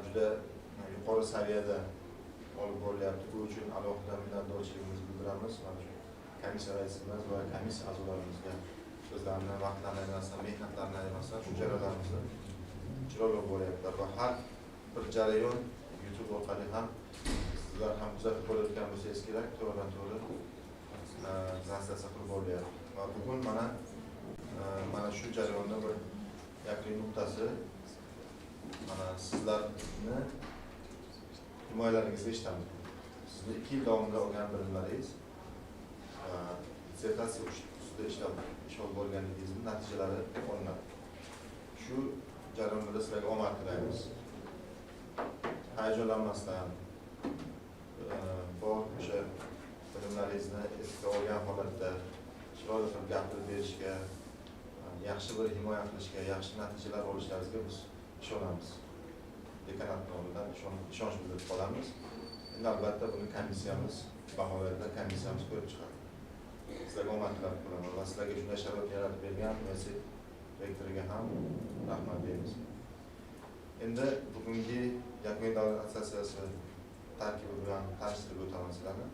juda yuqori saviyada olib borilyapti. Bu uchun alohida minnatdorchiligimizni bildiramiz. Mana shu komissiya raisimiz va komissiya a'zolarimizga o'zlarini vaqtlarini ayirmasdan, mehnatlarini ayirmasdan shu jarayonlarimizni chiroyli bo'lyaptilar va har bir jarayon YouTube orqali ham sizlar ham kuzatib borayotgan bo'lsangiz kerak, to'g'ridan-to'g'ri translyatsiya qilib borilyapti. Va bugun mana shu jarayonning bir yakuniy nuqtasi mana sizlarni himoyalaringizga eshitamiz. Sizni 2 yil davomida olgan bilimlaringiz va dissertatsiya ustida ish olib borganligingizning natijalari olinadi. Shu jarayonda sizlarga omad tilaymiz. Hayajonlanmasdan bor o'sha bilimlaringizni esga olgan holatda chiroyli qilib gapirib berishga, yaxshi bir himoya qilishga, yaxshi natijalar olishlaringizga biz ishonamiz. Dekanat nomidan ishonch bildirib qolamiz. Endi albatta buni komissiyamiz baholaydi, komissiyamiz ko'rib chiqadi. Sizlarga omad tilab qolaman va sizlarga shunday sharoit yaratib bergan universitet rektoriga ham rahmat deymiz. Endi bugungi yakuniy davlat attestatsiyasi tarkibi bilan tanishtirib o'taman sizlarni.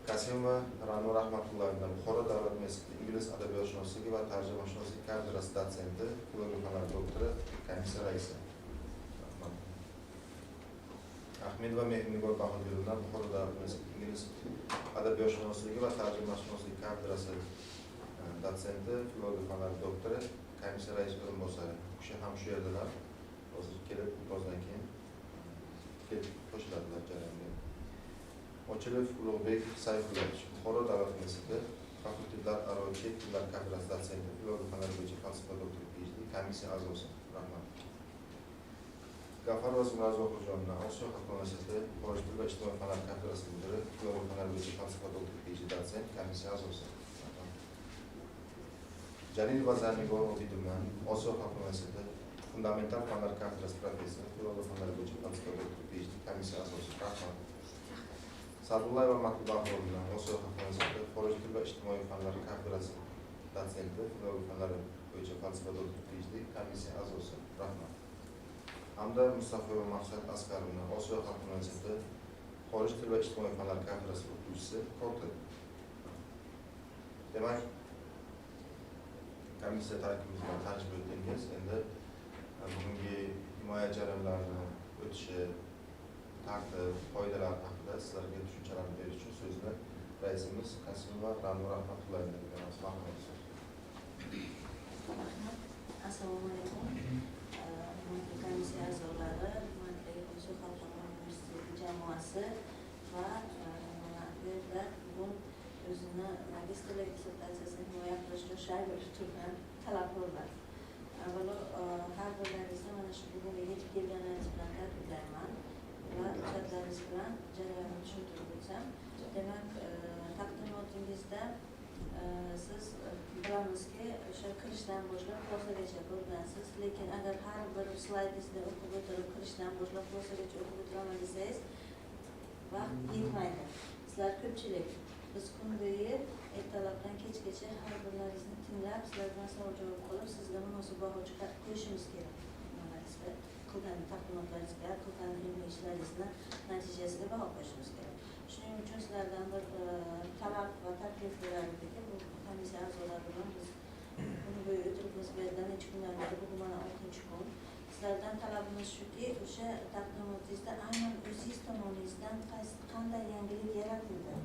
Kasimova Ra'no Rahmatullayevna Buxoro davlat universiteti Ingliz adabiyotshunosligi va tarjimashunosligi kafedrasi dotsenti, filologiya fanlari doktori, komissiya raisi. Ahmedova Mehrnigor Bahodirova Buxoro davlat universiteti Ingliz adabiyotshunosligi va tarjimashunosligi kafedrasi dotsenti, filologiya fanlari doktori, komissiya raisi o'rinbosari. Bu kishi ham shu yerdalar. Hozir kelib, birozdan keyin qo'shiladilar jarayonga. Ochilov Ulug'bek Sayfullovich Buxoro davlat universiteti fakultetlar aro chet tillar kafedrasi dotsenti, filologiya fanlari bo'yicha falsafa doktori, PhD, komissiya a'zosi. Rahmat. Gafar Rasulxo'jayevna Osiyo xalq universiteti xorij til va ijtimoiy fanlar kafedrasi mudiri, filologiya fanlari bo'yicha falsafa doktori, PhD, dotsent, komissiya a'zosi. Jalilova Zarnigor Obidovna Osiyo xalq universiteti fundamental fanlar kafedrasi professori, filologiya fanlari bo'yicha falsafa doktori, PhD, komissiya a'zosi. Rahmat. Sadullayeva Matlubaxorovna Osiyo xalq universiteti xorij til va ijtimoiy fanlar kafedrasi dotsenti, filologiya fanlari bo'yicha falsafa doktori, PhD, komissiya a'zosi. Rahmat. Hamda Mustafayeva Maqsad Askarovna Osiyo xalq universiteti xorij til va ijtimoiy fanlar kafedrasi o'qituvchisi, kotib. Demak, komissiya tarkibimiz bilan tanishib o'tdingiz. Endi bugungi himoya jarayonlarini o'tishi, tartib, qoidalar haqida sizlarga tushunchalarni berish uchun so'zni raisimiz Kasimova Ra'no Rahmatullayevga beramiz. Rahmat. Assalomu alaykum. Komissiya a'zolari, Osiyo xalq universiteti jamoasi va bugun o'zini magistrlik dissertatsiyasini himoya qilish uchun shagird turgan talabgorlar. Avvalo har birlaringizni mana shu bugunga yetib kelganingiz bilan tabriklayman va ijodlaringiz bilan jarayonni tushuntirib o'tsam. Demak, taqdimotingizda siz bilamizki, o'sha kirishdan boshlab xulosagacha ko'rgansiz, lekin agar har bir slaydingizni o'qib o'tirib kirishdan boshlab xulosagacha o'qib o'tiraman desangiz, vaqt yetmaydi. Sizlar ko'pchilik biz kun bo'yi ertalabdan kechgacha har birlaringizni tinglab, sizlardan savol javob qilib, sizga munosib baho qo'yishimiz kerak. Qilgan taqdimotlaringizga, qilgan ilmiy ishlaringizni natijasiga baho qo'yishimiz kerak. Shuning uchun sizlardan bir talab va taklif berardiki, bu komissiya a'zolari bilan biz kun bo'yi o'tiribmiz, bu yerda necha kundan beri, bugun mana 6-kun. Sizlardan talabimiz shuki, o'sha taqdimotingizda aynan o'zingiz tomoningizdan qanday yangilik yaratildi,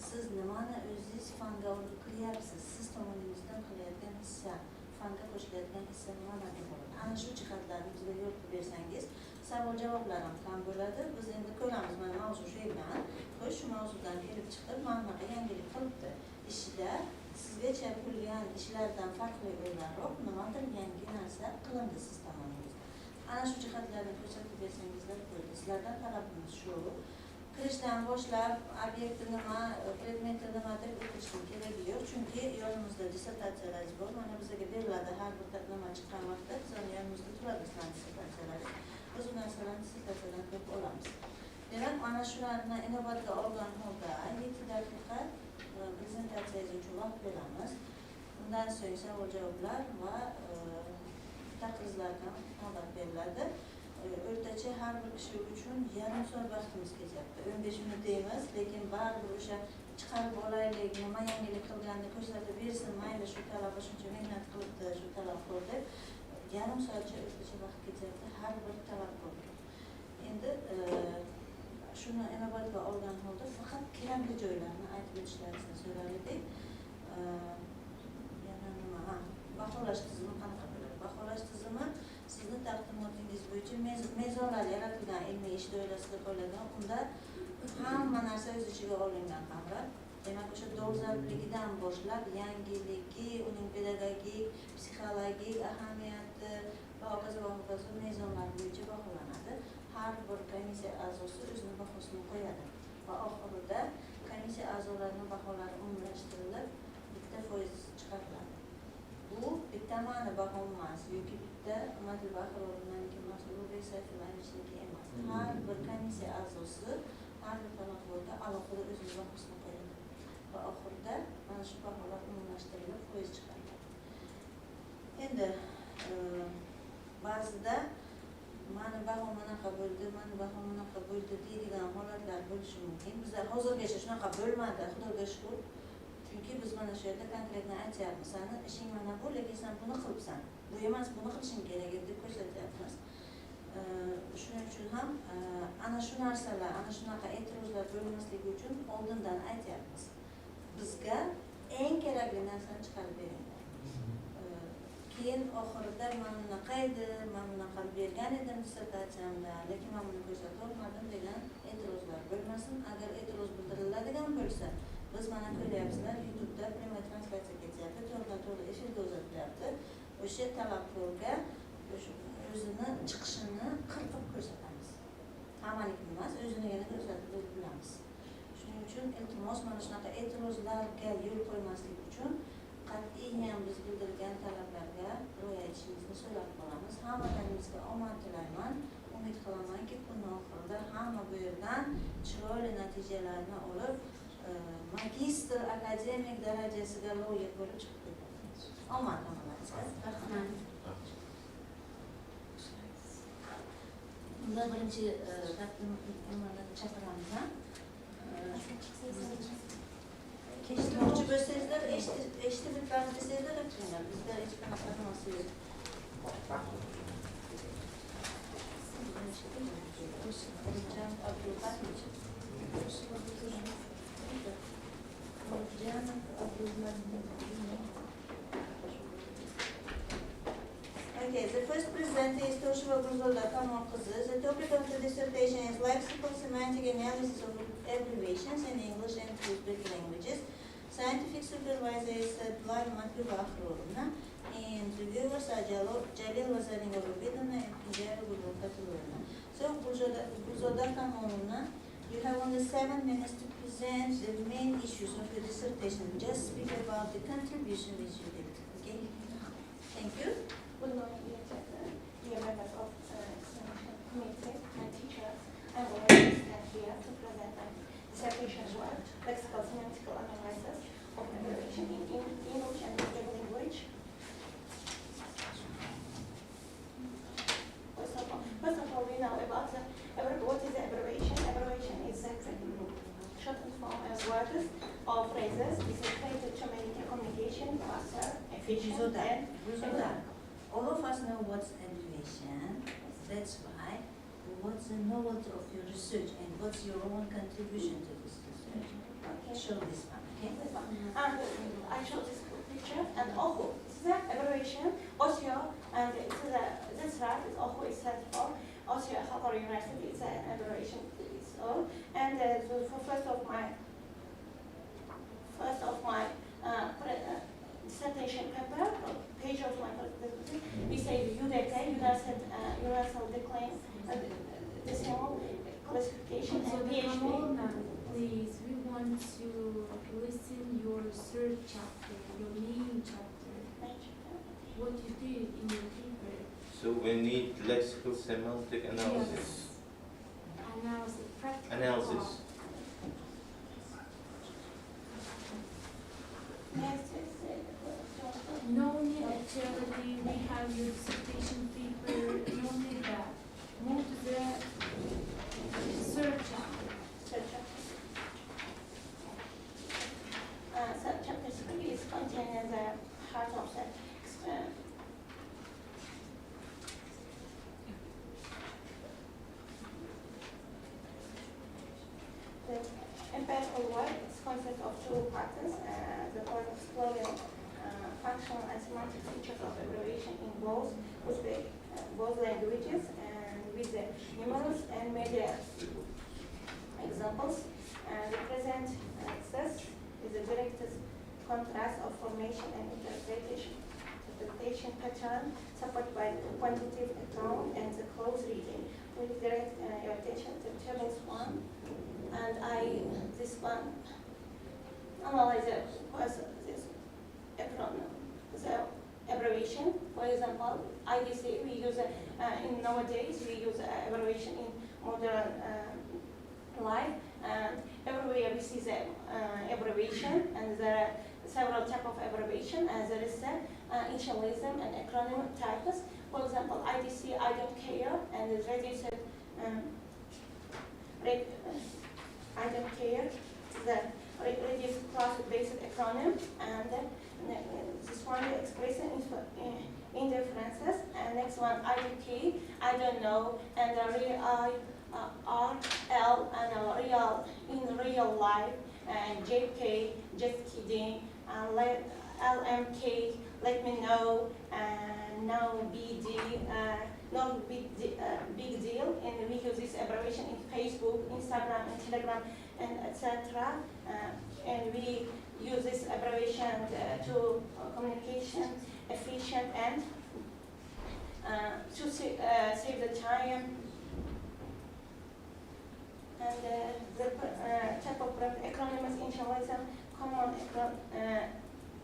siz nimani o'zingiz fanga olib qilyapsiz, siz tomoningizdan qilayotgan hissa, fanga qo'shilayotgan hissa nimalarga bo'ladi. Ana shu jihatlarni bizga yo'ritib bersangiz, savol javoblar ham kam bo'ladi. Biz endi ko'ramiz, mana mavzu shu ekan. Xo'sh, shu mavzudan kelib chiqib, mana bunaqa yangilik qilibdi. Ishida sizgacha bo'lgan ishlardan farqli o'yinroq nimadir yangi narsa qilindi siz tomoningizdan. Ana shu jihatlarni ko'rsatib bersangizlar bo'ladi. Sizlardan talabimiz shu. Kirishdan boshlab obyekti nima, predmeti nima deb o'tishning keragi yo'q. Chunki yonimizda dissertatsiyalar bor. Mana bizga beriladi har bir nima chiqqan vaqtda, bizning yonimizda turadi dissertatsiyalar. Biz bu narsalarni dissertatsiyadan ko'p olamiz. Demak, mana shularni inobatga olgan holda 7 daqiqa prezentatsiyangiz uchun vaqt beramiz. Undan so'ng savol javoblar va taqrizlardan navbat beriladi. o'rtacha har bir kishi uchun yarim soat vaqtimiz ketyapti. 15 minut deymiz, lekin baribir o'sha chiqarib olaylik, nima yangilik qilganini ko'rsatib bersin, mayli shu talaba shuncha mehnat qilibdi, shu talabgor deb yarim soatcha o'rtacha vaqt ketyapti har bir talabgorga. Endi shuni inobatga olgan holda faqat kerakli joylarni aytib o'tishlaringizni so'rar edik. Yana nima? Baholash tizimi qanaqa bo'ladi? Baholash tizimi sizni taqdimotingiz bo'yicha mezonlar yaratilgan ilmiy ish doirasida qo'yilgan, unda hamma narsa o'z ichiga olingan hamra. Demak, o'sha dolzarbligidan boshlab yangiligi, uning pedagogik, psixologik ahamiyati va hokazo mezonlar bo'yicha baholanadi. Har bir komissiya a'zosi o'zining bahosini qo'yadi va oxirida komissiya a'zolarining baholari umumlashtirilib bitta foiz chiqariladi. Bu bitta ma'ni baho emas yoki bitta Madil Bahrorovniki mas'uliyat sayfilanishniki emas. Har bir komissiya a'zosi har bir talabgorga alohida o'zining bahosini qo'yadi va oxirida mana shu baholar umumlashtirilib foiz chiqariladi. Endi ba'zida mani baho bunaqa bo'ldi, mani baho bunaqa bo'ldi deydigan holatlar bo'lishi mumkin. Bizlar hozirgacha shunaqa bo'lmadi, Xudoga shukr. Chunki biz mana shu yerda konkretni aytyapmiz. Sani ishing mana bu, lekin sen buni qilibsan. Bu emas, buni qilishing kerak deb ko'rsatyapmiz. Shuning uchun ham ana shu narsalar, ana shunaqa e'tirozlar bo'lmasligi uchun oldindan aytyapmiz. Bizga eng kerakli narsani chiqarib bering. Keyin oxirida mana bunaqa edi, mana bunaqa bergan edim dissertatsiyamda, lekin men buni ko'rsata olmadim degan e'tirozlar bo'lmasin. Agar e'tiroz bildiriladigan bo'lsa, biz mana ko'ryapsizlar, YouTube'da prямой translyatsiya ketyapti, to'g'ri efirga uzatilyapti. O'sha talabgorga o'zini chiqishini qirqib ko'rsatamiz. Hammaniki emas, o'zinigini ko'rsatib bilamiz. Shuning uchun iltimos mana shunaqa e'tirozlarga yo'l qo'ymaslik uchun qat'iyan biz bildirgan talablarga rioya etishimizni so'rab qolamiz. Hammalaringizga omad tilayman. Umid qilamanki, kun oxirida hamma bu yerdan chiroyli natijalarni olib, magistr akademik darajasiga loyiq bo'lib chiqib ketasiz. Omad hammalaringizga. Rahmat. Bunda birinchi taqdimotni chaqiramiz. Eshitmoqchi bo'lsangizlar, eshitib bitlarni desangizlar, aytinglar. Bizda hech qanaqa narsa yo'q. Okay, the first presenter is Tosheva Gurzoda Kamoqizi. The topic of the dissertation is lexical semantic analysis of abbreviations in English and Uzbek languages. Scientific supervisor is Madil Bahrorovna, and reviewers are Jalil Vazarinova-Bidovna and Pinjara Gulokatulovna. So, Gurzoda Kamoqizina, you have only 7 minutes to present the main issues of your dissertation. Just speak about the contribution which you did. Okay? Thank you. Good morning, dear members of the examination committee and teachers. I'm going to stand here to present my dissertation work, lexical semantical analysis of abbreviation in English and Uzbek language. First of all, we know about what is the abbreviation. Abbreviation is a shortened form as words or phrases. This is created to make communication faster, efficient, and all of us know what's abbreviation. That's why. What's the novelty of your research and what's your own contribution to this research? Okay. Show this one, okay? This one. And I show this picture and Ohu. This is the abbreviation. Osio, and it is this right is Ohu is set for Osio Harvard University. It's an abbreviation. It's all. And for first of my dissertation paper, page of my dissertation, we say UDK, Universal Decline Decimal Classification, So and PhD. Please, we want to listen your third chapter, your main chapter, what you did in your paper. So we need lexical semantic analysis. Yes. Analysis, practical. Analysis. No need actually, we have your dissertation paper, no need that. More two parts. The first exploring functional and semantic features of abbreviation in both languages and with the numerous and media examples. The present access is the direct contrast of formation and interpretation pattern supported by the quantitative account and the close reading. Please direct your attention to tables 1 and this one analyze this acronym, the abbreviation. For example, IDC we use in nowadays we use abbreviation in modern life, and everywhere we see the abbreviation, and there are several types of abbreviation, and there is initialism and acronym types. For example, IDC, I don't care, and the reduced I don't care, the reduced class-based acronym, and this one expressing indifferences, and next one IDK, I don't know, and the real RL and real in real life, and JK, just kidding, and LMK, let me know, and no BD, no big deal, and we use this abbreviation in Facebook, Instagram, and Telegram, and etc. And we use this abbreviation to communication efficient and to save the time. And the type of acronyms initialism common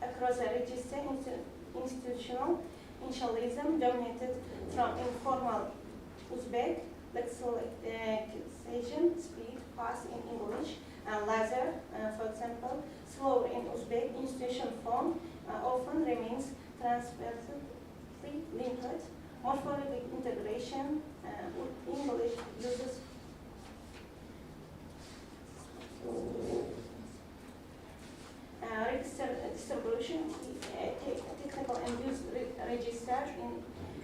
across the register institutional initialism dominated from informal Uzbek, lexicalization, speed, fast in English, and laser, for example, slower in Uzbek. Institution form often remains transversely linked. Morphological integration, English uses distribution, technical and use register in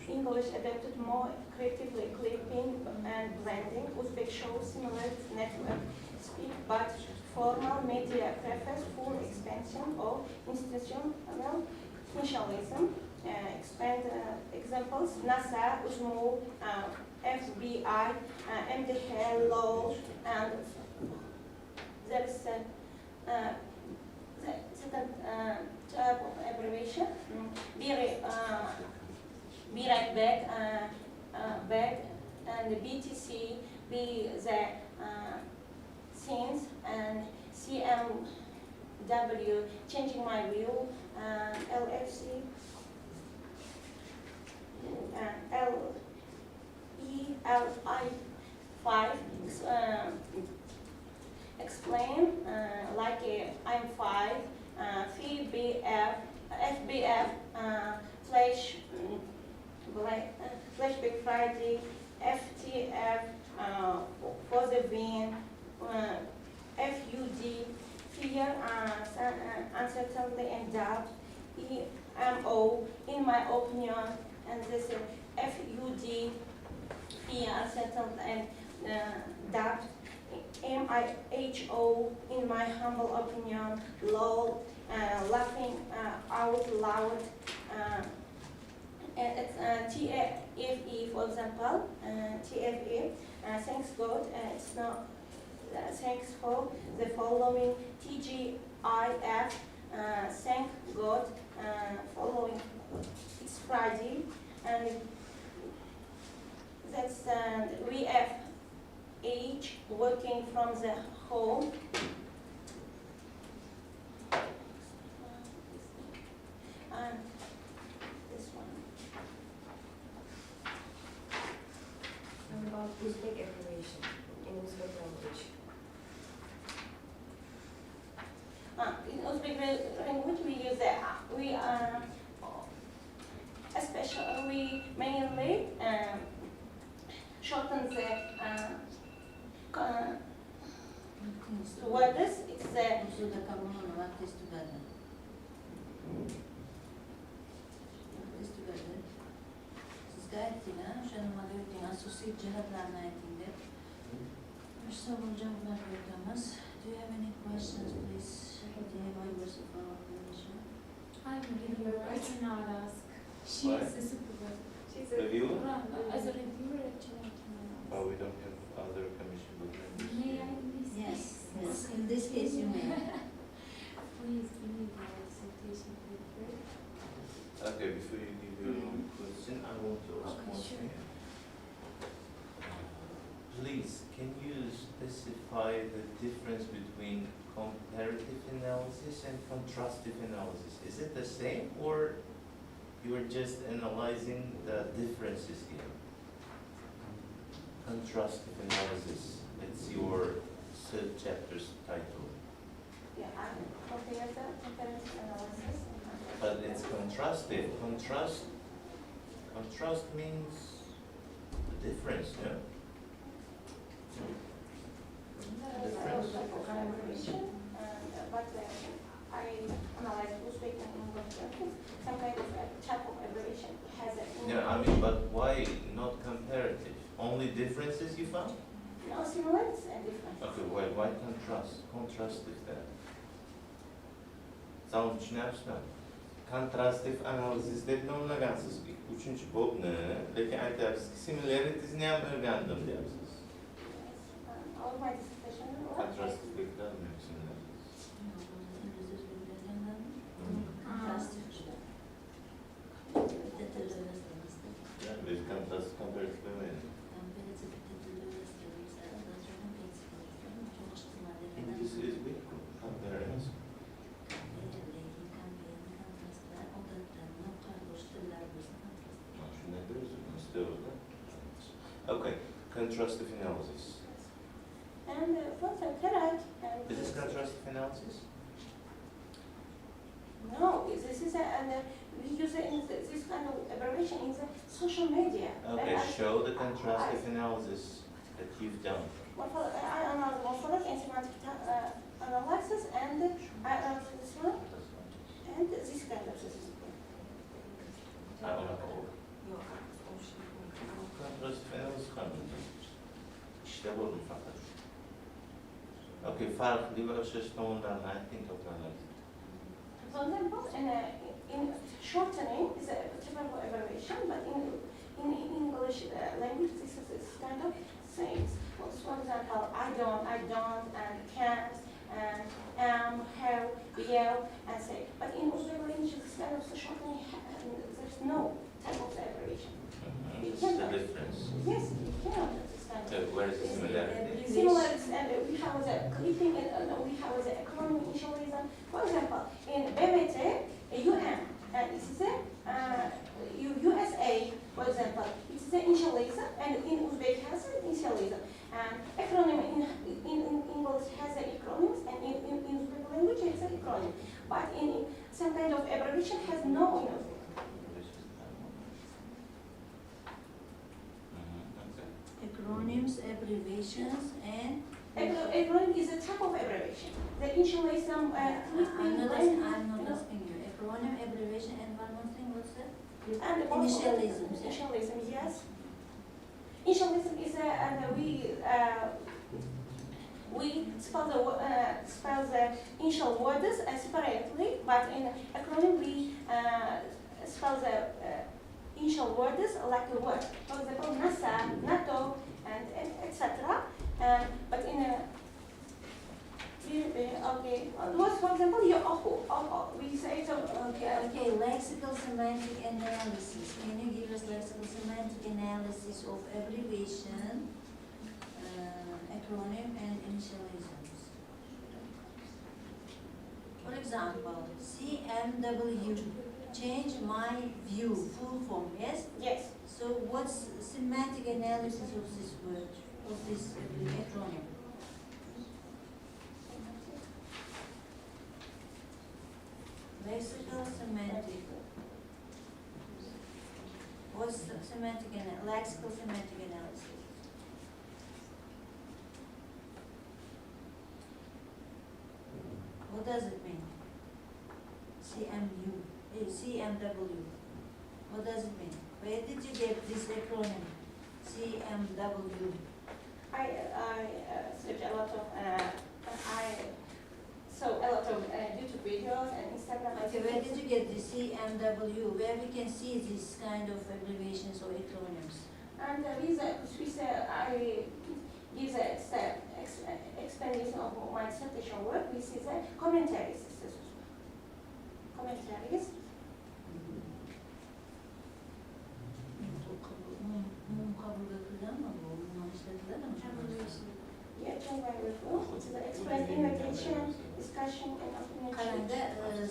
English adapted more creatively, clipping and blending. Uzbek shows similar network speed, but formal media prefers full expansion of institutional initialism. Expand examples: NASA, UZMU, FBI, MDH, law, and there's the second type of abbreviation. Be right back, and the BTC, be the scenes, and CMW, changing my view, LFC, LELI5, explain, like I'm 5, FBF, Flashback Friday, FTF, for the win, FUD, fear, uncertainty and doubt, EMO, in my opinion, and this FUD, fear, uncertainty and doubt, MIHO, in my humble opinion, LOL, laughing out loud, TFE, for example, TFE, thanks God, it's not, thanks for the following, TGIF, thank God, following, it's Friday, and that's VFH, working from the home. And this one. And about Uzbek abbreviation in Uzbek language. In Uzbek language, we use especially we mainly shorten the words. It's Sizga aytdinglar, o'sha nimaga o'tding, asosiy jihatlarni ayting deb. savol javoblar o'tamiz. Do you have any questions, please? The members of our commission. I'm a reviewer, I cannot ask. She Why? is a supervisor. She's Reviewer? As a reviewer, actually, I cannot ask. Oh, we don't have other commission board members. May I please? Yes, yes. In this case, you may. Please give me the dissertation paper. Okay, before you give your question, I want to ask Okay, one sure. thing. Please, can you specify the difference between comparative analysis and contrastive analysis? Is it the same, or you are just analyzing the differences here? Contrastive analysis, it's your chapter's title. Yeah, I compare the comparative analysis. But it's contrastive. Contrast means the difference, yeah? Difference. Collaboration, but I analyze Uzbek and English workers. Some kind of type of abbreviation has a. Yeah, I mean, but why not comparative? Only differences you found? No, similarities and differences. Okay, why contrast? Contrastive then. Tamam, düşünüyorsun. Contrastive analysis deb nomlagansiz uchinchi bobni, lekin aytyapsiz similaritiesni ham o'rgandim deyapsiz. All my dissertation. Contrastive beklanmıyor similarities. Fantastic. Yani biz contrastive comparative demeyelim. This is weak comparisons. Okay, contrastive analysis. And what's a correct? Is this contrastive analysis? No, this is we use it in this kind of abbreviation in the social media. Okay, show the contrastive analysis that you've done. I analyze morphology and semantic analysis, and I analyze this one and this kind of system. I don't know. Contrastive analysis kanunu. İşte bu fakat. Okay, farklı ve öşeş tohumlarını ayettiğin toplanır. For example, in shortening is a typical abbreviation, but in English language this is kind of sayings. For example, I don't, and can't, and am, have, will, and say. But in Uzbek language this kind of shortening, there's no type of abbreviation. This is the difference. Yes, you cannot understand. So where is the similarity? Similarities, and we have the clipping, and we have the economic initialism. For example, in BBT, UM, and this is a USA, for example, it is an initialism, and in Uzbek has an initialism. And acronym in English has an acronyms, and in Uzbek language it's an acronym. But in some kind of abbreviation has no, Acronyms, abbreviations, and acronym is a type of abbreviation. The initialism, I'm not asking you. Acronym, abbreviation, and one more thing. What's that? and Initialisms. Yeah? Initialism, yes. Initialism is we spell the initial words separately, but in acronym we spell the initial words like a word. For example, NASA, NATO, and etc. But in a okay, what for example, your we say so. Okay, lexical semantic analysis. Can you give us lexical semantic analysis of abbreviation, acronym, and initialisms? For example, CMW, change my view, full form, yes? Yes. So what's semantic analysis of this word, of this acronym? Lexical semantic. What's the lexical semantic analysis? What does it mean? CMW. What does it mean? Where did you get this acronym? CMW. I search a lot of I saw a lot of YouTube videos and Instagram. Okay, where did you get the CMW? Where we can see this kind of abbreviations or acronyms? And I give the explanation of my dissertation work. We see the commentaries. Commentaries. Yeah, the explain invitation, discussion, and implementation.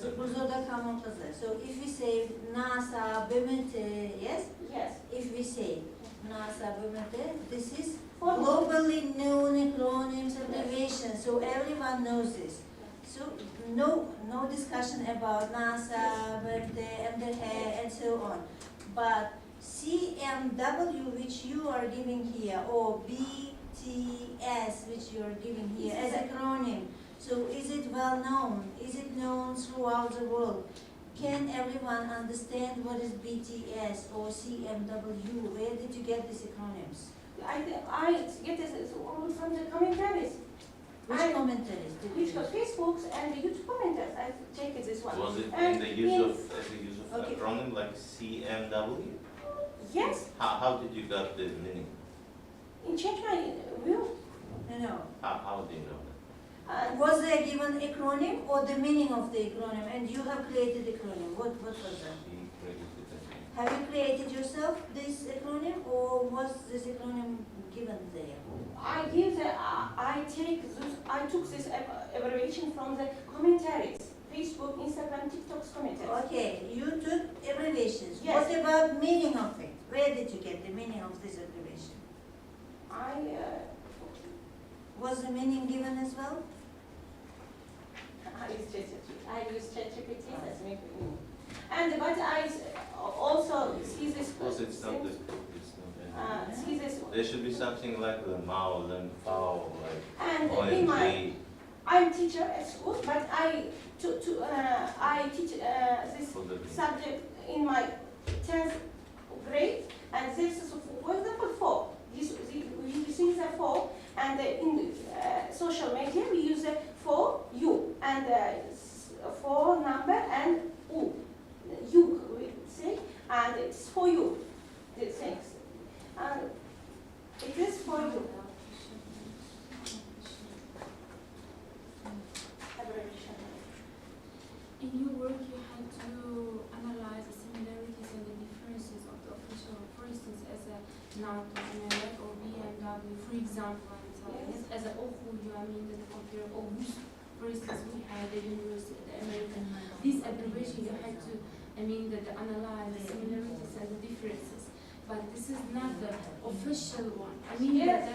So if we say NASA, BMT, yes? Yes. If we say NASA, BMT, this is For globally known acronyms, abbreviations, so everyone knows this. So no discussion about NASA, BMT, MDH, and so on. But CMW, which you are giving here, or BTS, which you are giving here as acronym, so is it well known? Is it known throughout the world? Can everyone understand what is BTS or CMW? Where did you get these acronyms? I get this all from the commentaries. Which commentaries did you Which use? Facebooks and the YouTube commentaries. I take it this one. Was it in And the use of Okay. acronym like CMW? Yes, How did you got the meaning? in change my view. No. How do you know that? Was there given acronym or the meaning of the acronym? And you have created acronym. What was that? She created that. Have you created yourself this acronym, or was this acronym given there? I give the I took this abbreviation from the commentaries, Facebook, Instagram, TikTok's commentaries. Okay, you took abbreviations. Yes. What about meaning of it? Where did you get the meaning of this abbreviation? Was the meaning given as well? I use ChatGPT as me. And but I also see this. Because it's not this book, it's not See this. there should be something like the Mao, then Fao, like And in my, OMG. I'm teacher at school, but I teach this for the subject in my 10th grade, and this is for example 4. We see the 4, and in social media we use the 4 U and 4 number and U. You we say, and it's for you. The things, and it is for you. Abbreviation. In your work, you had to analyze the similarities and the differences of the official, for instance, as a Narco-American or BMW, for example, I'm telling Yes. as a Ohuyu, I mean, the compare Ohuyu, for instance, we had the university, the American. This abbreviation, you had to, I mean, the analyze the similarities and the differences. But this is not the official one. I mean, Yes,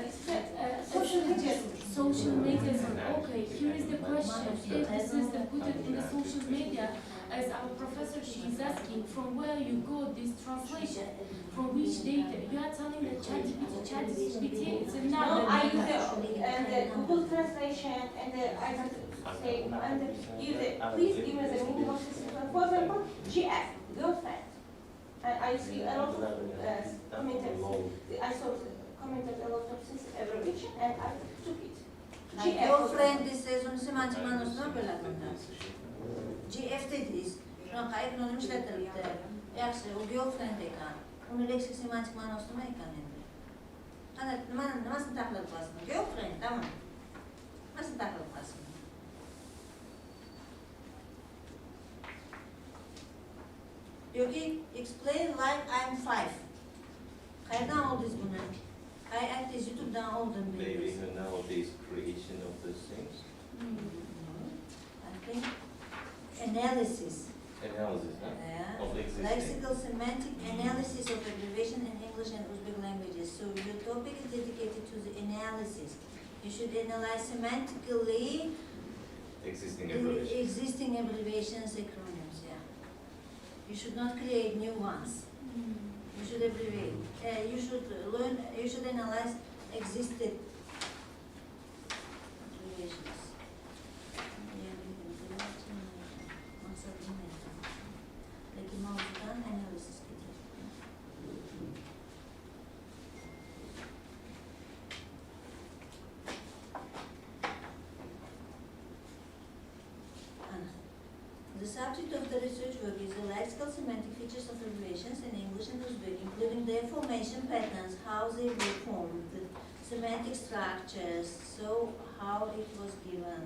social media. social media is okay. Here is the question: if this is the put it in the social media, as our professor she is asking, from where you got this translation, from which data? You are telling the ChatGPT, it's No, another I data. use the Google translation and I don't say and use it. Please give me the meaning of this. For example, GF, girlfriend. And I see a lot of commenters. I saw commented a lot of this abbreviation and I took it. Girlfriend, this is un semantik manusuna böladında. GF dediyiz. Şunaqa akronim işletilibdi. Yaxshi, u girlfriend ekan. Uni leksik semantik ma'nosi nima ekan endi? Qani nimasini tahlil qilasizmi? Girlfriend, tamam. Nimasini tahlil qilasizmi? Yoki explain like I'm 5. Qayerdan oldingiz buni? Qay aytdingiz YouTube'dan oldim Maybe dedingiz. even nowadays creation of these things. I think analysis. Analysis, huh? Yeah. Of existing. Lexical semantic analysis of abbreviation in English and Uzbek languages. So your topic is dedicated to the analysis. You should analyze semantically Existing the abbreviations. existing abbreviations, acronyms. Yeah. You should not create new ones. You should abbreviate. You should learn. You should analyze existed abbreviations. Peki mağazadan analiz getir. subject of the research work is the lexical semantic features of abbreviations in English and Uzbek, including their formation patterns, how they were formed, the semantic structures, so how it was given,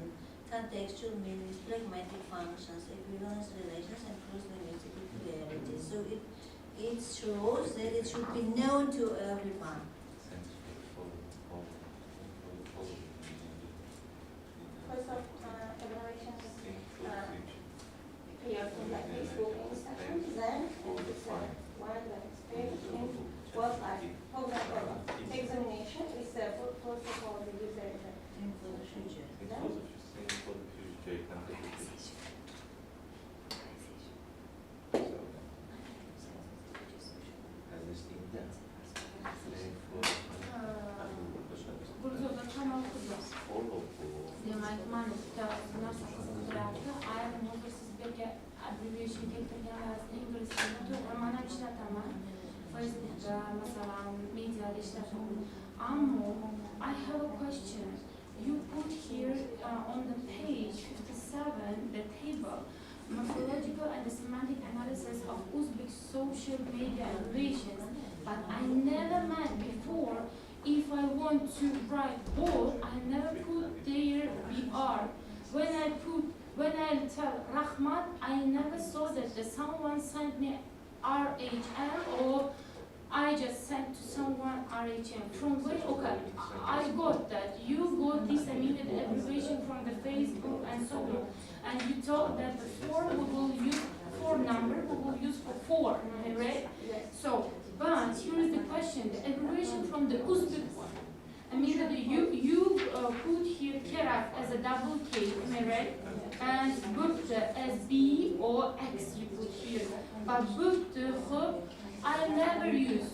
contextual meanings, pragmatic functions, equivalence relations, and cross-linguistic peculiarities. So it shows that it should be known to everyone. First of evaluations appear from like Facebook instructions, then it's one that is page in what like, for example, examination is first of all the user Inclusion. Demek mantıkta nasıl kızdılardı? Ayrı olursa sizlerge abbreviation getirgenlersin İngilizce'de ama ne işletemem. Facebook'ta mesela medyada işletemem. I have a question. You put here on the page 57 the table morphological and semantic analysis of Uzbek social media abbreviations, but I never met before. If I want to write bold, I never put there BR. When I tell Rahmat, I never saw that someone sent me RHM or I just sent to someone RHM. From where? Okay, I got that. You got this immediate abbreviation from the Facebook and so on. And you told that the four we will use for number, we will use for 4, am I right? Yes. So, but here is the question, the abbreviation from the Uzbek one. I mean that you put here Kerak as a double K, am I right? And Bukta as B or X you put here. But Bukta, I never used.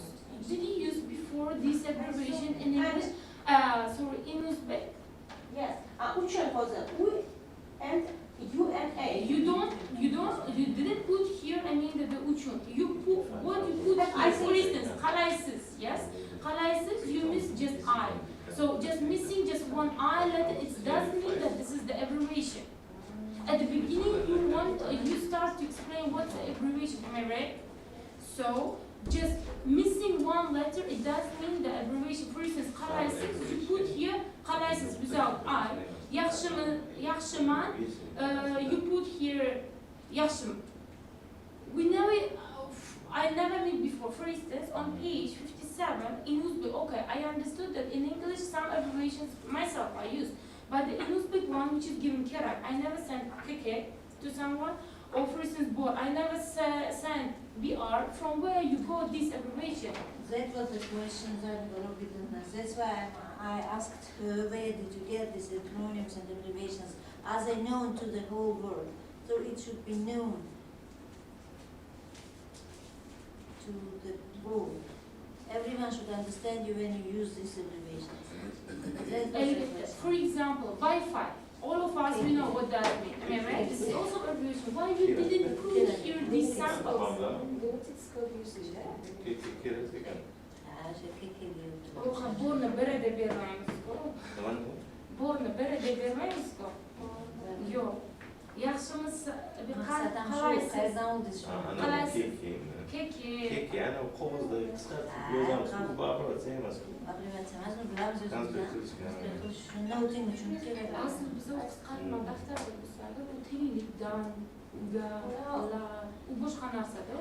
Did you use before this abbreviation in English? Sorry, in Uzbek? Yes. Uchun was a U and U and A. You didn't put here, I mean the uchun. You put, what you put here, for instance, Khalaisis, yes? Khalaisis, you miss just I. So just missing just one I letter, it doesn't mean that this is the abbreviation. At the beginning, you start to explain what's the abbreviation, am I right? So, just missing one letter, it doesn't mean the abbreviation. For instance, Khalaisis, you put here Khalaisis without I. Yaxshiman, you put here Yaxshim. I never met before. For instance, on page 57 in Uzbek, okay, I understood that in English some abbreviations myself I use, but the in Uzbek one which is given Kerak, I never sent KK to someone, or for instance, Bor, I never sent BR. From where you got this abbreviation? That was the question that didn't ask. That's why I asked her, where did you get these acronyms and abbreviations? Are they known to the whole world? So it should be known to the world. Everyone should understand you when you use these abbreviations. For example, Wi-Fi. All of us, we know what that means. Am I right? This is also abbreviation. Why you didn't put here these samples? Borna berede bermaymiz-ku. Borna berede bermaymiz-ku. Yo'q. Yaxshimiz qalaysiz? Keki. Keki, ana qog'ozda qisqartib yozamiz, bu abbreviatsiya emas-ku. Abbreviatsiya emas, bilamiz o'zimizdan. Shunda o'ting uchun kerak. Aslida biz qisqartma daftarda bo'lsa-da, bu tililikdan, u boshqa narsa-da.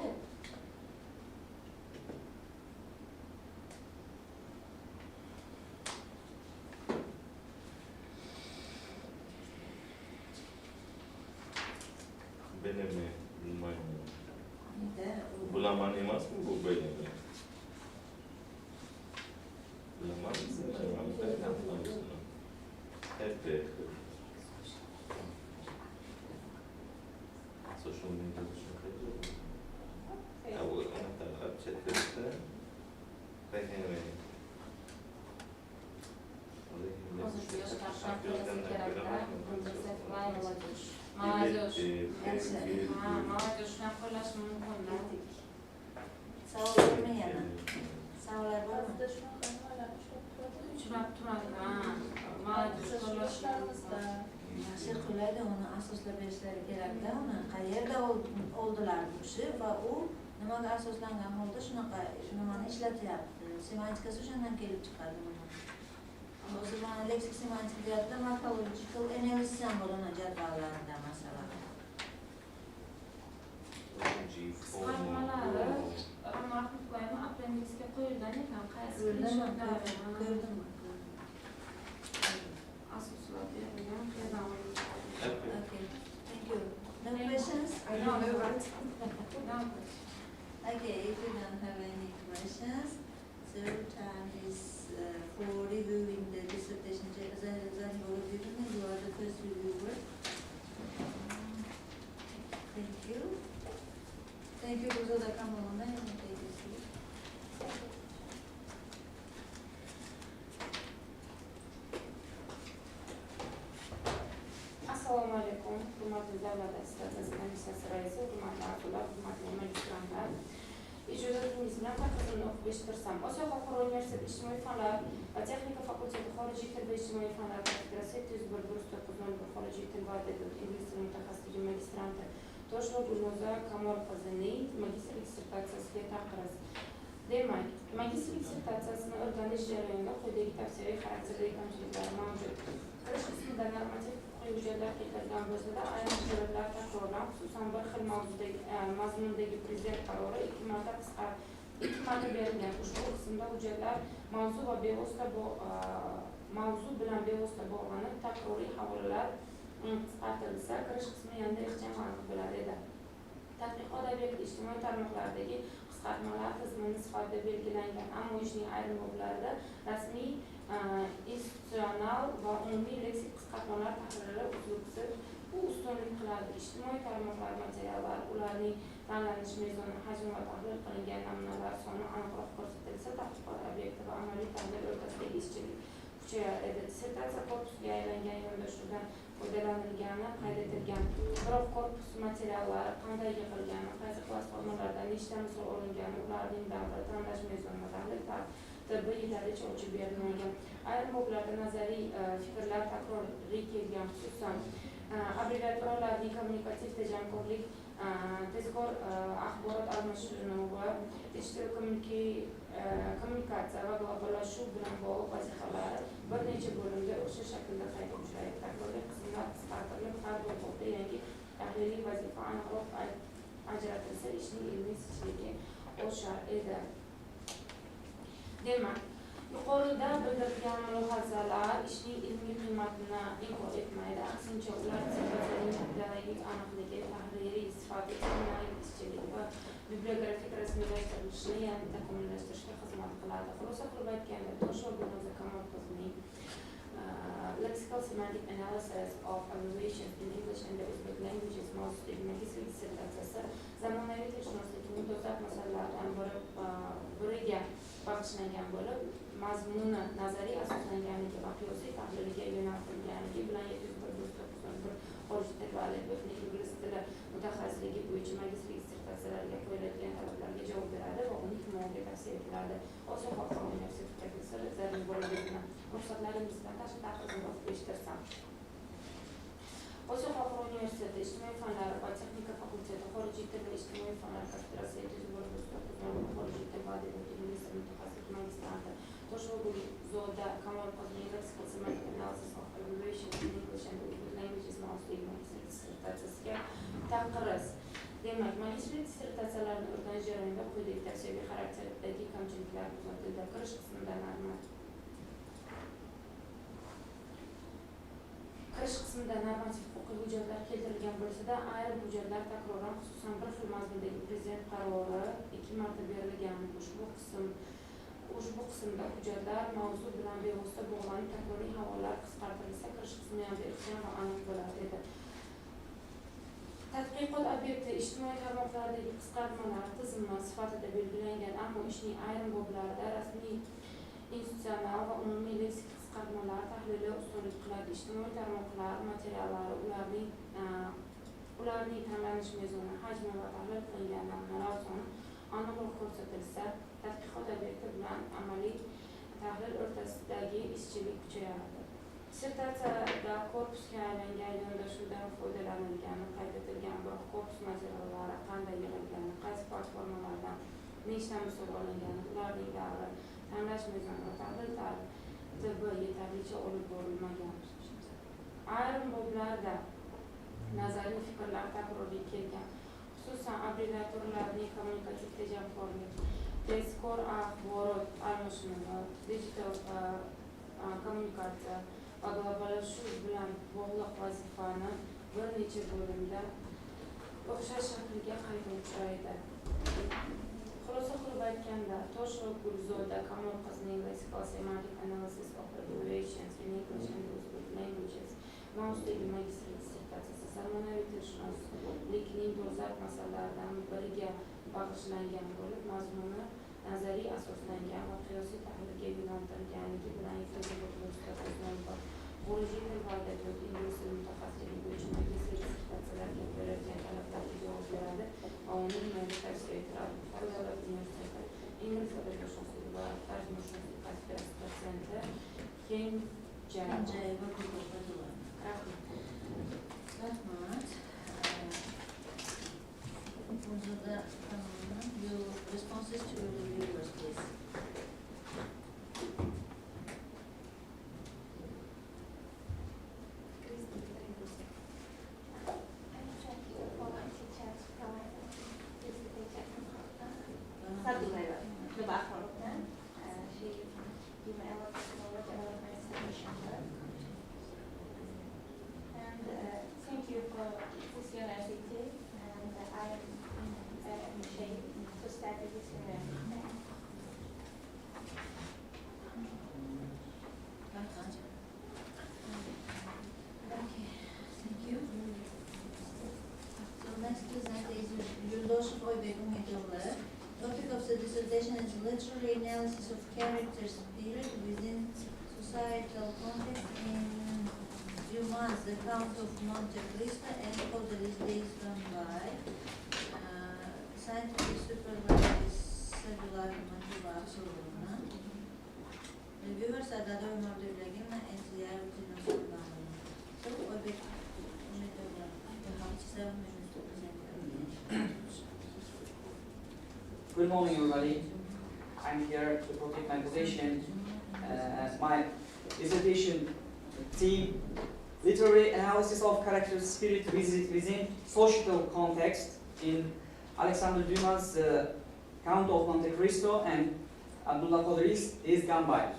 Bilimi, bilmayman. Bilaman emasmi bu bilimi? Bilaman, bilmayman. Hep social media shunaqa. Bu anaqa chatda qaytaymi? Hozir yoshlar Молодежь. Молодежь shunaqa qo'llash mumkin. Savollar bormi yana? Savollar bormi? Uchrab turadi. Молодежь qo'llash. Yaxshi qiladi, uni asoslab berishlari kerakda, uni qayerda oldilar bu kishi va u nimaga asoslangan holda shunaqa nimani ishlatyapti. Semantikasi o'shandan kelib chiqadi. Hozir mana leksik semantik deyapti, morphological analysis ham bor uni jadvallarida masalan. Qisqartmalari ma'qul qo'yma appendixga qo'yilgan ekan, qaysi Ko'rdimmi? asoslab berilgan qayerdan olingan. Okay, thank you. No questions? No, right. No. Okay, if you don't have any questions, so time is for reviewing the dissertation. You are the first reviewer. Thank you. Thank you for the come on. Take a seat. Assalomu alaykum, hurmatli davlat dissertatsiyasi komissiyasi raisi, hurmatli a'zolar, hurmatli magistrantlar. Ijozatingiz bilan taqdirimni o'qib eshittirsam. Osiyo xalqaro universiteti ijtimoiy fanlar va texnika fakulteti xorijiy til va ijtimoiy fanlar kafedrasi 701-1901 xorijiy til va adabiyot ingliz tili mutaxassisligi magistranti Toshlo Gulnoza Kamolqizning magistrlik dissertatsiyasiga taqdiriz. Demak, magistrlik dissertatsiyasini o'rganish jarayonida quyidagi tavsiyaviy xarakterdagi kamchiliklar mavjud. Kirish qismida normativ hujjatlar keltirilgan bo'lsa-da, ayrim hujjatlar takrorlan, xususan bir xil mazmundagi prezident qarori ikki marta berilgan. Ushbu qismda hujjatlar mavzu bilan bevosita bog'lanib, takroriy havolalar qisqartirilsa, kirish qismi yanada ixcham aniq bo'lar edi. Tadqiqot obyekti ijtimoiy tarmoqlardagi qisqartmalar tizimini sifatida belgilangan, ammo ishning ayrim boblarida rasmiy, institutsional va umumiy leksik qisqartmalar tahriri uslubsiz bu ustunlik qiladi. Ijtimoiy tarmoqlar materiallari, ularning tanlanish mezoni, hajmi va tahlil qilingan namunalar soni aniqroq ko'rsatilsa, tadqiqot obyekti va amaliy tahlil o'rtasidagi izchillik kuchayar edi. Dissertatsiya korpusiga aylangan yondashuvdan foydalanilgani qayd etilgan. Biroq korpus materiallari qanday yig'ilgani, qaysi platformalardan nechta misol olingani, ularning davri, tanlash mezoni va tahlil tartibi yetarlicha ochib berilmagan. Ayrim boblarda nazariy fikrlar takroriy kelgan, xususan abreviaturalarning kommunikativ tejamkorlik, tezkor axborot almashinuvi va digital kommunikatsiya va globallashuv bilan bog'liq vazifalar bir necha bo'limda o'xshash shaklda qayta uchraydi. Takroriy qismlar qisqartirilib, har bir bobda yangi tahliliy vazifa aniqroq ajratilsa, ishning ilmiy zichligi oshar edi. Demak, yuqorida bildirilgan mulohazalar ishning ilmiy qiymatini inkor etmaydi. Aksincha, ular dissertatsiyaning pedagogik aniqligi, tahririy sifati, seminariy izchilligi va bibliografik rasmiylashtirilishini yanada takomillashtirishga xizmat qiladi. Xulosa qilib aytganda, Toshlo Gulnoza Kamolqizning lexical semantic analysis of abbreviations in English and the Uzbek languages mavzudagi magistrlik dissertatsiyasi zamonaviy tilshunoslikning dolzarb masalalardan biriga bag'ishlangan bo'lib, mazmuni nazariy asoslanganligi va qiyosiy tahliliga yo'naltirilganligi bilan 701-1901 xorijiy til va adabiyotning ingliz tili mutaxassisligi bo'yicha magistrlik dissertatsiyalariga qo'yiladigan talablarga javob beradi va uning himoyaga tavsiya etiladi. Osiyo xalqaro universiteti professori Zarur Borodovna, ruxsatlaringizdan tashqari taqdirimni o'qib eshittirsam. Osiyo xalqaro universiteti ijtimoiy fanlar va texnika fakulteti xorijiy til va ijtimoiy fanlar kafedrasi 701-1901 xorijiy til va adabiyot ingliz tili mutaxassisi magistranti Toshlo Gulnoza Kamolqizning lexical semantic analysis of abbreviations in English and Uzbek languages mavzudagi magistrlik dissertatsiyasiga taqdiriz. Demak, magistrlik dissertatsiyalarini o'rganish jarayonida quyidagi tavsiyaviy xarakterdagi kamchiliklar kuzatildi. Kirish qismida normativ huquqiy hujjatlar keltirilgan bo'lsa-da, ayrim hujjatlar takroran, xususan bir xil mazmundagi prezident qarori ikki marta berilgan. Ushbu qismda hujjatlar mavzu bilan bevosita bog'lanib, takroriy havolalar qisqartirilsa, kirish qismi yanada ixcham va aniq bo'lar edi. Tadqiqot obyekti ijtimoiy tarmoqlardagi qisqartmalar tizimi sifatida belgilangan, ammo ishning ayrim boblarida rasmiy, institutsional va umumiy leksik qisqartmalar tahlili ustunlik qiladi. Ijtimoiy tarmoqlar materiallari, ularning tanlanish mezoni, hajmi va tahlil qilingan namunalar soni aniqroq ko'rsatilsa, tadqiqot obyekti bilan amaliy tahlil o'rtasidagi izchillik kuchayadi. Dissertatsiyada korpusga aylangan yondashuvdan foydalanilgani qayd etilgan, biroq korpus materiallari qanday yig'ilgani, qaysi platformalardan nechta misol olingani, ularning davri, tanlash mezoni va tahlil tartibi yetarlicha olib borilmagan. Ayrim boblarda nazariy fikrlar takroriy kelgan, xususan abreviaturlarning kommunikativ tejamkorlik, tezkor axborot almashinuvi, digital kommunikatsiya va globallashuv bilan bog'liq vazifani bir necha bo'limda o'xshash shaklga qayta uchraydi. Xulosa qilib aytganda, Tosh va Gulzoda Kamol qizining lexical semantic analysis of abbreviations in English and Uzbek languages mavzuidagi magistrlik dissertatsiyasi zamonaviy tilshunoslikning dolzarb masalalaridan biriga bag'ishlangan bo'lib, mazmuni nazariy asoslangan va qiyosiy tahlilga yo'naltirilganligi bilan yetkazilik ko'rsatuvlar. Xorijiy til va adabiyot ingliz tili mutaxassisligi bo'yicha magistrlik dissertatsiyalarga qo'yiladigan talablarga javob beradi va uni nimaga tavsiya etiladi. Davlat universiteti ingliz adabiyotshunosligi va tarjimashunoslik kafedrasi dotsenti Xorijiy. Rahmat. Your responses to the reviewers, please. Thank you for this university, and I appreciate to study this university. Okay, thank you. So next presenter is Yurdoshov Begum Idollar. Topic of the dissertation is literary analysis of character spirit within societal context in Dumas, the Count of Monte Cristo, and Codelis Days Gone By. Scientific supervisor Sevilla Motivation. Reviewers are Dado Mordulagina and Xorijiy. So, we have 7 minutes to present. Good morning, everybody. I'm here to protect my position. My dissertation theme, literary analysis of character spirit within social context in Alexander Dumas' Count of Monte Cristo and Abdullah Qadri's Days Gone By.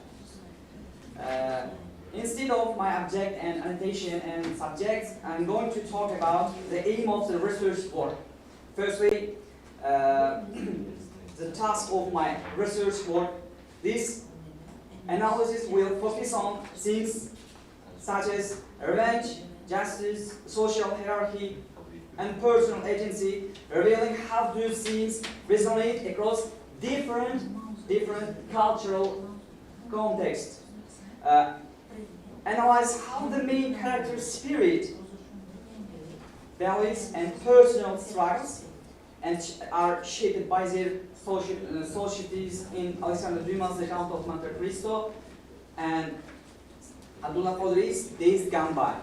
Instead of my object and annotation and subjects, I'm going to talk about the aim of the research work. Firstly, the task of my research work. This analysis will focus on things such as revenge, justice, social hierarchy, and personal agency, revealing how those themes resonate across different cultural contexts. Analyze how the main character spirit, values, and personal struggles are shaped by their societies in Alexander Dumas' The Count of Monte Cristo and Abdullah Qadri's Days Gone By.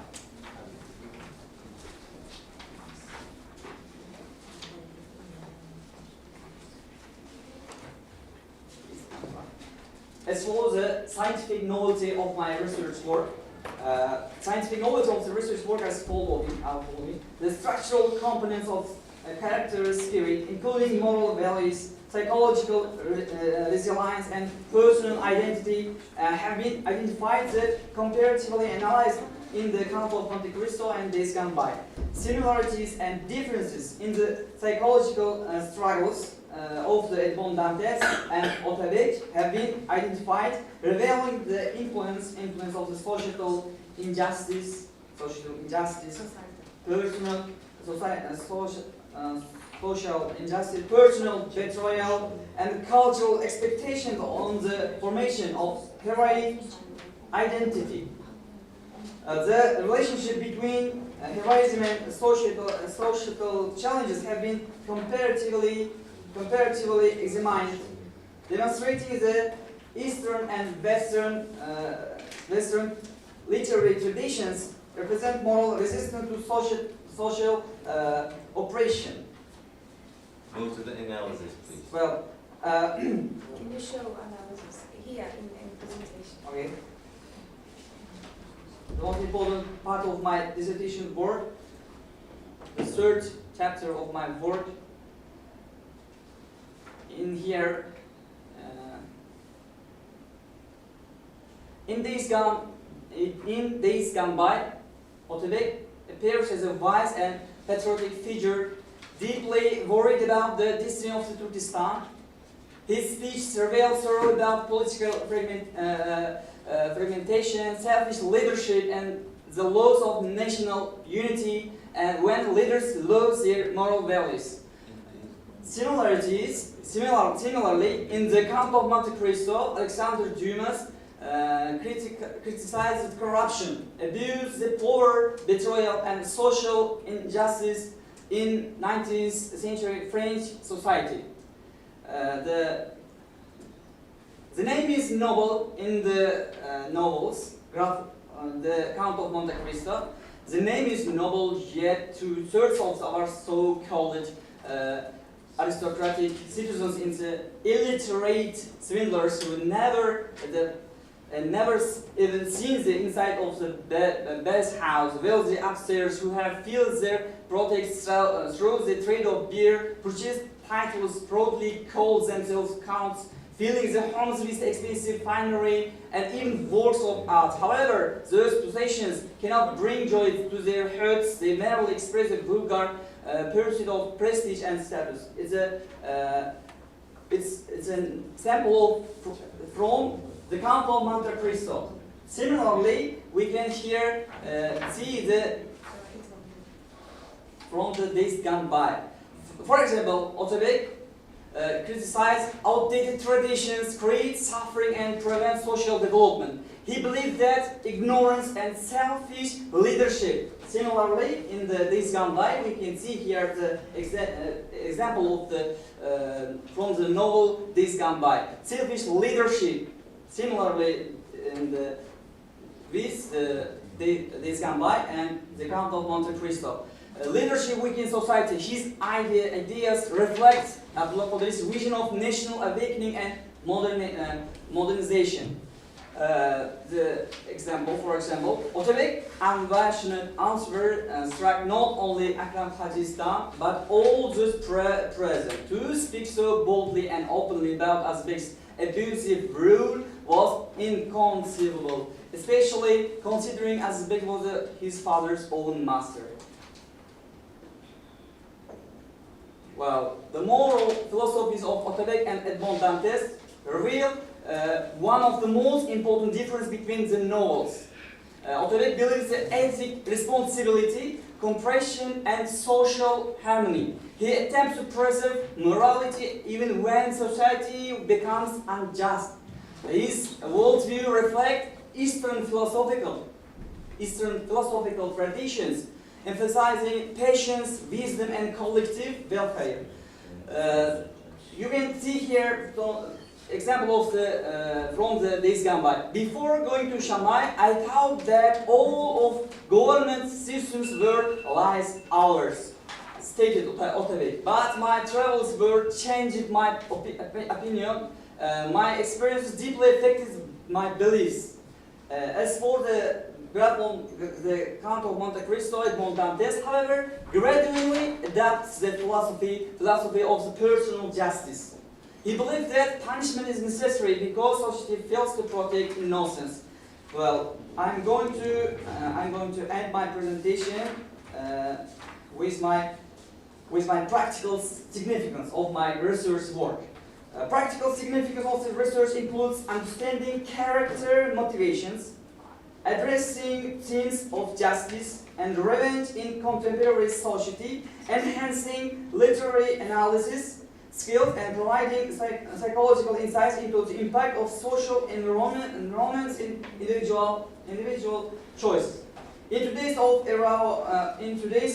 As follows the scientific novelty of my research work. Scientific novelty of the research work as follows. The structural components of character spirit, including moral values, psychological resilience, and personal identity, have been identified that comparatively analyzed in the Count of Monte Cristo and Days Gone By. Similarities and differences in the psychological struggles of the Edmond Dantes and Otabek have been identified, revealing the influence of the social injustice, social injustice, personal betrayal, and cultural expectations on the formation of heroic identity. The relationship between heroism and social challenges have been comparatively examined, demonstrating the Eastern and Western literary traditions represent moral resistance to social oppression. Move to the analysis, please. Well, Can you show analysis here in presentation? okay. The most important part of my dissertation work, the third chapter of my work, in here, in days gone by, Atabek appears as a wise and patriotic figure, deeply worried about the destiny of the Turkestan. His speech reveals sorrow about political fragmentation, selfish leadership, and the loss of national unity, and when leaders lose their moral values. Similarly, in the Count of Monte Cristo, Alexander Dumas criticized corruption, abuse, the poor, betrayal, and social injustice in 19th century French society. The name is noble in the novels, the Count of Monte Cristo. The name is noble, yet two-thirds of our so-called aristocratic citizens in the illiterate swindlers who never even seen the inside of the best house, wealthy upstairs, who have filled their projects through the trade of beer, purchased titles, proudly called themselves counts, filling the homes with expensive finery and even works of art. However, those possessions cannot bring joy to their hearts. They merely express a vulgar pursuit of prestige and status. It's an sample from the Count of Monte Cristo. Similarly, we can here see from the days gone by. For example, Atabek criticized outdated traditions, create suffering, and prevent social development. He believed that ignorance and selfish leadership. Similarly, in the days gone by, we can see here the example of the from the novel Days Gone By. Selfish leadership. Similarly, in the Days Gone By and the Count of Monte Cristo. Leadership weak in society. His ideas reflect Abdullah vision of national awakening and modernization. The example, for example, Atabek unvarnished answer struck not only Akram Hajistan but all those present. To speak so boldly and openly about Azbek's abusive rule was inconceivable, especially considering Azbek was his father's own master. Well, the moral philosophies of Atabek and Edmond Dantes reveal one of the most important differences between the novels. Atabek believes in ethic, responsibility, compassion, and social harmony. He attempts to preserve morality even when society becomes unjust. His worldview reflects Eastern philosophical traditions, emphasizing patience, wisdom, and collective welfare. You can see here the example of from the Days Gone By. Before going to Shanghai, I thought that all of government systems were like ours, stated Atabek. But my travels were changed my opinion. My experiences deeply affected my beliefs. As for the Count of Monte Cristo, Edmond Dantes, however, gradually adapts the philosophy of the personal justice. He believed that punishment is necessary because society fails to protect innocence. Well, I'm going to end my presentation with my practical significance of my research work. Practical significance of the research includes understanding character motivations, addressing themes of justice and revenge in contemporary society, enhancing literary analysis skills, and providing psychological insights into the impact of social environments in individual choices. In today's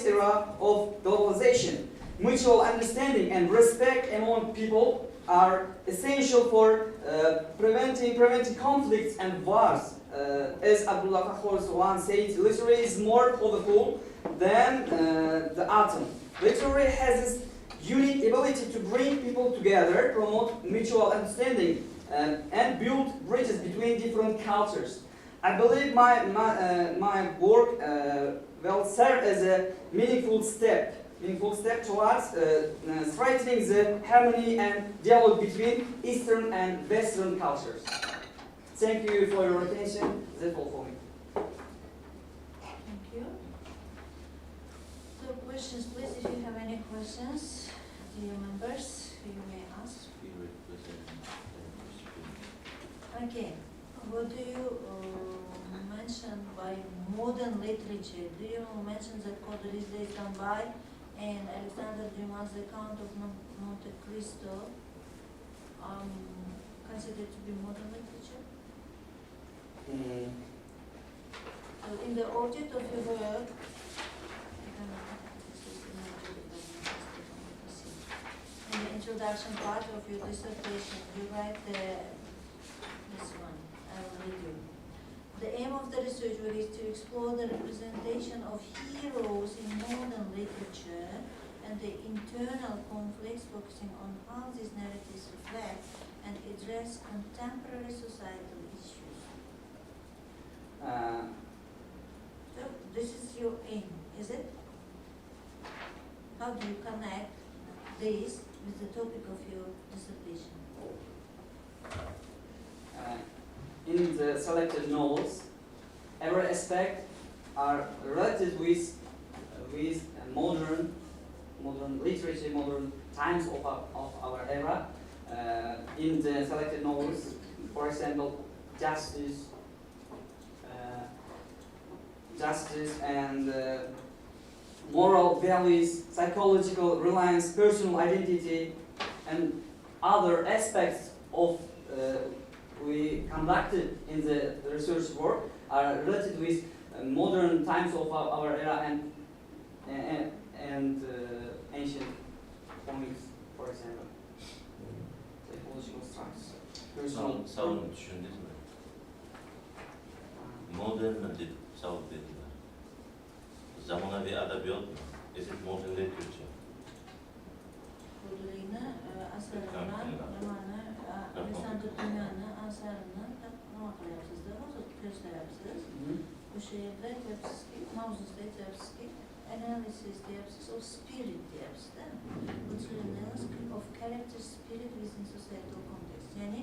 era of globalization, mutual understanding and respect among people are essential for preventing conflicts and wars. as Abdullah Fakhor once said, literary is more powerful than the atom. Literary has this unique ability to bring people together, promote mutual understanding, and build bridges between different cultures. I believe my work will serve as a meaningful step towards strengthening the harmony and dialogue between Eastern and Western cultures. Thank you for your attention. That's all for me. Thank you. So questions, please, if you have any questions, dear members, you may ask. Okay, what do you mention by modern literature? Do you mention that Code is done by and Alexander Dumas' account of Monte Cristo considered to be modern literature? So in the object of your work, in the introduction part of your dissertation, you write this one, I will read you. The aim of the research work is to explore the representation of heroes in modern literature and the internal conflicts, focusing on how these narratives reflect and address contemporary societal issues. So this is your aim, is it? How do you connect this with the topic of your dissertation? In the selected novels, every aspect are related with modern literature, modern times of our era. In the selected novels, for example, justice and moral values, psychological reliance, personal identity, and other aspects of we conducted in the research work are related with modern times of our era and ancient points, for example, psychological structures. Personal. Savunma düşündünüz mü? Modern mı dedi, savunma dediler. Zamonaviy adabiyot mu? Is it modern literature? Kudurina asarından, romanı, Alexander Dumas'ın asarından nima qilyapsizda, hozir ko'rsatyapsiz. O'sha yerda aytyapsizki, mavzusida aytyapsizki, analysis deyapsiz, of spirit deyapsizda. Analysis of character spirit within societal context. Ya'ni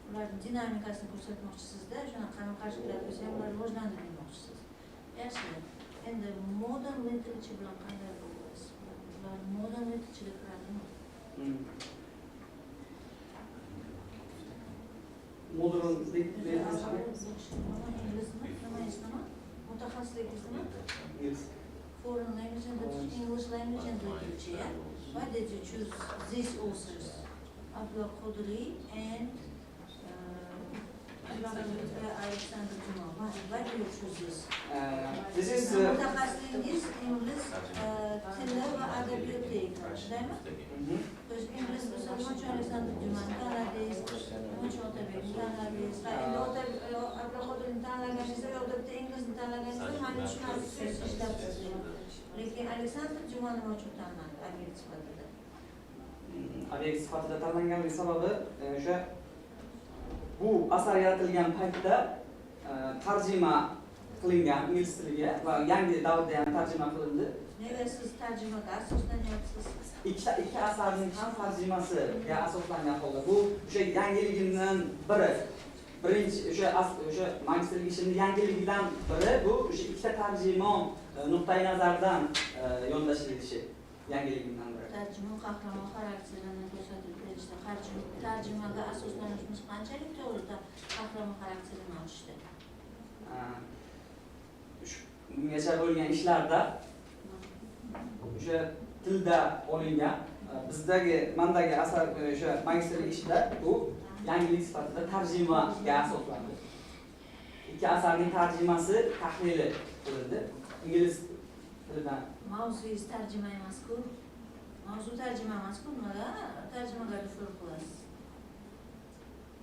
ularning dinamikasini ko'rsatmoqchisizda, shuni qarama-qarshi kelib qo'ysa ham ular rivojlantirmoqchisiz. Yaxshi. Endi modern literature bilan qanday bo'lasiz? Ular modern literature kiradimi? Modern literature. Foreign language and English language and literature. Yeah? Why did you choose these authors, Abdullah Qudri and Alexander Dumas? Why do you choose this? This is Mutaxassisligingiz Ingliz, Tili va Adabiyoti, değil mi? Because Ingliz bo'lsa nima uchun Alexander Dumas'ni tanladingiz? Nima uchun Otabekni tanladingiz? Endi Abdullah Qudrini tanlaganingizda yo'lda bitta Inglizni tanlaganingizda mani tushunarli so'z ishlatasiz. Lekin Alexander Dumas nima uchun tanlandi obyekt sifatida? Obyekt sifatida tanlanganligi sababi o'sha bu asar yaratilgan paytda tarjima qilingan ingliz tiliga va yangi davrda ham tarjima qilindi. Nega siz tarjimaga asoslanyapsiz? Ikki asarning ham tarjimasiga asoslangan holda bu o'sha yangiligimdan biri. Birinchi o'sha magistrlik ishimning yangiligidan biri bu o'sha ikkita tarjimon nuqtai nazardan yondashilishi yangiligimdan biri. Tarjimon qahramon xarakterini ko'rsatib berishda tarjimaga asoslanishimiz qanchalik to'g'ri qahramon xarakterini ochishda? Bungacha bo'lgan ishlarda o'sha tilda olingan mandagi asar o'sha magistrlik ishida bu yangilik sifatida tarjimaga asoslandi. Ikki asarning tarjimasi tahlili qilindi. Ingliz tilidan. Mavzuyingiz tarjima emas-ku. Mavzu tarjima emas-ku, nimaga tarjimaga refer qilasiz?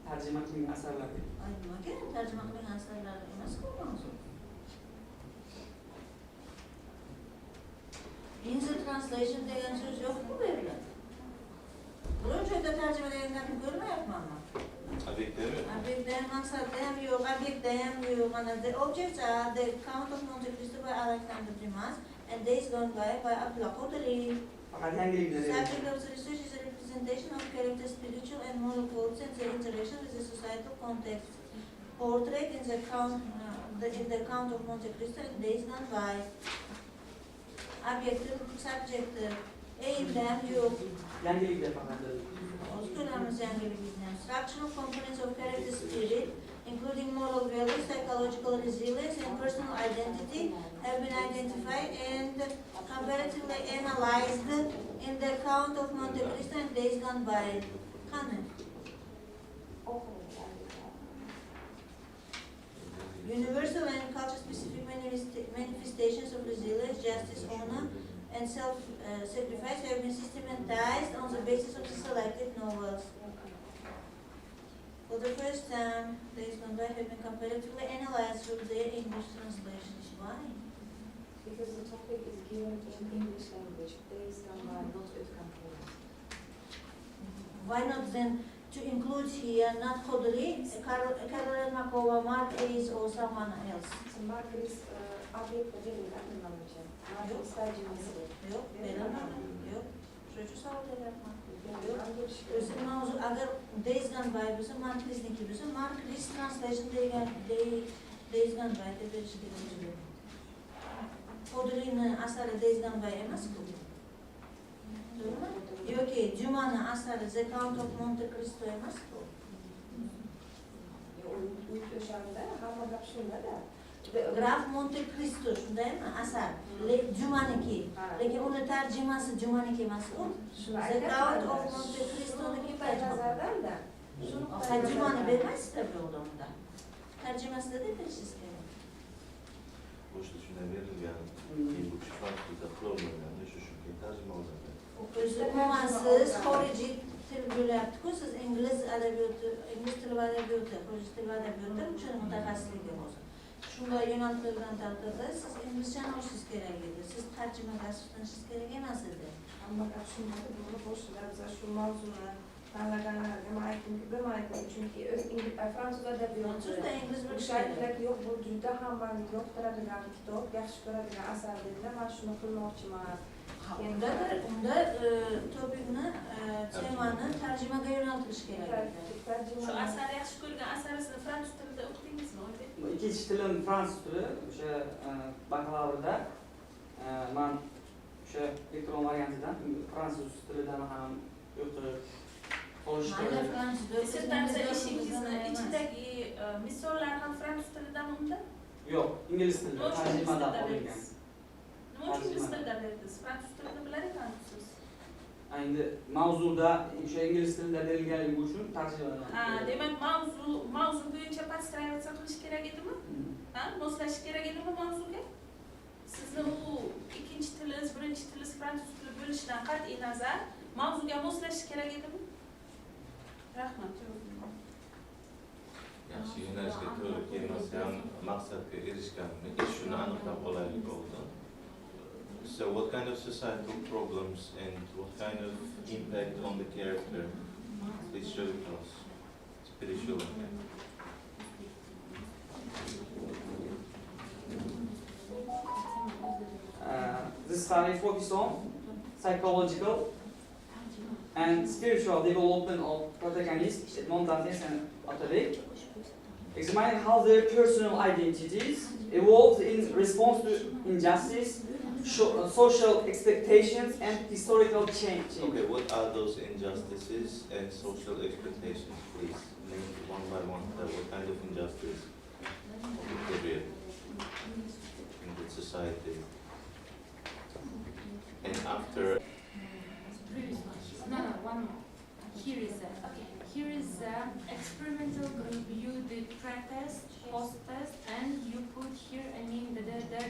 tarjima qilingan asarlar. Ay nimaga tarjima qilingan asarlar emas-ku mavzu. In the translation degan so'z yo'q-ku bu yerda. Biror joyda tarjima deganlarni ko'rmayapmanmi? Obyektda ham maqsadda ham yo'q, obyektda ham yo'q. Mana the objects are the Count of Monte Cristo by Alexander Dumas and Days Gone by Abdullah Qodri. Faqat yangiliklar. Subject of the research is a representation of character, spiritual and moral codes and their interaction with the societal context. Portrait in the Count of Monte Cristo and Days Gone by. Object, subject, eğimde ham yo'q. Yangiliklar faqat. Structural components of character spirit, including moral values, psychological resilience, and personal identity, have been identified and comparatively analyzed in the Count of Monte Cristo and Days Gone by. Universal and culture-specific manifestations of resilience, justice, honor, and self-sacrifice have been systematized on the basis of the selected novels. For the first time, Days Gone by have been comparatively analyzed through their English translations. Why? Because the topic is given in English language. Days Gone by, not with components. Why not then to include here not Qodri, Caroline Makova, Marquis, or someone else? So Marquis, object verildi anlamamca. Marquis tercümesi. Yo'q, berilmadi. Yo'q. Shuning uchun savol beryapman. O'zi mavzu agar Days Gone by bo'lsa, Marquisniki bo'lsa, Marquis translation degan Days Gone by deb berish kerak. Qodrining asari Days Gone by emas-ku. To'g'rimi? Yoki Jumani asari The Count of Monte Cristo emas-ku. O'shanda hamma gap shunda-da. Graf Monte Cristo shundaymi asar? Jumaniki. Lekin uni tarjimasi Jumaniki emas-ku. The Count of Monte Cristoniki nazardan-da. Tarjimani bermaysizlar bu odamda. Tarjimasida deb berishingiz kerak. Boshda shunday berilgan, keyin bu kishi fransuzda qilolmaganda shu shunga tarjima oladi. O'zi umumansiz xorijiy til bo'lyapti-ku, siz ingliz adabiyoti, ingliz tili va adabiyoti, xorijiy til va adabiyoti uchun mutaxassisligi hozir. Shunday yo'naltirilgan taqdirda siz inglizchani olishingiz kerak edi. Siz tarjimaga asoslashishingiz kerak emas edi. Hamma gap shunda, buni boshida biz shu mavzuni tanlaganlarga men aytdim, chunki fransuz adabiyoti Fransuzda ingliz bo'lishi shaklak yo'q, bu juda hammani yoqtiradigan kitob, yaxshi ko'radigan asar dedilar. Men shuni qilmoqchiman. Unda topikni, temani tarjimaga yo'naltirish kerak. Shu asar yaxshi ko'rgan asaringizni fransuz tilida o'qidingizmi? Ikkinchi tilim fransuz tili. O'sha bakalavrda men o'sha elektron variantidan fransuz tilidan ham o'qib olishdim. Dissertatsiya ishingizni ichidagi misollar ham fransuz tilidan unda? Yo'q, ingliz tilida tarjimadan olingan. Nima uchun ingliz tilida berdingiz? Fransuz tilida bilar ekansiz. Endi mavzuda o'sha ingliz tilida berilganligi uchun tarjimadan. Demak, mavzu bo'yicha podstrayatsiya qilish kerak edimi? Moslashish kerak edimi mavzuga? Sizni u ikkinchi tilingiz, birinchi tilingiz fransuz tili bo'lishidan qat'iy nazar mavzuga moslashish kerak edimi? Rahmat. Yaxshi yo'nalishga to'g'ri kelmasa ham maqsadga erishganmi? Shuni aniqlab olaylik oldin. So what kind of societal problems and what kind of impact on the character please show it to us? Spiritual impact. This study focused on psychological and spiritual development of protagonists, Edmond Dantes and Atelier, examining how their personal identities evolved in response to injustice, social expectations, and historical change. Okay, what are those injustices and social expectations, please? Name one by one. What kind of injustice of the period in the society? And after. No, one more. Here is experimental group. You did pre-test, post-test, and you put here, the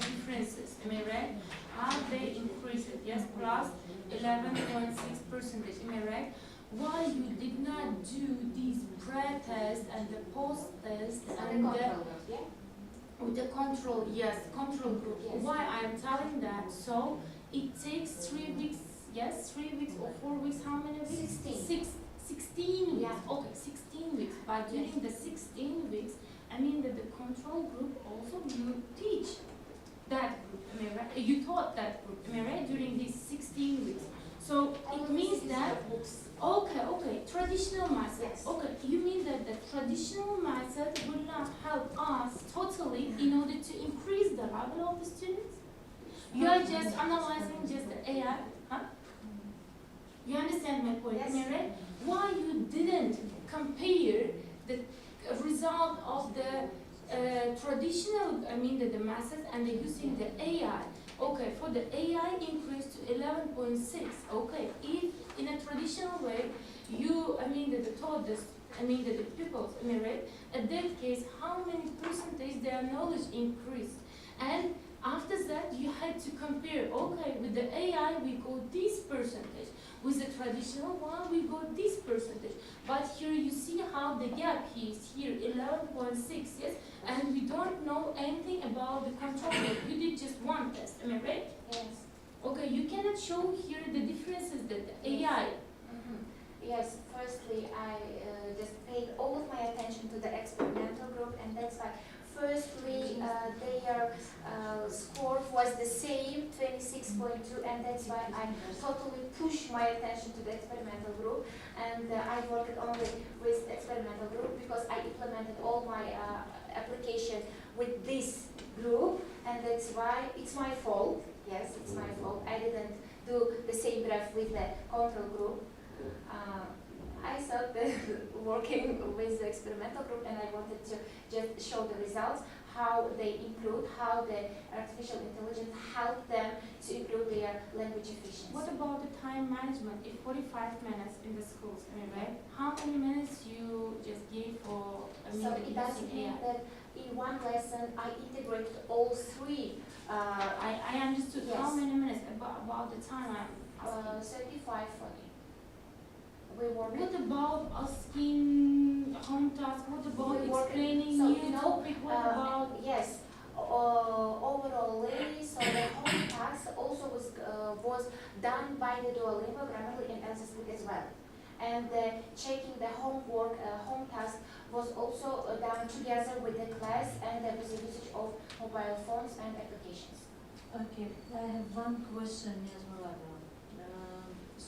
differences. Am I right? How they increased? Yes, plus 11.6%. Am I right? Why you did not do these pre-test and the post-test And and the the control group, yeah? with the control, yes, control group. Yes. Why I am telling that? So it takes 3 weeks, yes, 3 weeks or 4 weeks. How many weeks? 16. 16 weeks. Yeah. Okay, 16 weeks. But during the 16 weeks, I mean that the control group also you teach that group. Am I right? You taught that group. Am I right? During these 16 weeks. So it means that. Okay, traditional method. Yes. Okay, you mean that the traditional method will not help us totally in order to increase the level of the students? You are just analyzing just the AI, huh? You understand my point, Yes. am I right? Why you didn't compare the result of the traditional, I mean the method and the using the AI? Okay, for the AI increased to 11.6. Okay, if in a traditional way, you, I mean, the taught this, I mean, the people, am I right? At that case, how many percentage their knowledge increased? And after that, you had to compare, okay, with the AI, we got this percentage. With the traditional one, we got this percentage. But here you see how the gap is here, 11.6, yes? And we don't know anything about the control group. You did just one test, am I right? Yes. Okay, you cannot show here the differences that the AI. Yes, firstly, I just paid all of my attention to the experimental group, and that's why, firstly, their score was the same, 26.2, and that's why I totally pushed my attention to the experimental group, and I worked only with the experimental group because I implemented all my application with this group, and that's why it's my fault. Yes, it's my fault. I didn't do the same graph with the control group. I thought that working with the experimental group, and I wanted to just show the results, how they improved, how the artificial intelligence helped them to improve their language efficiency. What about the time management? If 45 minutes in the schools, am I right? How many minutes you just gave for, I mean, So the it doesn't using mean AI? that in one lesson I integrated all three. I understood. Yes. How many minutes? About the time I'm asking. 35 for me. We worked. What about asking home task? What about We work- explaining so, new you know, topic? What about? Yes, overall, so the home task also was done by the Duolingo, Grammarly, and Dissertatsiyasi as well. And checking the homework, home task was also done together with the class, and there was a usage of mobile phones and applications. Okay, I have one question as well.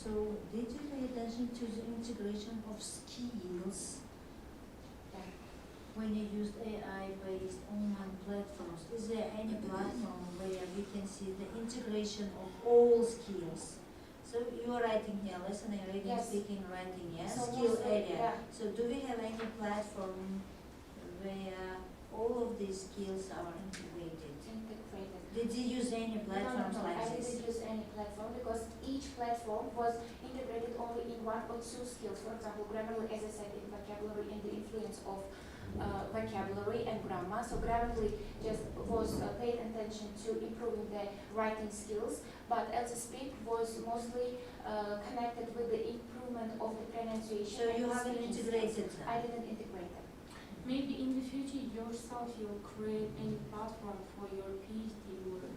So, did you pay attention to the integration of skills when you used AI-based online platforms? Is there any platform where we can see the integration of all skills? So you are writing here, listening, reading, Yes. speaking, writing, yes, So skill mostly, area. yeah. So do we have any platform where all of these skills are integrated? Integrated. Did you use any platforms No, like I this? didn't use any platform because each platform was integrated only in one or two skills. For example, Grammarly, as I said, in vocabulary and the influence of vocabulary and grammar. So Grammarly just was paid attention to improving the writing skills, but Speak was mostly connected with the improvement of the pronunciation. So you and haven't speaking integrated skills. them? I didn't integrate them. Maybe in the future yourself you'll create any platform for your PhD work.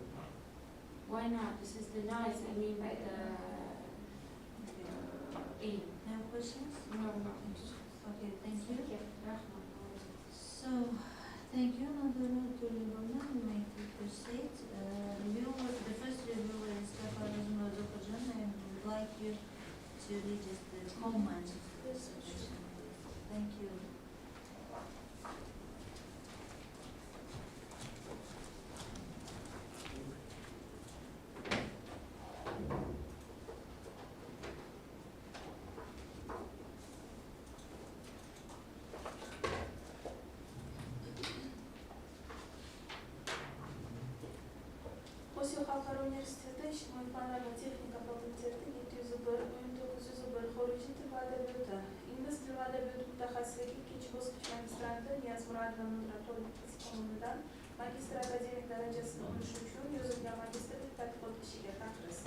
Why not? This is the nice, I mean, by the aim. No questions? No. Okay, thank you. Thank you. So, thank you, Nadira Tulibona. You may proceed. The first reviewer is Kafarajim Razokajan, and we would like you to read just the comments of this section. Thank you. Osio Xalqaro Universiteti ijtimoiy fanlar va texnika fakulteti 701-1901 Xorijiy til va adabiyoti ingliz tili va adabiyoti mutaxassisligi ikkinchi bosqich magistranti Niyaz Murodova Mudratovich tomonidan magistr akademik darajasini olish uchun yozilgan magistrlik tadqiqot ishiga taqriz.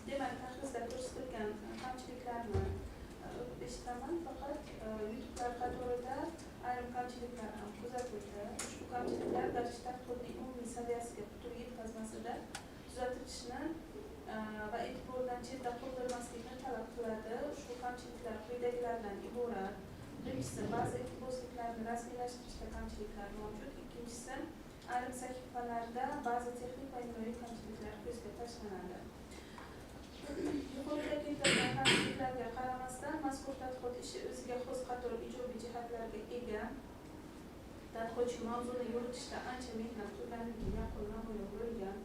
Demak, taqrizda ko'rsatilgan kamchiliklarni eshitaman, faqat yutuqlar qatorida ayrim kamchiliklar ham kuzatildi. Ushbu kamchiliklar dars tadqiqotning umumiy saviyasiga putur yetkazmasida tuzatilishni va e'tibordan chetda qoldirmaslikni talab qiladi. Ushbu kamchiliklar quyidagilardan iborat. Birinchisi, ba'zi e'tiborsizliklarni rasmiylashtirishda kamchiliklar mavjud. Ikkinchisi, ayrim sahifalarda ba'zi texnik va ijroiy kamchiliklar ko'zga tashlanadi. Yuqorida keltirilgan kamchiliklarga qaramasdan, mazkur tadqiqot ishi o'ziga xos qator ijobiy jihatlarga ega. Tadqiqotchi mavzuni yoritishda ancha mehnat qilganligi yaqqol namoyon bo'lgan.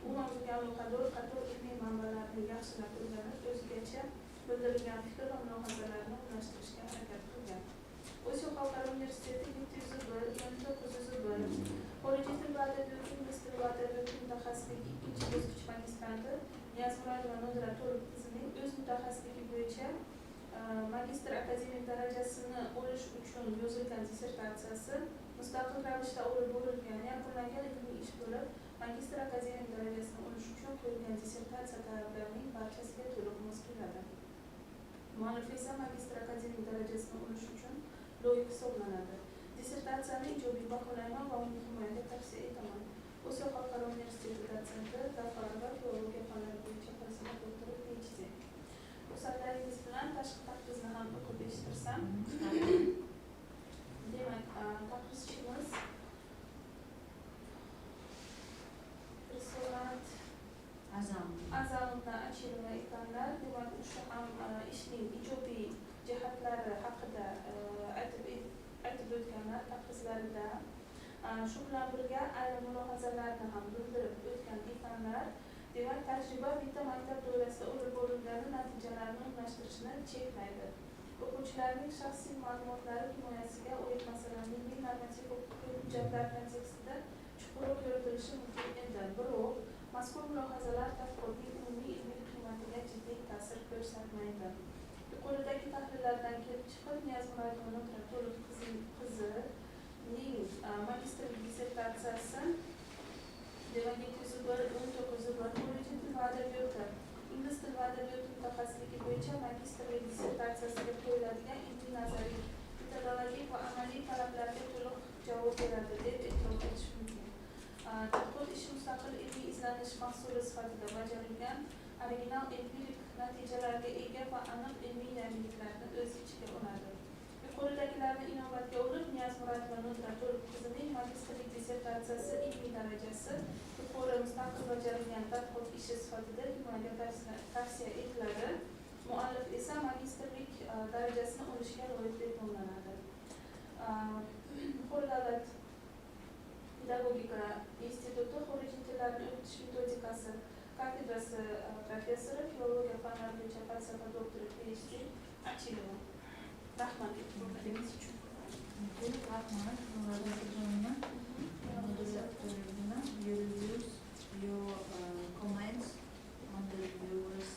U mavzuga aloqador qator ilmiy manbalarni yaxshilab o'rganib, o'zigacha bildirilgan fikr va mulohazalarni unashtirishga harakat qilgan. Osiyo xalqaro universiteti 701, 1901, xorijiy til va adabiyoti, ingliz tili va adabiyoti mutaxassisligi ikkinchi bosqich magistranti Niyazmurodova Nodira qizining o'z mutaxassisligi bo'yicha magistr akademik darajasini olish uchun yozilgan dissertatsiyasi mustaqil ravishda olib borilgan yakunlangan ilmiy ish bo'lib, magistr akademik darajasini olish uchun qo'yilgan dissertatsiya talablarining barchasiga to'liq mos keladi. Muallif esa magistr akademik darajasini olish uchun loyiq hisoblanadi. Dissertatsiyani ijobiy baholayman va uni himoyaga tavsiya etaman. Osiyo xalqaro universiteti dotsenti, Zafarova filologiya fanlari bo'yicha falsafa doktori, PhD. Ruxsatlaringiz bilan tashqi taqrizni ham o'qib eshittirsam. Demak, taqrizchimiz Risolat Azamovna Achilova ekanlar. Demak, shu ham ishning ijobiy jihatlari haqida aytib o'tganlar taqrizlarida. Shu bilan birga ayrim mulohazalarni ham bildirib o'tgan ekanlar. Demak, tajriba bitta maktab doirasida olib borilgani natijalarni unashtirishni cheklaydi. O'quvchilarning shaxsiy ma'lumotlari himoyasiga oid masalaning milliy normativ huquqiy hujjatlar kontekstida chuqurroq yoritilishi mumkin edi. Biroq, mazkur mulohazalar tadqiqotning umumiy ilmiy qiymatiga jiddiy ta'sir ko'rsatmaydi. Yuqoridagi tahlillardan kelib chiqib, Niyazmurodova Nodira qizining magistrlik dissertatsiyasi demak 701-1901 xorijiy til va adabiyoti, ingliz tili va adabiyoti mutaxassisligi bo'yicha magistrlik dissertatsiyasiga qo'yiladigan ilmiy nazariy, metodologik va amaliy talablarga to'liq javob beradi deb e'tirof etish mumkin. Tadqiqot ishi mustaqil ilmiy izlanish mahsuli sifatida bajarilgan, original empirik natijalarga ega va aniq ilmiy yangiliklarni o'z ichiga oladi. Yuqoridagilarni inobatga olib, Niyazmurodova Nodira qizining magistrlik dissertatsiyasi ilmiy darajasi yuqori mustaqil bajarilgan tadqiqot ishi sifatida himoyaga tavsiya etiladi. Muallif esa magistrlik darajasini olishga loyiq deb nomlanadi. Yuqori davlat pedagogika instituti xorijiy tillarni o'qitish metodikasi kafedrasi professori, filologiya fanlari bo'yicha falsafa doktori, PhD Achilova. Rahmat e'tiborlaringiz uchun. Rahmat. You use your comments on the viewers.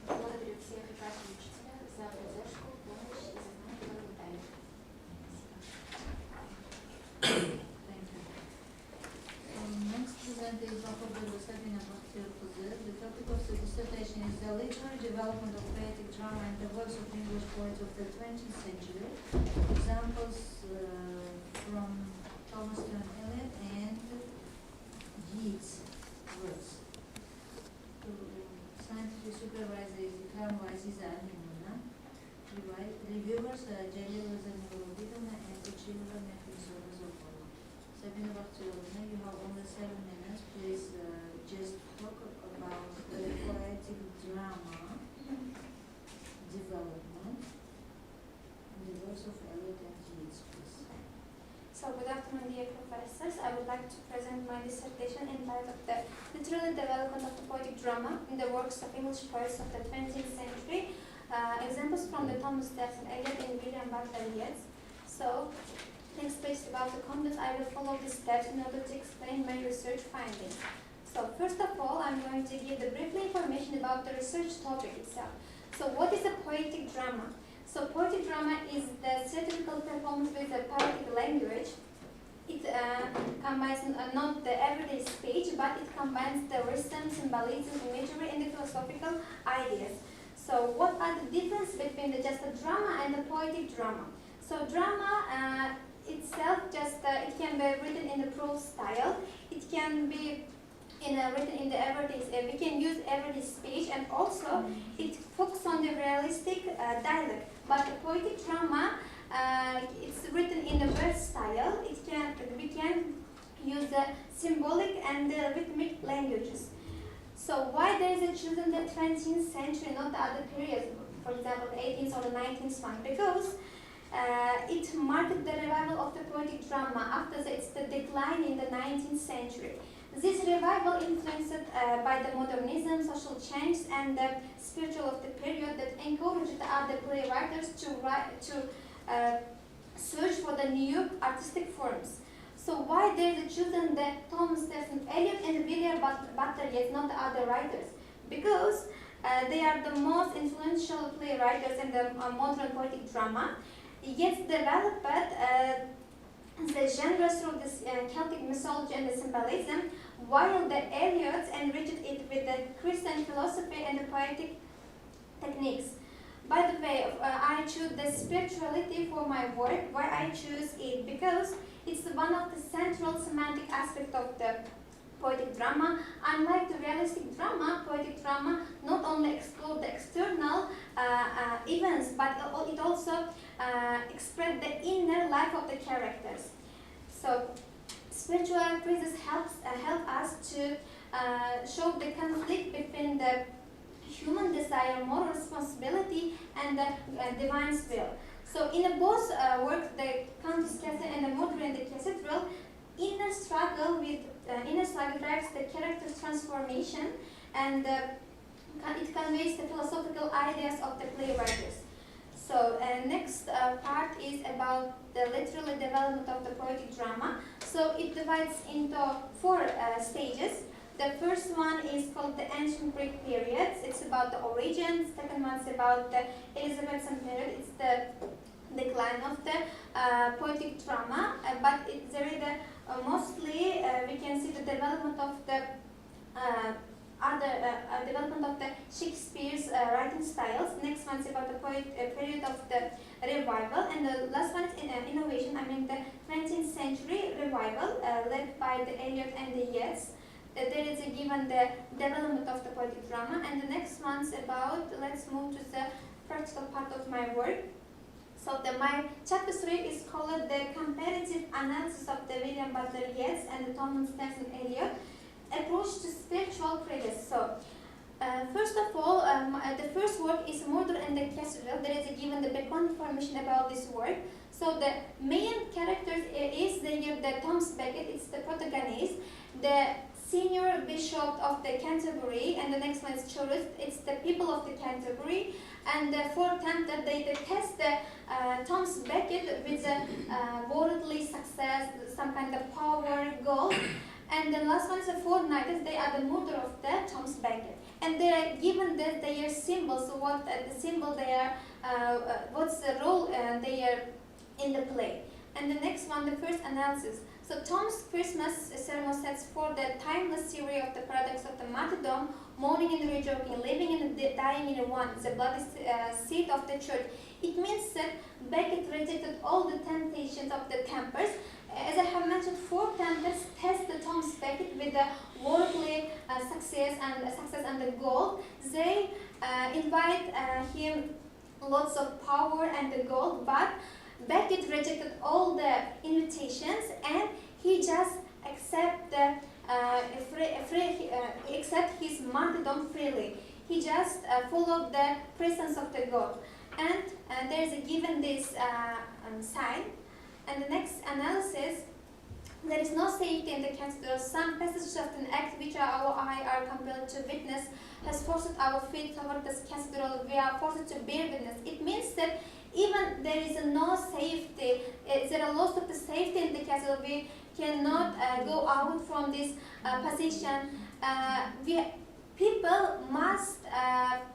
Благодарю всех и каждого учителя за поддержку, помощь и за знания, которые вы дали. Thank you. Next presenter is Dr. Sabina Bakhtiar-Kuzer. The topic of the dissertation is the literary development of poetic drama and the works of English poets of the 20th century. Examples from Thomas Stern Eliot and Yeats works. Scientific supervisor is Ikram Aziza Aminuna. Reviewers are Jalil Zanilobidona and Uchilova Mehlisova Zofova. Sabina Bakhtiar-Kuzer, you have only 7 minutes. Please just talk about the poetic drama development in the works of Eliot and Yeats, please. So, good afternoon, dear professors. I would like to present my dissertation entitled The Literary Development of the Poetic Drama in the Works of English Poets of the 20th Century. Examples from the Thomas Stern Eliot and William Butler Yeats. So, next page about the content, I will follow the steps in order to explain my research findings. So, first of all, I'm going to give the brief information about the research topic itself. So, what is a poetic drama? So, poetic drama is the theatrical performance with a poetic language. It combines not the everyday speech, but it combines the wisdom, symbolism, imagery, and the philosophical ideas. So what are the difference between just the drama and the poetic drama? So drama itself it can be written in the prose style. It can be written in the everyday. We can use everyday speech, and also it focuses on the realistic dialect. But the poetic drama, it's written in the verse style. We can use the symbolic and the rhythmic languages. So why there is a chosen the 20th century, not the other periods, for example, the 18th or the 19th one? Because it marked the revival of the poetic drama after it's the decline in the 19th century. This revival influenced by the modernism, social change, and the spiritual of the period that encouraged the other playwrights to search for the new artistic forms. So why there is chosen the Thomas Stephen Eliot and William Butler, yet not the other writers? Because they are the most influential playwrights in the modern poetic drama. Yet developed the genre through this Celtic mythology and the symbolism, while the Eliots enriched it with the Christian philosophy and the poetic techniques. By the way, I choose the spirituality for my work. Why I choose it? Because it's one of the central semantic aspects of the poetic drama. Unlike the realistic drama, poetic drama not only explores the external events, but it also expresses the inner life of the characters. So, spiritual praises help us to show the conflict between the human desire, moral responsibility, and the divine will. So, in both works, the Countess Cassandra and the Mother in the Cathedral, inner struggle drives the character's transformation, and it conveys the philosophical ideas of the playwrights. So next part is about the literary development of the poetic drama. So it divides into 4 stages. The first one is called the ancient Greek periods. It's about the origins. Second one is about the Elizabethan period. It's the decline of the poetic drama. But there is mostly we can see the development of the development of the Shakespeare's writing styles. Next one is about the period of the revival, and the last one is innovation. I mean the 20th century revival led by the Eliot and the Yeats. There is given the development of the poetic drama, and the next one is about. Let's move to the practical part of my work. So my chapter 3 is called the comparative analysis of the William Butler Yeats and the Thomas Stephen Eliot approach to spiritual practice. So, first of all, the first work is Murder in the Cathedral. There is given the background information about this work. So the main character is the Thomas Becket. It's the protagonist, the senior bishop of the Canterbury, and the next one is Chorus. It's the people of the Canterbury, and the fourth tempter they test the Thomas Becket with the worldly success, some kind of power, gold. And the last one is the 4 knights. They are the murder of the Thomas Becket, and they are given their symbols. So what the symbol they are, what's the role they are in the play. And the next one, the first analysis. So Tom's Christmas sermon sets forth the timeless theory of the paradox of the martyrdom, mourning and rejoicing, living and dying in one, the bloody seat of the church. It means that Becket rejected all the temptations of the tempers. As I have mentioned, 4 tempers test the Thomas Becket with the worldly success and the gold. They invite him lots of power and the gold, but Becket rejected all the invitations, and he just accept his martyrdom freely. He just followed the presence of the God, and there is given this sign. And the next analysis, there is no safety in the cathedral. Some passages of an act which our eye are compelled to witness has forced our feet toward this cathedral. We are forced to bear witness. It means that even there is no safety, there are lots of the safety in the cathedral. We cannot go out from this position. People must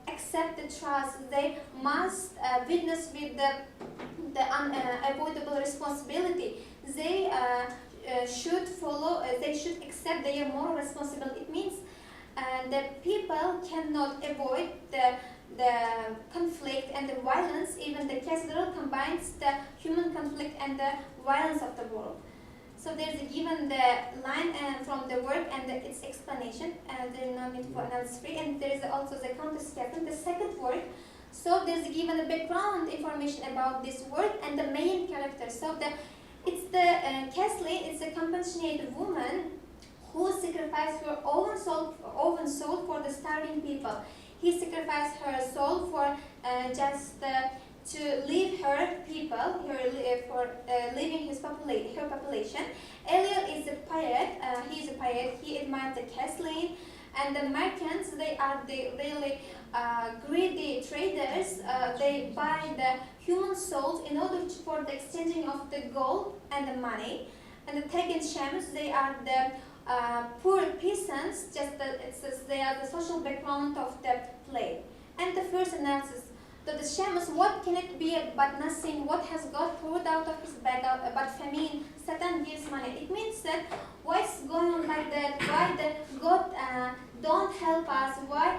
accept the trust. They must witness with the unavoidable responsibility. They should follow. They should accept their moral responsibility. It means that people cannot avoid the the conflict and the violence. Even the cathedral combines the human conflict and the violence of the world. So there's given the line from the work and its explanation, and there is no need for analysis free. And there is also the counter-skeleton, the second work. So there's given a background information about this work and the main character. So it's the Kathleen, it's a compassionate woman who sacrificed her own soul for the starving people. He sacrificed her soul for to leave her people, for leaving her population. Eliel is a pirate. He is a pirate. He admired the Kathleen, and the merchants. They are the really greedy traders. They buy the human souls in order for the exchanging of the gold and the money. And the Tegan Shams, they are the poor peasants. They are the social background of the play. And the first analysis. So the Shamus, what can it be but nothing? What has God poured out of his bag but famine? Satan gives money. It means that why is going on like that? Why God don't help us? Why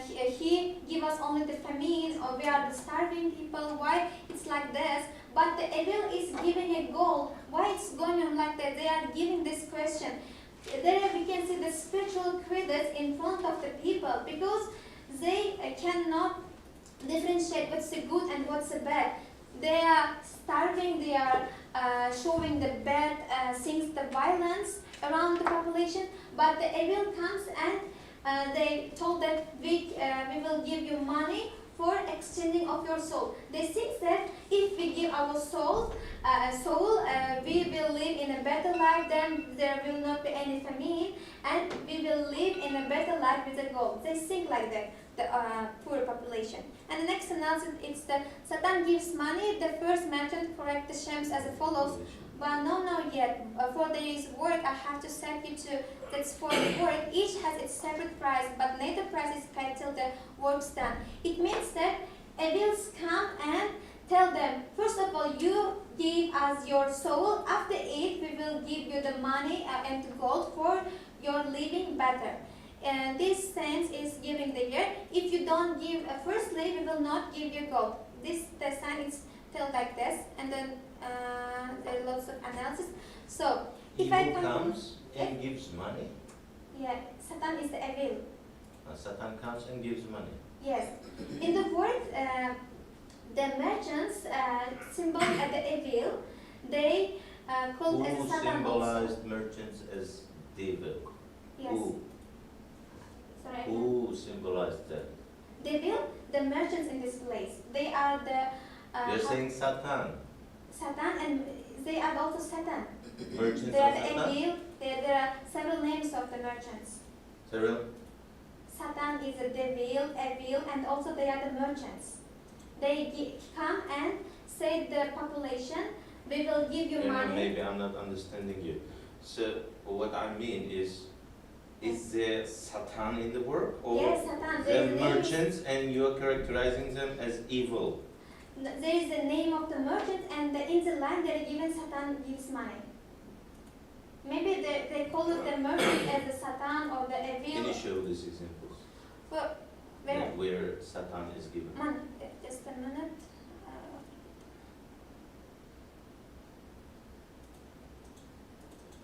he give us only the famine, or we are the starving people? Why it's like this? But the evil is giving a goal. Why it's going on like that? They are giving this question. There we can see the spiritual credits in front of the people, because they cannot differentiate what's a good and what's a bad. They are starving, they are showing the bad things, the violence around the population, but the evil comes and they told that we will give you money for exchanging of your soul. They think that if we give our soul, we will live in a better life, then there will not be any famine, and we will live in a better life with the gold. They think like that, the poor population. And the next analysis, it's that Satan gives money. The first merchant correct the Shams as follows. But no yet. For this work, I have to set you to. That's for the work. Each has its separate price, but later price is paid till the work's done. It means that evils come and tell them, first of all, you give us your soul. After it, we will give you the money and the gold for your living better. And this sense is giving the year. If you don't give firstly, we will not give you gold. The sign is tell like this, and then there are lots of analysis. So if I comes and gives money. Yeah, Satan is the evil. Satan comes and gives money. Yes. In the word, the merchants symbol the evil. They called as Satan. Who symbolized merchants as devil? Yes. Who? Sorry. Who symbolized that? Devil, the merchants in this place. They are the. You're saying Satan. Satan, and they are also Satan. Merchants They are of the Satan. evil. There are several names of the merchants. Several. Satan is a devil, evil, and also they are the merchants. They come and say the population, we will give you money. Maybe I'm not understanding you. So what I mean is there Satan in the work, or yes, Satan. the merchants, and you're characterizing them as evil? There is the name of the merchant, and in the line they're given Satan gives money. Maybe they call it the merchant as the Satan or the evil. Can you show these examples? Where Satan is given? Just a minute.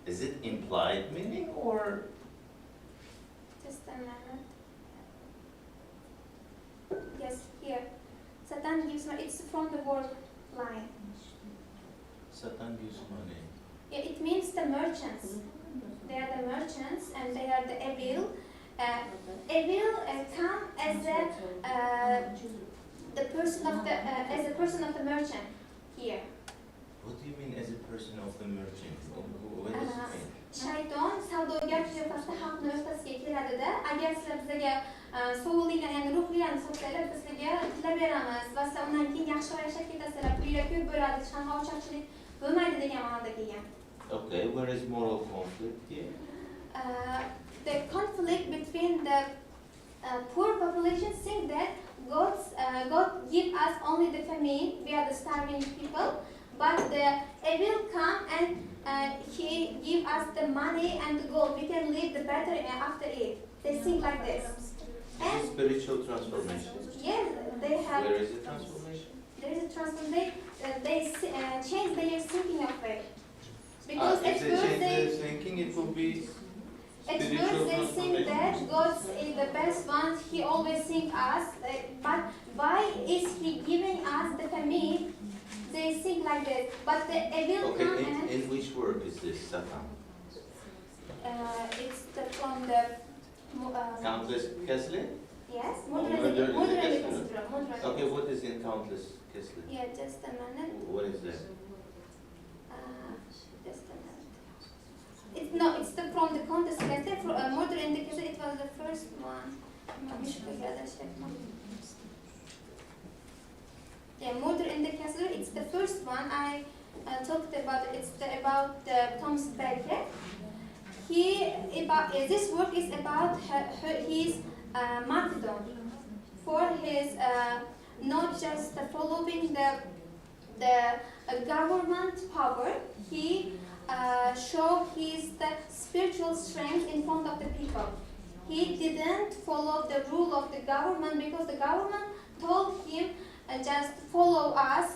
Is it implied meaning or? Just a minute. Yes, here. Satan gives money. It's from the word line. Satan gives money. Yeah, it means the merchants. They are the merchants, and they are the evil. Evil come as the person of the merchant here. What do you mean as a person of the merchant? What does it mean? Shayton savdogar qiyofasida xalqni o'rtasiga keladida, agar sizlar bizga sog'lig'ini, ya'ni ruhiyani so'rasanglar, biz sizlarga tilab beramiz va sizlar undan keyin yaxshiroq yashab ketasizlar, pullar ko'p bo'ladi, hech qanaqa ocharchilik bo'lmaydi degan ma'noda kelgan. Okay, where is moral conflict here? The conflict between the poor population think that God give us only the famine, we are the starving people, but the evil come and he give us the money and the gold, we can live the better after it. They think like this. This is spiritual transformation. Yes, they have. Where is the transformation? There is a transformation. They change their thinking of it. Because If at they first change their they thinking, it will be at spiritual first they think transformation. that God is the best one. He always think us. But why is He giving us the family? They think like that. But the evil come Okay, and in which word is this Satan? it's from the Countless Kesle? yes. Murder Moderate. Okay, what is in countless Kesle? Yeah, just a minute. What is that? Just a minute. It's from the contest cassette. Murder in the cassette. It was the first one. Yeah, Murder in the Castle. It's the first one I talked about. It's about Thomas Baker. This work is about his martyrdom for his not just following the government power. He showed his spiritual strength in front of the people. He didn't follow the rule of the government because the government told him just follow us,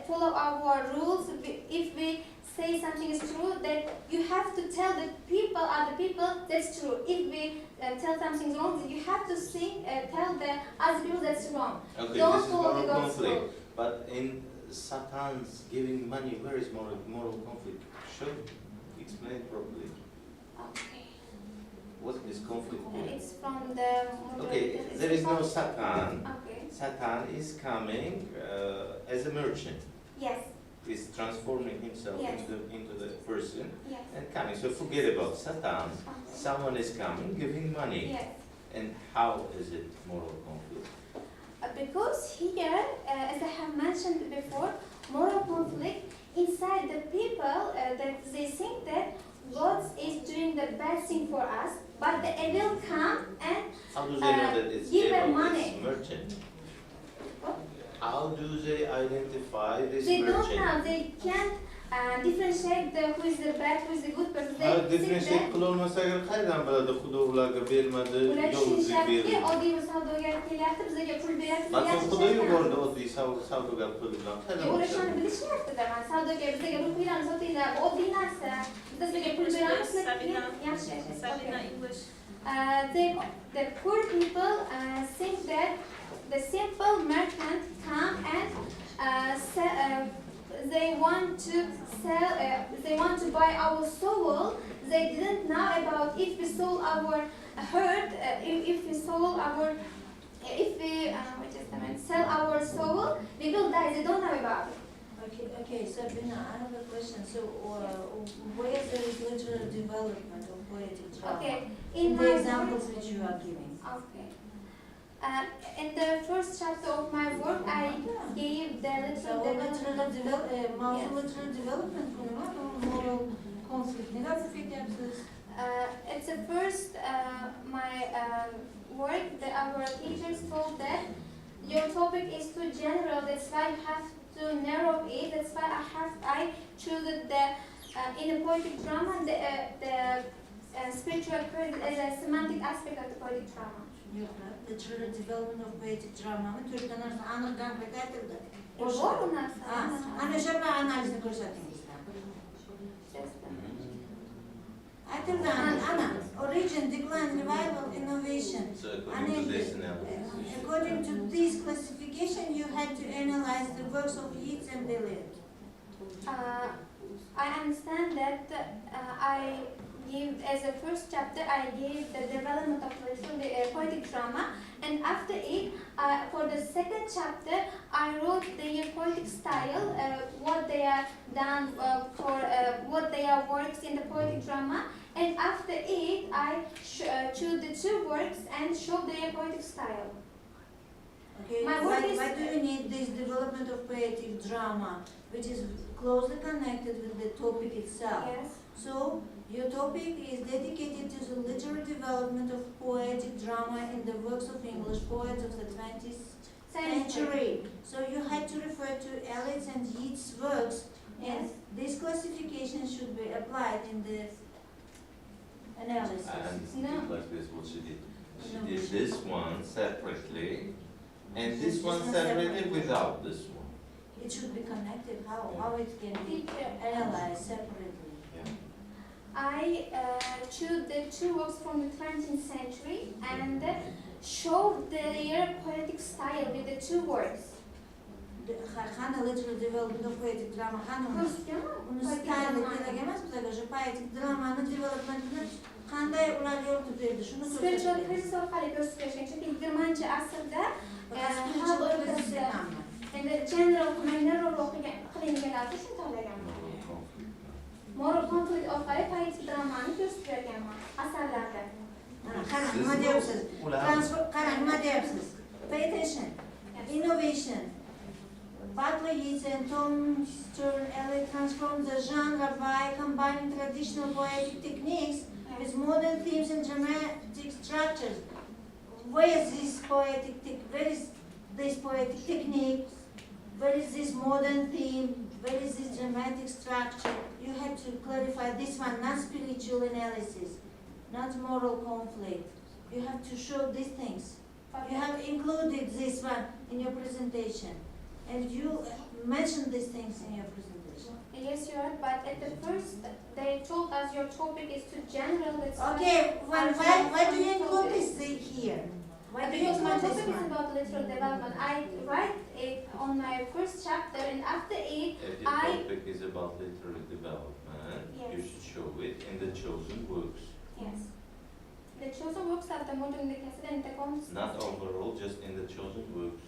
follow our rules. If we say something is true, that you have to tell the people, other people, that's true. If we tell something wrong, you have to tell the other people that's wrong. Okay, Don't this is follow moral the God's conflict. rule. But in Satan's giving money, where is moral conflict? Show, explain properly. Okay. What is conflict here? It's from the. Okay, there is no Satan. Okay. Satan is coming as a merchant. Yes. He's transforming himself Yes. into the person Yes. and coming. So forget about Satan. Okay. Someone is coming, giving money. Yes. And how is it moral conflict? Because here, as I have mentioned before, moral conflict inside the people, that they think that God is doing the best thing for us, but the evil come and How do they know that it's give them evil, money. it's merchant? What? How do they identify this They don't merchant? know, they can't differentiate who is the bad, who is the good person. Ha, They think differentiate that qilolmasa agar qayerdan biladi Xudo ularga bermadi, ular yolg'izlik tushunishyaptiki, berdi. oddiy bir savdogar kelyapti, bizga pul beryapti, Balki biz Xudo yashashimiz yubordi oddiy savdogar puli bilan. Qayerdan ular biladi? shuni bilishyaptida, man savdogar bizga ruhiylarni sotinglar, bu oddiy narsa. Biz sizga pul beramiz, lekin yaxshi yashaysiz. Sabina Okay. English. The poor people think that the simple merchant come and they want to sell, they want to buy our soul. They didn't know about if we sold our herd, if we sold our, if we wait just a minute, sell our soul, we will die. They don't know about it. Okay, Sabina, I have a question. So, where there is literal development of poetic drama? Okay, In my the examples which you are giving. Okay. In the first chapter of my work, I gave the So, little multilateral development konu moral conflict. Ne kadar yapıyorsunuz? It's the first my work that our teachers told that your topic is too general. That's why you have to narrow it. That's why I chose the in the poetic drama the spiritual credit as a semantic aspect of the poetic drama. Literal development of poetic drama. Türk'ten anır konkret aytıldı. Doğru mu? Ana şöyle analizini ko'rsatdingiz. Aytıldı ana. Origin, decline, revival, innovation. So according to this analysis. According to this classification, you had to analyze the works of Yeats and Eliot. I understand that I give, as a first chapter, I gave the development of the poetic drama, and after it, for the second chapter, I wrote their poetic style, what they are done for, what they are works in the poetic drama, and after it, I choose the two works and show their poetic style. Okay, My work is- why do you need this development of poetic drama, which is closely connected with the topic itself? Yes. So, your topic is dedicated to the literary development of poetic drama in the works of English poets of the 20th century. So, you had to refer to Eliot's and Yeats' works, and Yes. this classification should be applied in the analysis. And No. like this, what she did. She did this one separately, and this one separately without this one. It should be connected, how it can be analyzed separately. Yeah. I choose the two works from the 20th century and show their poetic style with the two works. Хана literal development of poetic drama, Хана uni style kerak emas bizga, shu poetic dramani developmentini qanday ular yo'lga berdi, shuni Spiritual ko'rsatdi. crisis orqali ko'rsatgan, chunki 20 asrda Spiritual crisis ekanmi? endi general o'qimagan rol qilinganlarni shuni tanlaganman. Moral conflict orqali poetic dramani ko'rsatganman asarlarda. Qarang, nima deyapsiz? Qarang, nima deyapsiz? Pay attention. Innovation. Butler Yeats and Tom Stern Eliot transformed the genre by combining traditional poetic techniques with modern themes and dramatic structures. Where is this poetic technique? Where is this modern theme? Where is this dramatic structure? You have to clarify this one, not spiritual analysis, not moral conflict. You have to show these things. You have included this one in your presentation. And you mentioned these things in your presentation. Yes, you are, but at the first they told us your topic is too general. That's Okay, why do you include this thing here? Why do you because my include topic this is one? about literal development. I write it on my first chapter, and after it, If your topic is about literary development, you Yes. should show it in the chosen works. yes, the chosen works are the modern, the classical, and the concept. Not overall, just in the chosen works.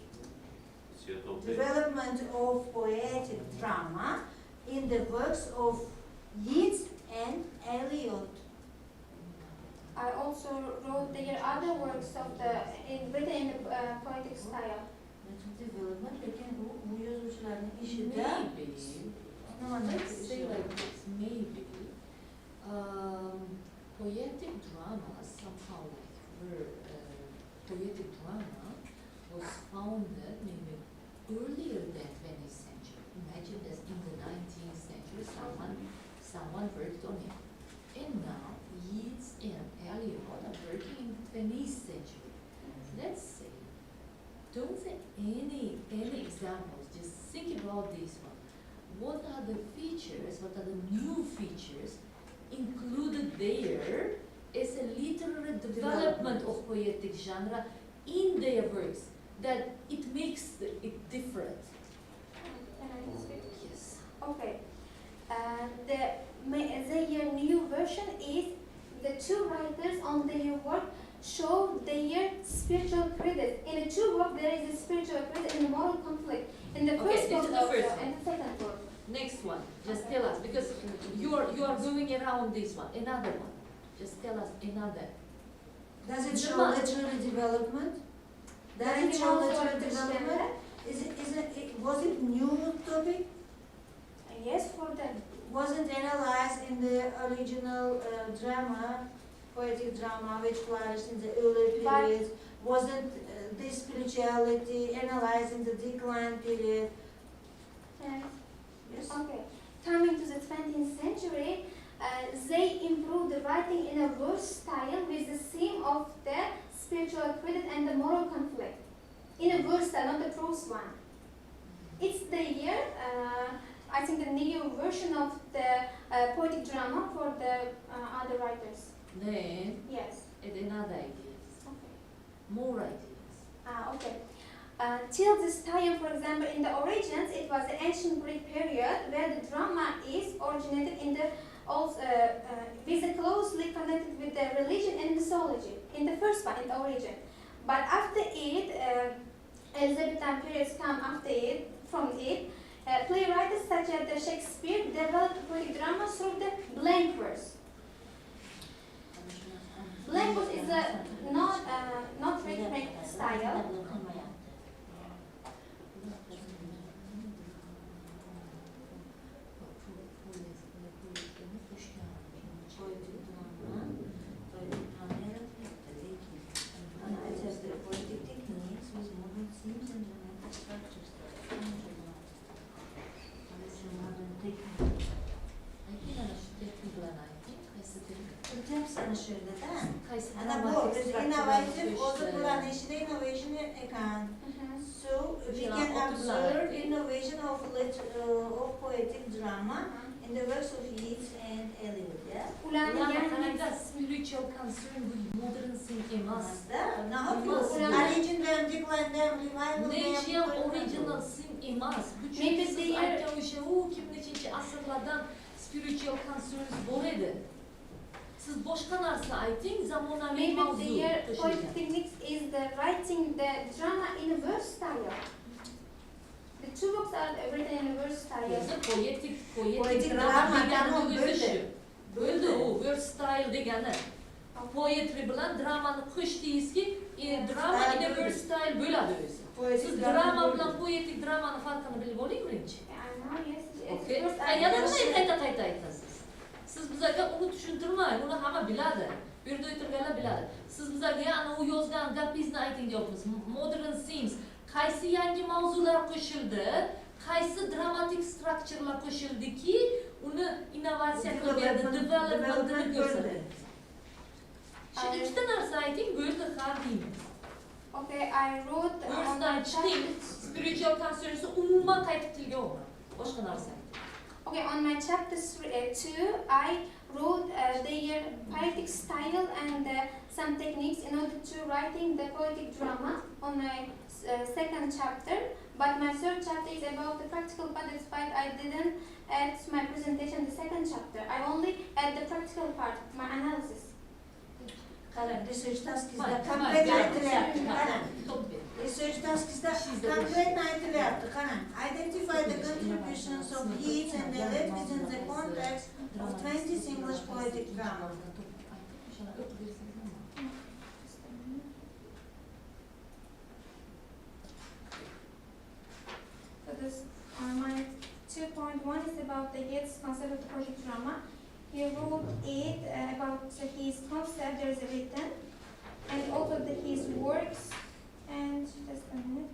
It's your topic. Development of poetic drama in the works of Yeats and Eliot. I also wrote their other works of written in the poetic style. Development, lekin bu yozuvchilarning ishida Let's say like this, maybe poetic drama somehow like poetic drama was founded maybe earlier than 20th century. Imagine that in the 19th century someone worked on it. And now Yeats and Eliot are working in the 20th century. Let's say, don't say any examples, just think about this one. What are the features, what are the new features included there as a literary development of poetic genre in their works that it makes it different? Can I speak? Yes. Okay. Their new version is the two writers on their work show their spiritual crisis. In the two work there is a spiritual crisis and a moral conflict. In the Okay, first this work is the first one. and the second work. Next one, just tell us, because you are going around this one, another one. Just tell us another. Does it The show month. literary development? Does Does it it show also literary understand development? Was it new topic? Yes, for them. Wasn't analyzed in the original drama, poetic drama, which flourished in the early But- periods? Wasn't this spirituality analyzed in the decline period? Yes. Okay. Coming to the 20th century, they improved the writing in a verse style with the theme of the spiritual crisis and the moral conflict. In a verse style, not the prose one. It's the year, I think, the new version of the poetic drama for the other writers. Then, Yes. add another ideas, Okay. more ideas. Okay. Till this time, for example, in the origins, it was the ancient Greek period where the drama is originated in the with closely connected with the religion and mythology. In the first one, in the origin, but after it, Elizabethan periods come after it. From it, playwrights such as the Shakespeare developed poetic drama through the blank verse. Blank verse is a not rhythmic style. I think I should take people and I think I said Depths and ana shu yerda-da. Qaysi Ana bu dramatik biz innovative o'zi bularni ishida innovation ekan. So we can observe innovation of poetic drama in the works of Yeats and Eliot. Yeah. Ularni Ularga spiritual concern with modern thing emas. Now, origin them, decline them, revival Natural them. original thing emas. Bu Maybe siz they are- aytgan o'sha u kim nechinchi asrlardan spiritual concerns bor edi. Siz boshqa narsa ayting, zamonaviy maybe mavzu their poetic qo'shilgan. techniques is the writing the drama in a verse style. The two books are written in a verse style. O'zi poetic Poetic drama drama degani tamom o'zi shu. bo'ldi. Bo'ldi u verse style degani. Poetry bilan dramani qo'shdingizki, drama in a verse style bo'ladi o'zi. Siz drama bilan poetic dramani farqini bilib oling birinchi. I know, yes. Okay. First Yana nima qayta aytasiz? Siz bizlarga uni tushuntirmang, uni hamma biladi. Bu yerda o'tirganlar biladi. Siz bizlarga ana u yozgan gapingizni ayting deyapmiz. Modern themes, qaysi yangi mavzular qo'shildi, qaysi dramatic structurelar qo'shildiki, uni innovatsiya qilib berdi, developmentini ko'rsatdi. Shu ikkita narsa ayting, bo'ldi har deymiz. Okay, I wrote on my Verse'dan chiqing, chapter. spiritual concernsni umuman qaytib tilga olmang. Boshqa narsa ayting. Okay, on my chapter 2, I wrote their poetic style and some techniques in order to writing the poetic drama on my second chapter. But my third chapter is about the practical part. Despite I didn't add to my presentation the second chapter. I only add the practical part, my analysis. Qarang, research taskizda Mayli, konkret mayli. aytilyapti. Qarang, Top ber. research taskizda konkret aytilyapti. Qarang, identify the contributions of Yeats and Eliot within the context of 20th English poetic drama. So this, my 2.1 is about the Yeats concept of poetic drama. He wrote it about his concept, there is a written, and also his works, and just a minute.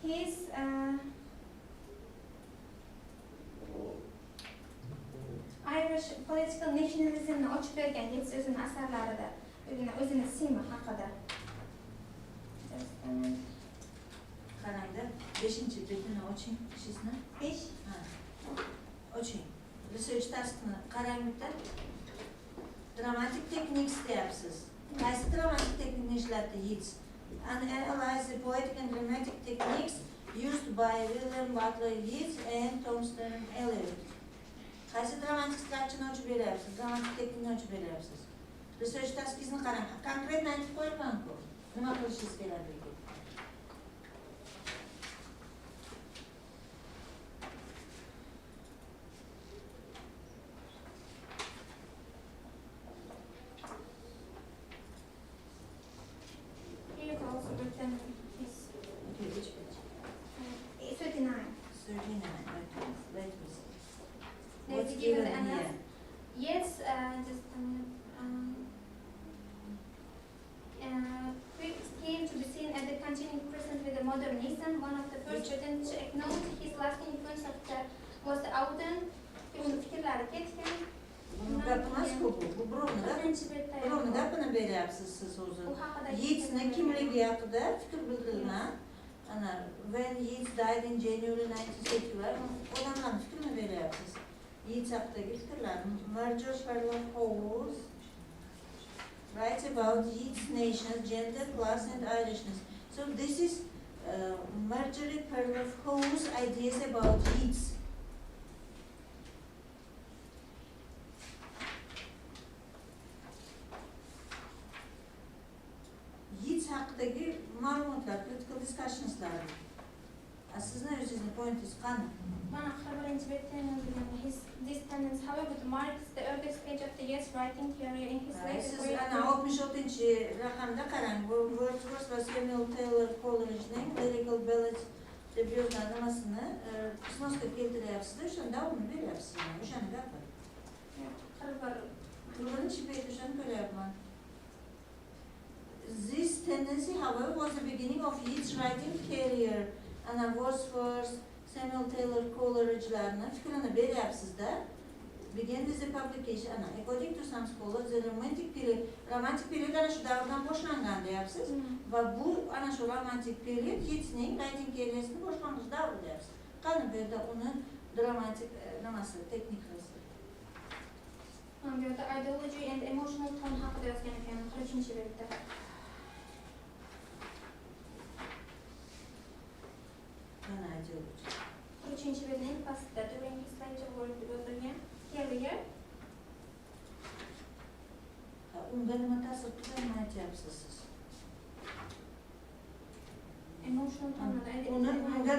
His Irish political nationalismni ochib bergan Yeats o'zining asarlarida, o'zini siymi haqida. Just a minute. Qarangda, 5-betini oching, ishingizni. 5. Ha. Oching. Research taskni qarang bitta. Dramatic techniques deyapsiz. Qaysi dramatic texnikni ishlatdi Yeats? And analyze the poetic and dramatic techniques used by William Butler Yeats and Thomson Eliot. Qaysi dramatic structure'ni ochib beryapsiz? Dramatic texnikni ochib beryapsiz. Research taskingizni qarang. Konkret aytib qo'ymanku. Nima qilishingiz kerakligini. He is also written his Okay, which page? 39. 39. Wait, please. Let's What's give given it an here? answer. Yes, just a minute. We came to be seen as the continuing present with the modernism. One of the first written to acknowledge his lasting influence of was the Auden. Uni fikrlari ketgan. Buni gapirmas-ku bu. Bu birovni Birinchi betda birovni gapini beryapsiz siz o'zi. bu haqida Yeats'ni kimligi haqida fikr bildirilgan. Ana, when Yeats died in January 1981, odamlarni fikrini beryapsiz. Yeats haqidagi fikrlar. Marjorie Sherlock Holmes writes about Yeats' nations, gender, class, and Irishness. So this is Marjorie Sherlock Holmes' ideas about Yeats. Yeats haqidagi ma'lumotlar, critical discussionslar. Sizni o'zingizni pointingiz qani? Mana birinchi betda this tendency, however, marks the earliest stage of the Yeats writing career in his later Siz poetry. ana 67-raqamda qarang. Wordsworth va Samuel Taylor Coleridge'ning Lyrical Ballads deb yozgan nimasini qisnosga keltiryapsiz-da, o'shanda uni beryapsiz. O'shani gapi. Birinchi betda o'shani ko'ryapman. This tendency, however, was the beginning of Yeats' writing career. Ana Wordsworth, Samuel Taylor Coleridge'larni fikrini beryapsiz-da. began with the publication. According to some scholars, the romantic period ana shu davrdan boshlangan deyapsiz. Va bu ana shu romantic period Yeatsning writing career'ini boshlang'ich davri deyapsiz. Qani bu yerda uni dramatik nimasi, texnikasi? Bu yerda ideology and emotional tone haqida yozgan ekan 3-betda. Qani ideology? 3-betning pastida during his later work deb yozilgan. Here. Unga nima ta'sir qilganini aytyapsiz siz? Emotional tone unga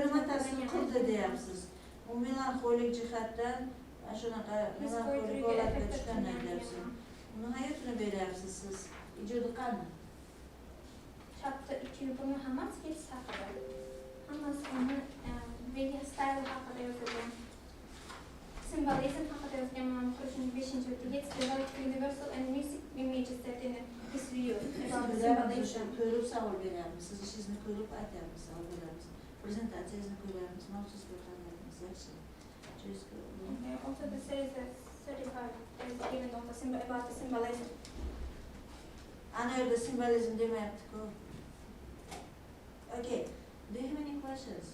nima ta'sir qildi deyapsiz? U melanxolik jihatdan shunaqa melanxolik holatga tushgandan deyapsiz. Uni hayotini beryapsiz siz. Ijodi qani? Chapter 2 buni hammasi ketsa haqida. Hammasi uni media style haqida yozilgan. Symbolism haqida yozgan mana 5-betda Yeats developed universal and music images that in his view about symbolism. Ko'rib savol beryapmiz. Siz ishingizni ko'rib aytyapmiz, savol beryapmiz. Prezentatsiyangizni ko'ryapmiz, mavzusga qarayapmiz. Yaxshi. Okay, also the series 35 is given on the symbol about the symbolism. Ana yerda symbolism demayapti-ku. Okay. Do you have any questions?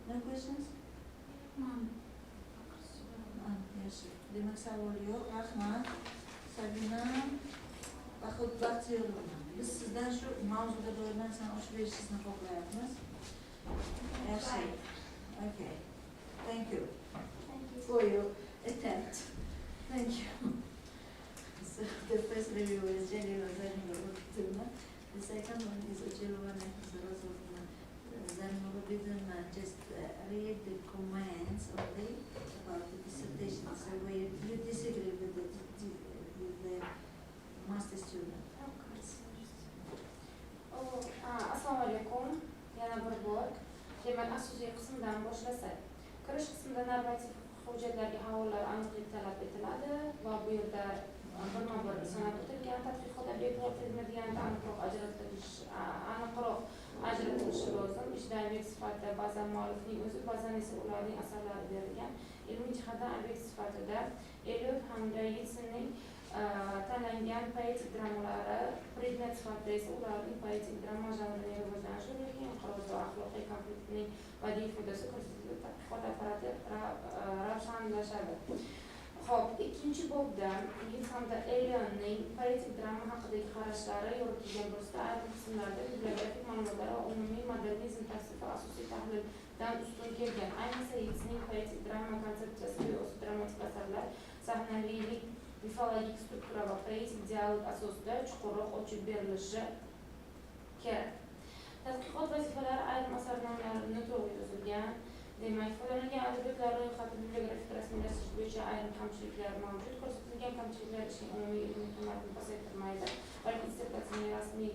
No questions? Yaxshi. Demak, savol yo'q. Rahmat. Sabina. Vaqt yo'q. Biz sizdan shu mavzuga doir narsani ochib berishingizni xohlayapmiz. Yaxshi. Okay. Thank you for your attempt. Thank you. So the first review is Jalila Zanimova. The second one is Jalila Zanimova. Just read the comments about the dissertation. So where you disagree with the master student. Assalomu alaykum. Yana bir bor. Demak, asosiy qismdan boshlasak. Kirish qismida normativ hujjatlarga havolalar aniqlik talab etiladi va bu yerda bir sanab o'tilgan tadqiqot obyektlari deganida aniqroq ajratilishi lozim. Ijtimoiy obyekt sifatida ba'zan muallifning o'zi, ba'zan esa ularning asarlari berilgan. Ilmiy jihatdan obyekt sifatida Eliot hamda Yeatsning tanlangan poetik dramalari, predmet sifatida esa ularning poetik drama janrining rivojlanishi yo'liga inqiroz va axloqiy konfliktning badiiy ifodasi ko'rsatilib, tadqiqot apparati ravshanlashadi. Xo'p, ikkinchi bobda Yeats hamda Elionning poetik drama haqidagi qarashlari yoritilgan bo'lsa, ayrim qismlarda bibliografik ma'lumotlar va umumiy modernizm tavsifi asosiy tahlildan ustun kelgan. Ayniqsa Yeatsning poetik drama konsepsiyasiga o'z dramatik asarlar sahnaviylik, mifologik struktura va poetik dialog asosida chuqurroq ochib berilishi kerak. Tadqiqot vazifalari ayrim asar nomlarini to'g'ri yozilgan. Demak, foydalangan adabiyotlar ro'yxati bibliografik rasmiylashtirish bo'yicha ayrim kamchiliklar mavjud. Ko'rsatilgan kamchiliklar ishning umumiy ilmiy qiymatini pasaytirmaydi, balki dissertatsiyaning rasmiy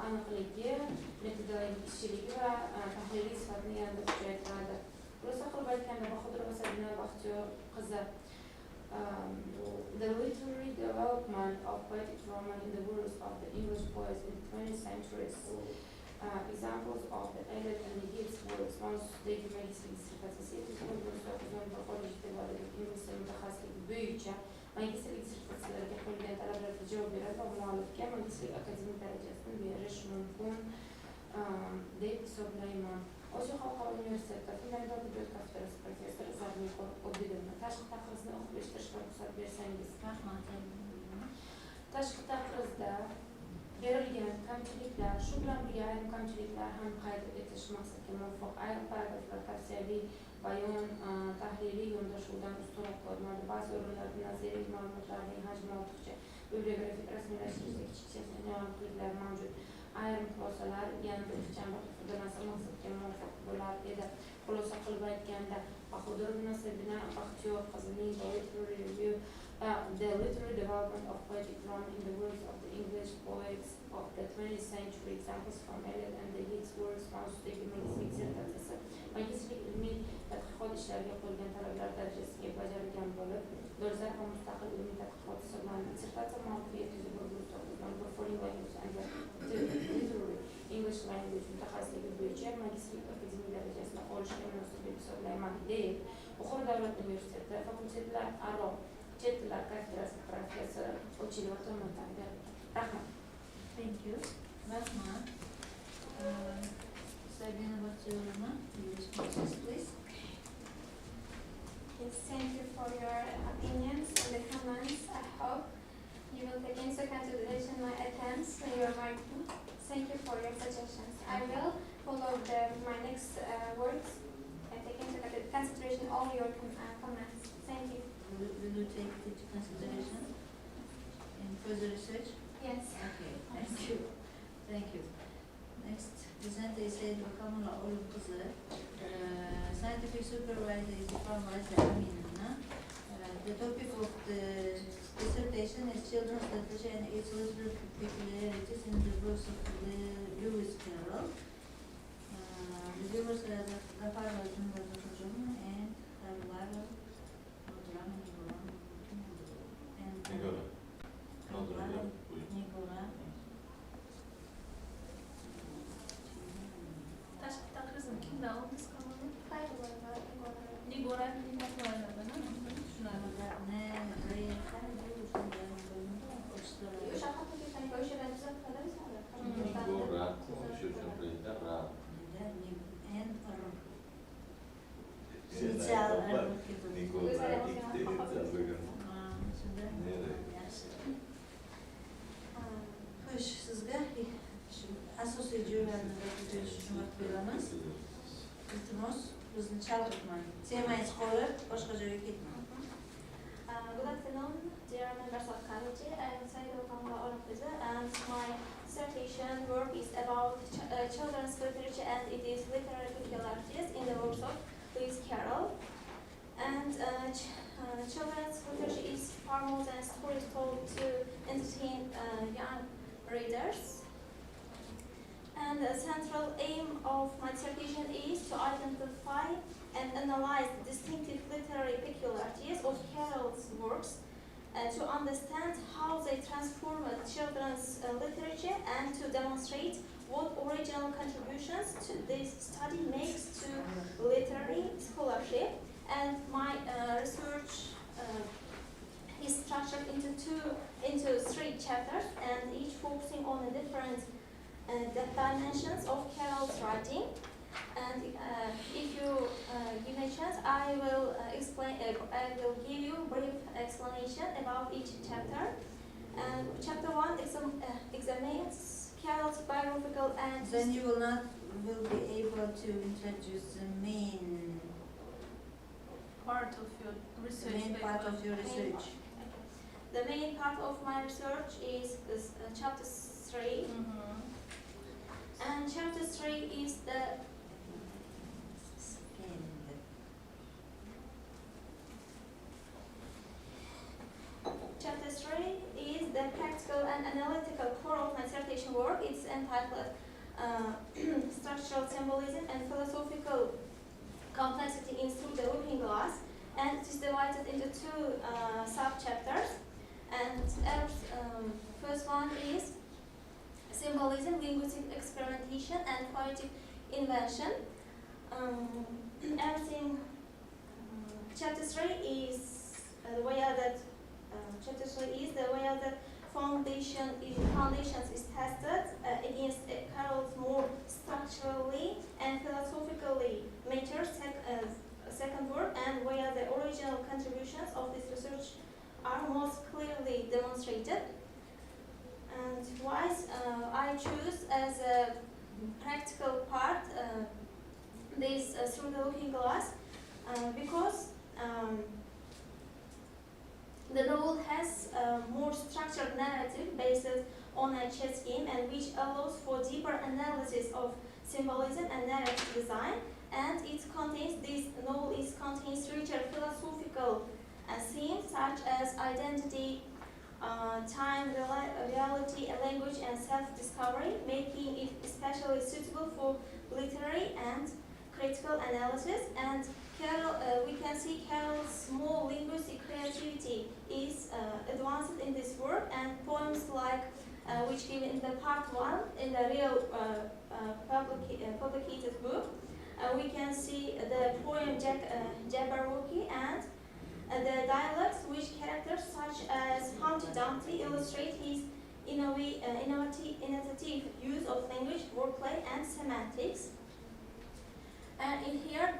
aniqligi, metodologik ishchiligi va tahliliy sifatini yanada kuchaytiradi. Xulosa qilib aytganda, Bahodir va Sabina Baxtiyor qizi the literary development of poetic drama in the words of the English poets in the 20th century. Examples of the Eliot and the Yeats works mavzusidagi magistrik dissertatsiyasi ingliz tili mutaxassisligi bo'yicha magistrik dissertatsiyalarga qo'yilgan talablarga javob beradi va muallifga magistrik akademik darajasini berish mumkin deb hisoblayman. Osiyo xalqaro universitetida fundamental adabiyot kafedrasi professori Zarnixon Obidovna tashqi taqrizni o'qib eshittirishga ruxsat bersangiz. Rahmat. Tashqi taqrizda berilgan kamchiliklar, shu bilan birga ayrim kamchiliklar ham qayd etish maqsadga muvofiq ayrim paragraflar tavsiyaviy bayon tahliliy yondashuvdan ustunroq ko'rinadi. Ba'zi o'rinlarda nazariy ma'lumotlarning hajmi ortiqcha, bibliografik rasmiylashtirishda kichik noaniqliklar mavjud. Ayrim xulosalar yanada ixchamroq ifodalansa maqsadga muvofiq bo'lar edi. Xulosa qilib aytganda, Bahodir va Sabina Baxtiyor qizining The literary development of poetic drama in the works of the English poets of the 20th century, examples from Eliot and the Yeats works mavzusidagi magistrik dissertatsiyasi magistrik ilmiy tadqiqot ishlariga qo'yilgan talablar darajasiga bajarilgan bo'lib, dolzarb va mustaqil ilmiy tadqiqot hisoblanadi. Dissertatsiya muallifi 791 foreign language and literary English language mutaxassisligi bo'yicha magistrik akademik darajasini olishga munosib deb hisoblayman deb Buxoro davlat universiteti fakultetlar aro chet tillar kafedrasi professori Xorijiy tomonidan berildi. Rahmat. Thank you. Rahmat. Sabina Bakçıoğlu'na responses, please. Yes, thank you for your opinions and the comments. I hope you will take into consideration my attempts when you are writing. Thank you for your suggestions. I will follow my next words and take into consideration all your comments. Thank you. Will you take it into consideration in further research? Yes. Okay, thank you. Thank you. Next presenter is Bakamula Olukuzı. Scientific supervisor is Supervisor Aminana. The topic of the dissertation is children's literature and its literary peculiarities in the works of Lewis Carroll. The viewers are Gafar Vazun and Carvalho Nicola. Takrizim kimden aldınız kanalı? Nigora Hoş, sizga asosiy joylarni tushunib beramiz. Iltimos, bizni chalg'itmang. Temangiz qolib, boshqa joyga ketmang. Good afternoon, dear members of committee. I'm Saida Kamala Orapeza, and my dissertation work is about children's literature and it is literary peculiarities in the works of Lewis Carroll. And children's literature is far more than stories told to entertain young readers. And the central aim of my dissertation is to identify and analyze the distinctive literary peculiarities of Carroll's works to understand how they transformed children's literature and to demonstrate what original contributions to this study makes to literary scholarship. And my research is structured into three chapters, and each focusing on a different dimensions of Carroll's writing. And if you give me a chance, I will give you a brief explanation about each chapter. And chapter 1 examines Carroll's biographical and Then you will be able to introduce the main part of your research. part of your research. The main part of my research is chapter 3. And chapter 3 is the Chapter 3 is the practical and analytical core of my dissertation work. It's entitled Structural Symbolism and Philosophical Complexity in Through the Looking Glass, and it is divided into two sub-chapters. And first one is Symbolism, Linguistic Experimentation, and Poetic Invention. Chapter 3 is the way that foundations is tested against Carroll's more structurally and philosophically mature second work, and where the original contributions of this research are most clearly demonstrated. And why I choose as a practical part this Through the Looking Glass, because the novel has a more structured narrative based on a chess game, and which allows for deeper analysis of symbolism and narrative design. And this novel contains richer philosophical themes such as identity, time, reality, language, and self-discovery, making it especially suitable for literary and critical analysis. And we can see Carroll's small linguistic creativity is advanced in this work, and poems like which given in the part 1 in the real publicated book. We can see the poem Jabberwocky and the dialects which character bluntly illustrate his innovative use of language, wordplay, and semantics. And in here,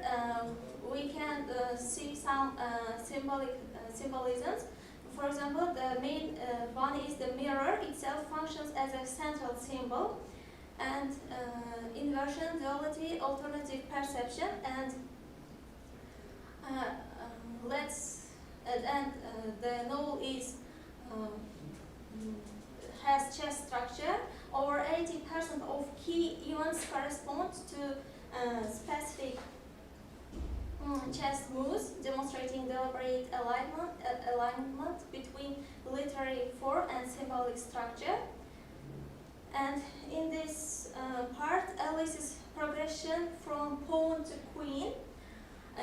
we can see some symbolisms. For example, the main one is the mirror itself functions as a central symbol, and inversion, duality, alternative perception, and the novel is has chess structure. Over 80% of key events correspond to specific chess moves, demonstrating deliberate alignment between literary form and symbolic structure. And in this part, Alice's progression from pawn to queen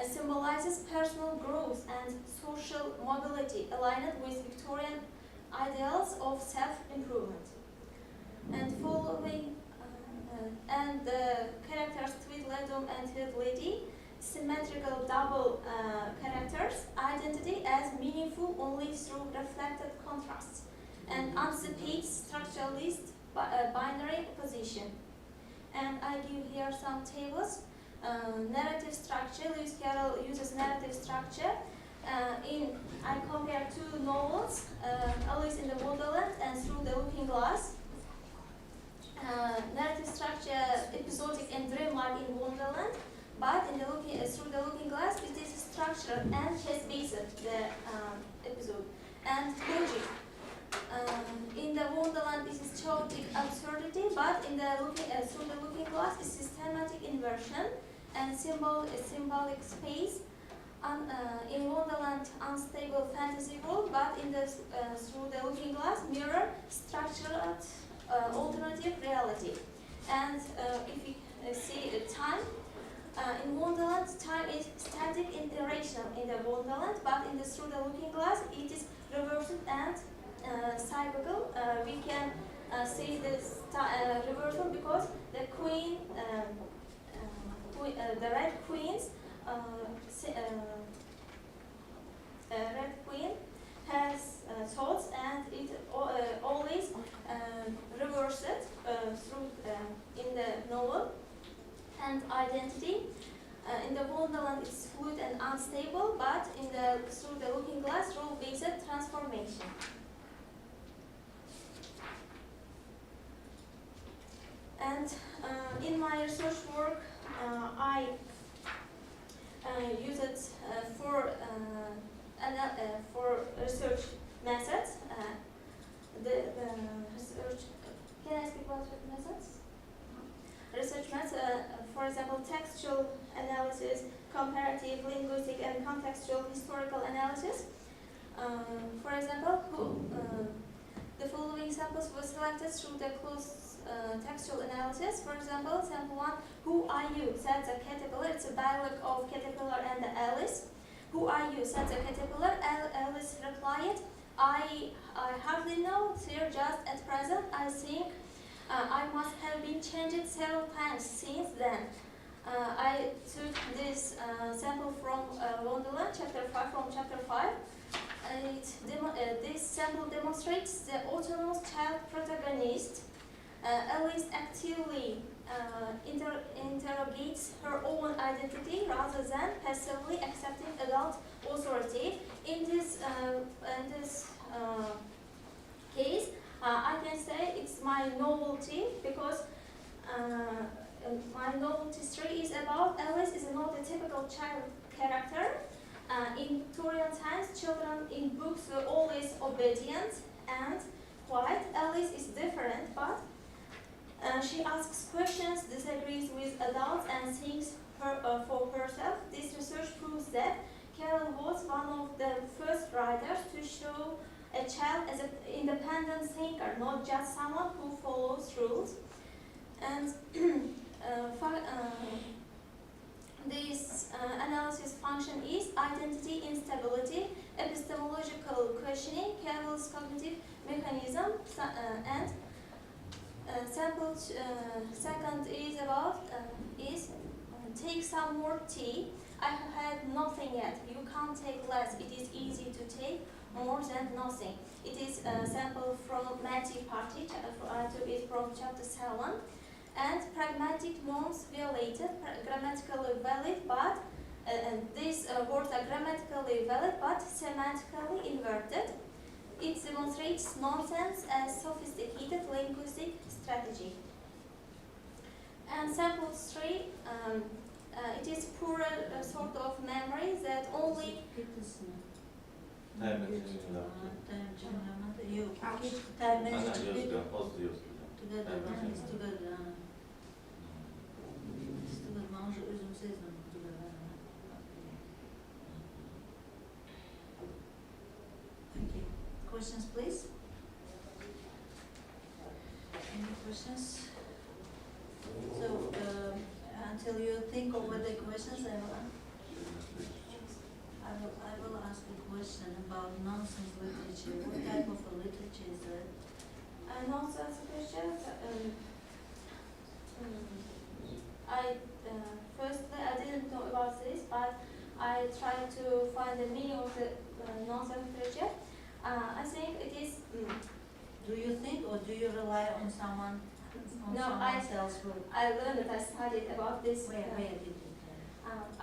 symbolizes personal growth and social mobility, aligned with Victorian ideals of self-improvement. And following and the characters Tweedledum and Tweedledee, symmetrical double characters, identity as meaningful only through reflected contrasts, and anticipates structuralist binary opposition. And I give here some tables. Narrative structure, Lewis Carroll uses narrative structure. I compare two novels, Alice in the Wonderland and Through the Looking Glass. Narrative structure, episodic and dreamlike in Wonderland, but in Through the Looking Glass, it is structured and chess-based, the episode. And logic. In the Wonderland, it is chaotic absurdity, but in the Through the Looking Glass, it's systematic inversion and symbolic space. In Wonderland, unstable fantasy world, but in the Through the Looking Glass, mirror structured alternative reality. And if we see time, in Wonderland, time is static and irrational in the Wonderland, but in the Through the Looking Glass, it is reversed and cyclical. We can see this reversal because the queen, the red queens, red queen has thoughts, and it always reverses through in the novel. And identity. In the Wonderland, it's fluid and unstable, but in the Through the Looking Glass, role-based transformation. And in my research work, I use it for research methods. The research. Can I speak about methods? Research methods, for example, textual analysis, comparative, linguistic, and contextual historical analysis. For example, the following samples were selected through the close textual analysis. For example, sample 1, who are you? Said the caterpillar. It's a dialogue of caterpillar and Alice. Who are you? Said the caterpillar. Alice replied, I hardly know, sir, just at present I think I must have been changed several times since then. I took this sample from Wonderland, chapter 5, from chapter 5. This sample demonstrates the autonomous child protagonist. Alice actively interrogates her own identity rather than passively accepting adult authority. In this case, I can say it's my novelty, because my novelty story is about Alice is not a typical child character. In Victorian times, children in books were always obedient and quiet. Alice is different, but she asks questions, disagrees with adults, and thinks for herself. This research proves that Carroll was one of the first writers to show a child as an independent thinker, not just someone who follows rules. And this analysis function is identity instability, epistemological questioning, Carroll's cognitive mechanism, and sample second is about take some more tea. I have had nothing yet. You can't take less. It is easy to take. more than nothing. It is a sample from Magic Party, I took it from chapter 7. And pragmatic norms violated, grammatically valid, but these words are grammatically valid but semantically inverted. It demonstrates nonsense as sophisticated linguistic strategy. And sample 3, it is poorer sort of memory that only Okay. Questions, please? Any questions? So, until you think over the questions, I will ask a question about nonsense literature. What type of a literature is that? Nonsense literature. Firstly, I didn't know about this, but I tried to find the meaning of the nonsense literature. I think it is. Do you think, or do you rely on someone? On No, someone else's work? I learned that I studied about this. Where did you?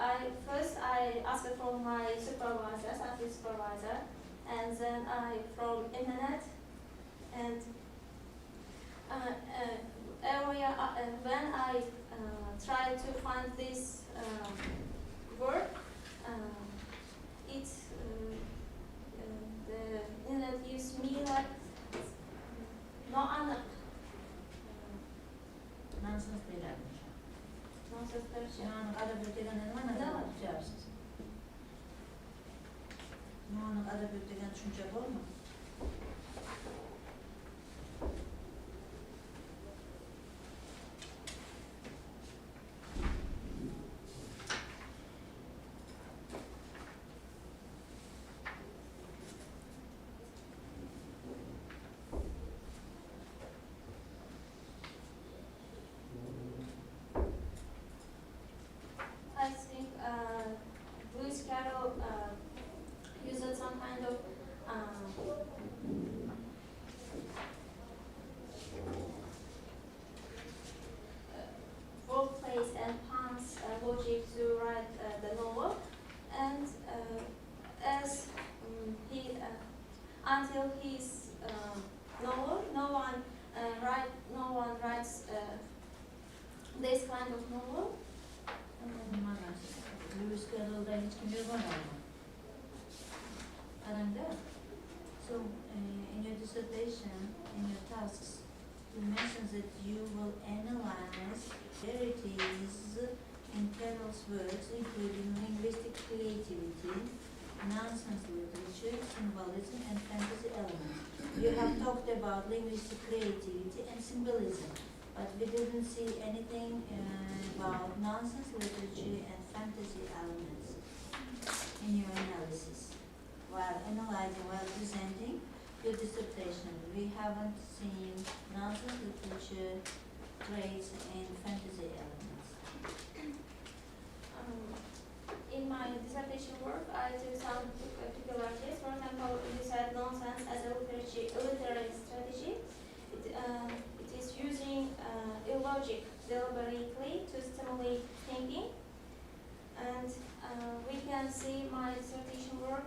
I asked from my supervisor, science supervisor, and then I from internet, and when I tried to find this word, the internet used me like Nonsense değil. nonsense literature. Yani Adabiyot'tan ne var? Ne var? Cevapsız. Yani Adabiyot'tan düşünce var mı? I think Lewis Carroll used some kind of role plays and puns logic to write the novel, and as he until his novel, no one writes this kind of novel. Lewis Carroll'dan hiç kim yok ama. Aranda. So, in your dissertation, in your tasks, you mentioned that you will analyze varieties in Carroll's works, including linguistic creativity, nonsense literature, symbolism, and fantasy elements. You have talked about linguistic creativity and symbolism, but we didn't see anything about nonsense literature and fantasy elements in your analysis. While analyzing, while presenting your dissertation, we haven't seen nonsense literature traits and fantasy elements. In my dissertation work, I took some particularities. For example, you said nonsense as a literary strategy. It is using illogic deliberately to stimulate thinking. And we can see my dissertation work,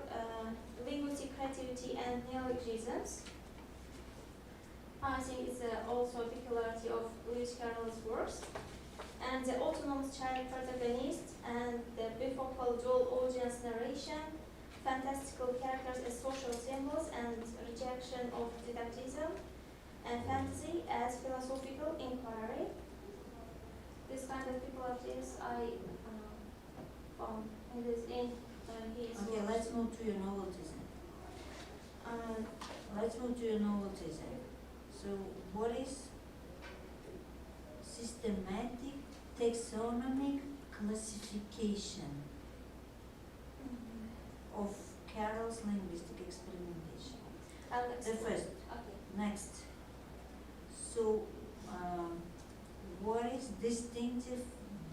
linguistic creativity and neologisms. I think it's also a peculiarity of Lewis Carroll's works. And the autonomous child protagonist and the bifocal dual audience narration, fantastical characters as social symbols and rejection of didactism, and fantasy as philosophical inquiry. This kind of peculiarities I found in his Okay, works. let's move to your novelties. Let's move to your novelties. So, what is systematic taxonomic classification of Carroll's linguistic experimentation? The first. Okay. Next. So, what is distinctive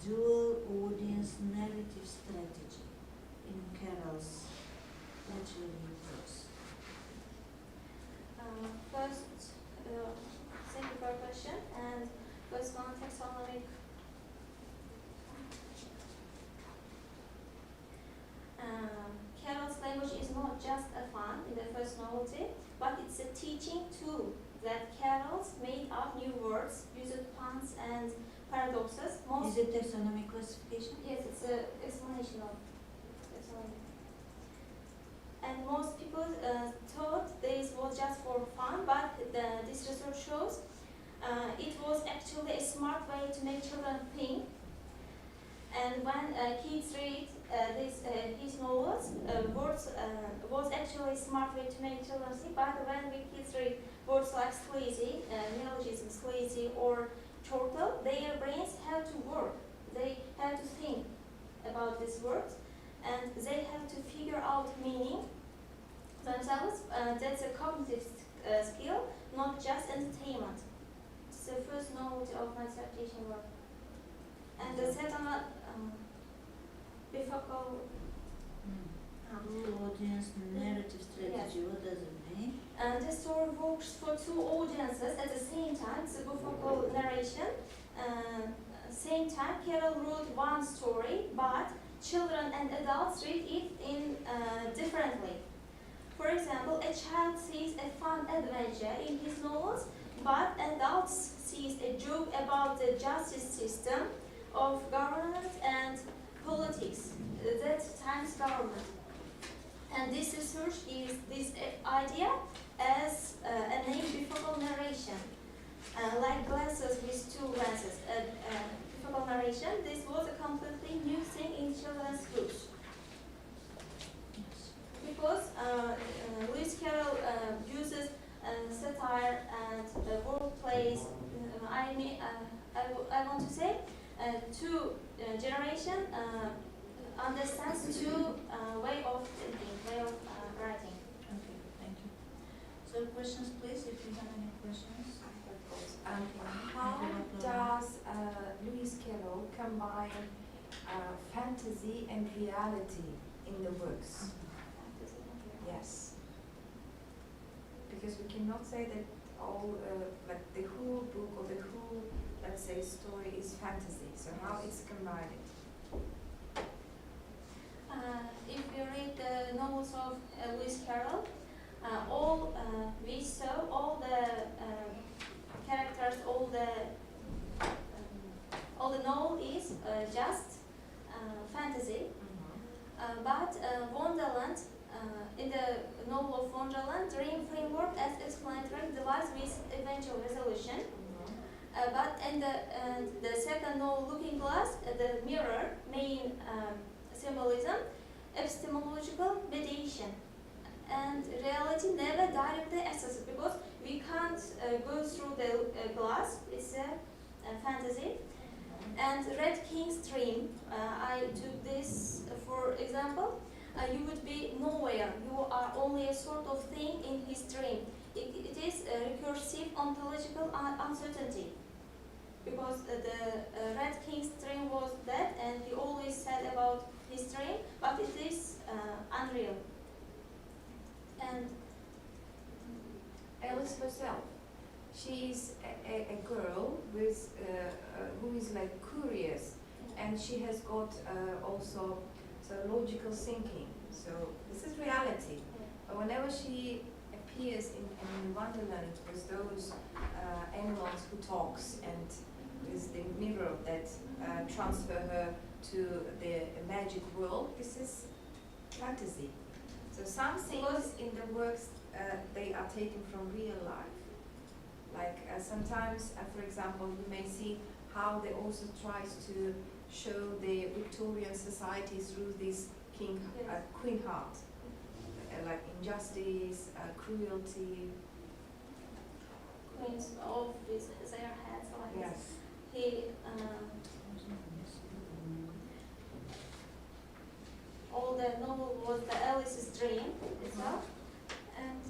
dual audience narrative strategy in Carroll's literary works? First, thank you for your question. And first one, taxonomic. Carol's language is not just a fun in the first novelty, but it's a teaching tool that carols made up new words, used puns and paradoxes. Is it taxonomic classification? Yes, it's an explanation of taxonomy. And most people thought this was just for fun, but this research shows it was actually a smart way to make children think. And when kids read his novels, words was actually a smart way to make children think. But when we kids read words like sleazy, neologism, sleazy, or chortle, their brains have to work. They have to think about these words, and they have to figure out meaning themselves. That's a cognitive skill, not just entertainment. It's the first novelty of my dissertation work. And the second one, bifocal. Audience narrative strategy, what does it mean? And the story works for two audiences at the same time. It's a bifocal narration. Same time, Carol wrote one story, but children and adults read it in differently. For example, a child sees a fun adventure in his novels, but adults sees a joke about the justice system of government and politics, that time's government. And this research gives this idea as a name bifocal narration, like glasses with two lenses. Bifocal narration, this was a completely new thing in children's books. Because Lewis Carroll uses satire and wordplays. I want to say two generation understands two way of thinking, way of writing. Okay, thank you. So questions, please, if you have any questions. How does Lewis Carroll combine fantasy and reality in the works? Yes. Because we cannot say that all, like the whole book or the whole, let's say, story is fantasy. So how it's combined? If you read the novels of Lewis Carroll, all we saw, all the characters, all the novel is just fantasy. But Wonderland, in the novel of Wonderland, dream framework as explanatory device with eventual resolution. But in the second novel, Looking Glass, the mirror, main symbolism, epistemological mediation. And reality never directly accesses because we can't go through the glass, it's a fantasy. And Red King's dream, I took this for example. You would be nowhere, you are only a sort of thing in his dream. It is a recursive ontological uncertainty. Because the Red King's dream was that, and he always said about his dream, but it is unreal. And Alice herself, she is a girl with who is like curious, and she has got also logical thinking. So this is reality. But whenever she appears in Wonderland with those animals who talks and with the mirror that transfer her to the magic world, this is fantasy. So some things in the works they are taken from real life. Like sometimes, for example, you may see how the author tries to show the Victorian society through this queen heart, like injustice, cruelty. Queens of their heads, like Yes. he all the novel was the Alice's dream itself, and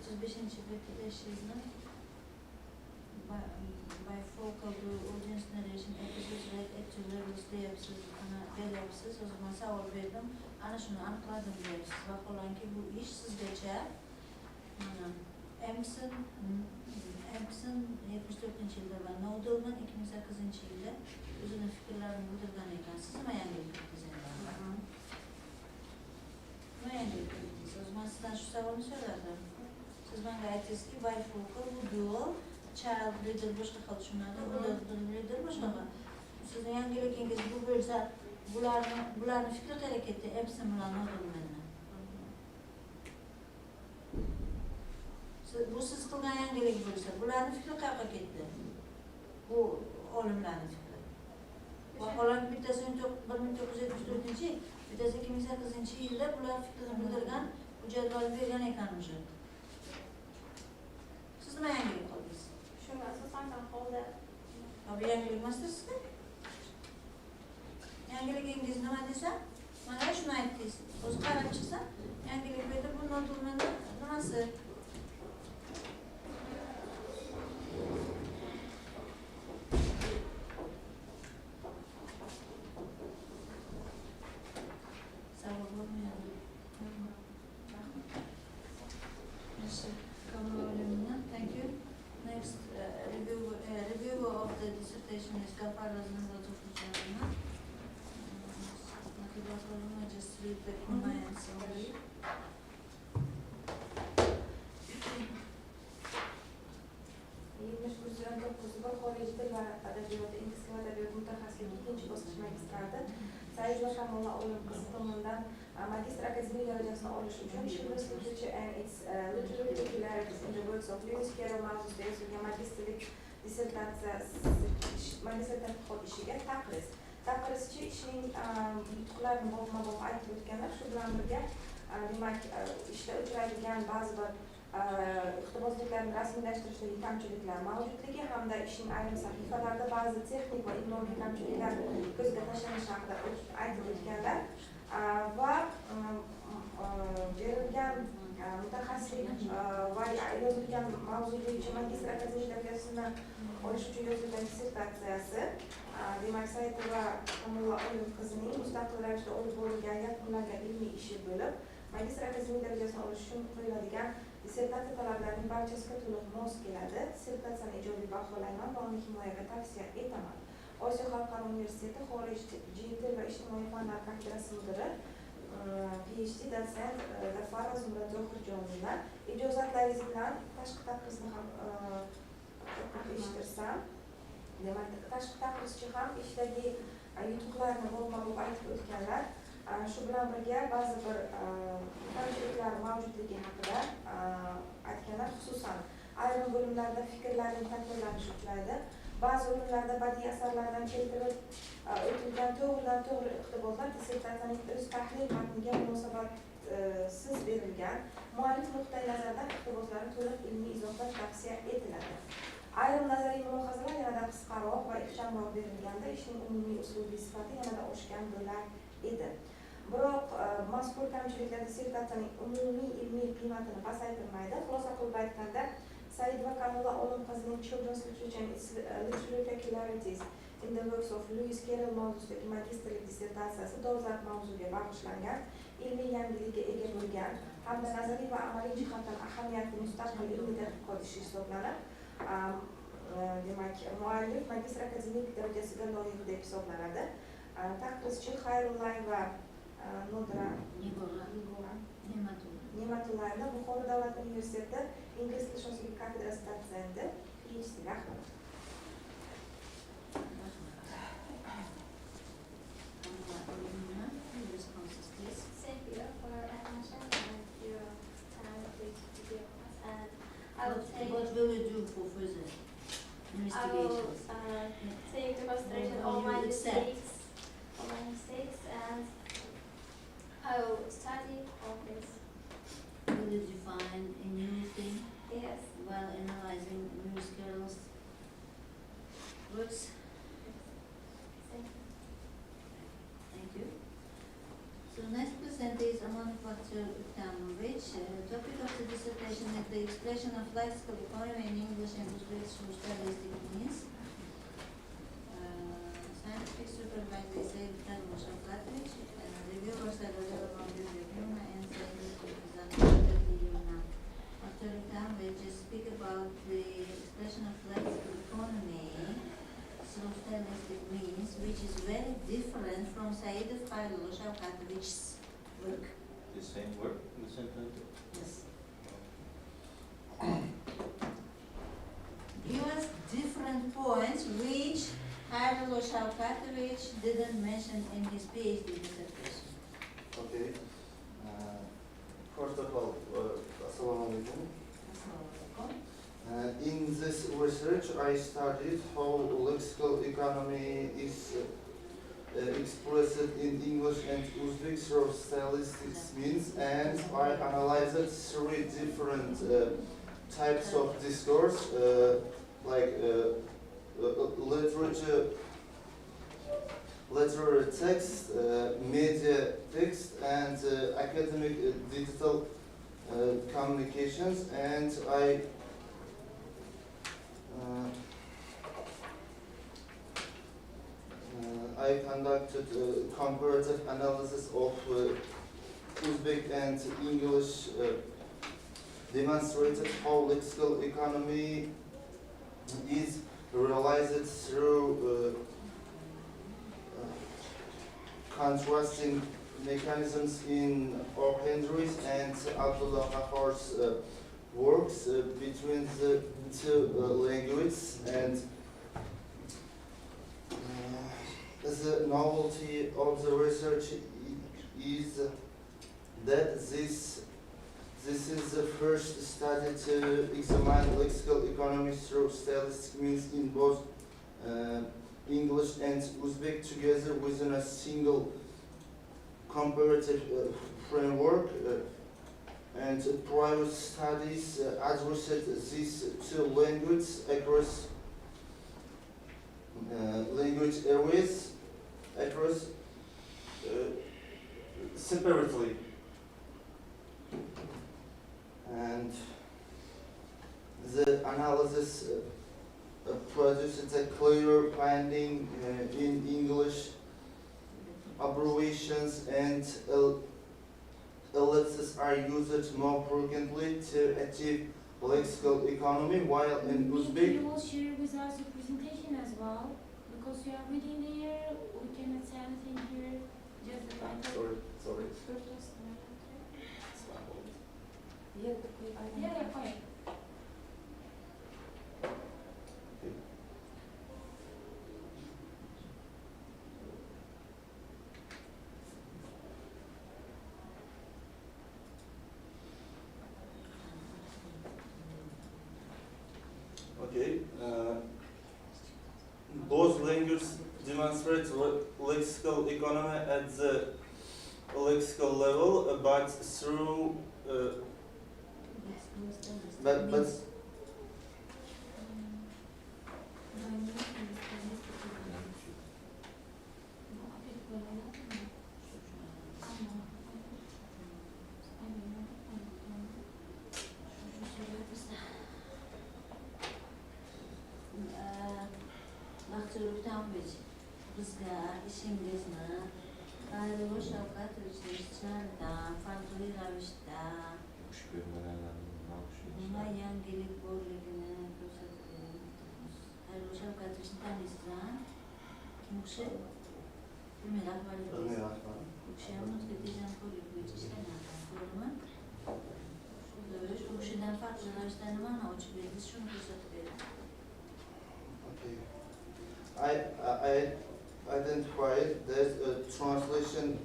35-ci repetition'ı bifocal audience narration episodes like actual levels deyapsiz, ana deyapsiz, o zaman savol berdim, ana shuni aniqladim deyapsiz. Vaholanki bu ish sizgacha mana Emerson 74-yilda va Nodelman 2008-yilda o'zini fikrlarini bildirgan ekan. Siz nima yangilik kiritdingiz endi? Nima yangilik kiritdingiz? O zaman sizdan shu savolni so'radim. Siz menga aytdingizki, bifocal bu dual, child reader boshqa xil tushunadi, adult reader boshqa. Sizning yangiligingiz bu bo'lsa, bularni fikri qayerga ketdi? Emerson bilan Nodelmanni. Bu siz qilgan yangilik bo'lsa, bularning fikri qayerga ketdi? Bu olimlarning fikri. Vaholanki bittasi 1974-yil, bittasi 2008-yilda bular fikrini bildirgan, bu jadvalni bergan ekan o'sha. Siz nima yangilik qildingiz? Shunga asosan holda Bu yangilik emasdir sizda? Yangiligingiz nima desa? Mana shuni aytdingiz. O'zi qarab chiqsa, yangilik berdi, bu Nodelmanni nimasi? Thank you. Next, review of the dissertation is Gafar's number of just read the comments only. Xorijiy til va adabiyoti, ingliz tili va adabiyoti mutaxassisligi 2-chi bosqich magistrati. Saidova Kamola olim qizi tomonidan magistr akademik darajasini olish uchun English literature and its literary peculiarities in the works of Lewis Carroll mavzusida yozilgan magistrlik dissertatsiya ishiga taqrizchi ishning yutuqlarini bobma-bob aytib o'tganlar. Shu bilan birga demak ishda uchraydigan ba'zi bir iqtibosliklarni rasmiylashtirishdagi kamchiliklar mavjudligi hamda ishning ayrim sahifalarida ba'zi texnik va ilmiy kamchiliklar ko'zga tashlanishi haqida aytib o'tganlar va berilgan mutaxassislik va yozilgan mavzu bo'yicha magistr akademik darajasini olish uchun yozilgan dissertatsiyasi demak Saidova Kamola olim qizining mustaqil ravishda olib borilgan yakunlangan ilmiy ishi bo'lib, magistr akademik darajasini olish uchun qo'yiladigan dissertatsiya talablarining barchasiga to'liq mos keladi. Dissertatsiyani ijobiy baholayman va uni himoyaga tavsiya etaman. Osiyo xalqaro universiteti xorijiy til va ijtimoiy fanlar kafedrasi mudiri PhD dotsent Gafara Zumrad Zohirjonova. Ijozatlaringiz bilan tashqi taqrizni ham eshittirsam, demak tashqi taqrizchi ham ishdagi yutuqlarni bobma-bob aytib o'tganlar. Shu bilan birga ba'zi bir kamchiliklar mavjudligi haqida aytganlar, xususan ayrim bo'limlarda fikrlarning takrorlanishi uchraydi. Ba'zi o'rinlarda badiiy asarlardan keltirib o'tilgan to'g'ridan-to'g'ri iqtiboslar dissertatsiyaning o'z tahlil matniga munosabatsiz berilgan. Muallif nuqtai nazaridan iqtiboslarni to'liq ilmiy izohlash tavsiya etiladi. Ayrim nazariy mulohazalar yanada qisqaroq va ixchamroq berilganda ishning umumiy uslubiy sifati yanada oshgan bo'lar edi. Biroq mazkur kamchiliklar dissertatsiyaning umumiy ilmiy qiymatini pasaytirmaydi. Xulosa qilib aytganda, Saidova Kamola olim qizining Children's Literature and its Literary Peculiarities in the Works of Lewis Carroll mavzusidagi magistrlik dissertatsiyasi dolzarb mavzuga bag'ishlangan, ilmiy yangiligiga ega bo'lgan hamda nazariy va amaliy jihatdan ahamiyatli mustaqil ilmiy tadqiqot ishi hisoblanib, demak muallif magistr akademik darajasiga loyiq deb hisoblanadi. Taqrizchi Xayrullayeva Nodra Ne'matullayeva Buxoro davlat universiteti ingliz tili kafedrasi dotsenti, PhD. Rahmat. Thank you for your attention and your time with video class. And I will take. What will you do for further investigations? I will take the consideration all my mistakes, and I will study all this. Will you define a new thing Yes. while analyzing Lewis Carroll's works? Thank you. Thank you. So next presenter is Aman Fakir Utamovich. Topic of the dissertation dissertation is the expression of lexical economy in English and Uzbek through stylistic means. Scientific supervisor is Sayed Mushafatovich, and reviewers are available on the review and Authority which speak about the expression of lexical economy through stylistic means, which is very different from Said Mushafatovich work. The same work, the same title? Yes. Give us different points which Hayrullah Shavkatovich didn't mention in his PhD dissertation. Okay. First of all, Assalamu alaikum. In this research, I studied how lexical economy is expressed in English and Uzbek through stylistic means, and I analyzed three different types of discourse, like literary text, media text, and academic digital communications, and I conducted comparative analysis of Uzbek and English, demonstrated how lexical economy is realized through contrasting mechanisms in O'Henry's and Abdullah Hafar's works between the two languages, and the novelty of the research is that this is the first study to examine lexical economy through stylistic means in both English and Uzbek together within a single comparative framework, and prior studies addressed these two languages across language areas separately, and the analysis produced a clear finding in English. Abbreviations and ellipses are used more frequently to achieve lexical economy, while in Uzbek. You will share with us your presentation as well, because you are reading there. We cannot say anything here. Just the title. Sorry. Yeah, fine. Okay. Both languages demonstrate lexical economy at the lexical level, but through but bizga ishingizni Hayrullah Shavkatovichdan farqli ravishda nima yangilik borligini ko'rsatdingiz. Hayrullah Shavkatovichni taniysizmi? Kim u kishi? Ilmiy rahbarlik. U kishi ham nutqiy tejamkorlik bo'yicha ishlagan. To'g'rimi? U kishidan farqli ravishda nimani ochib berdingiz, shuni ko'rsatib bering. I identified that translation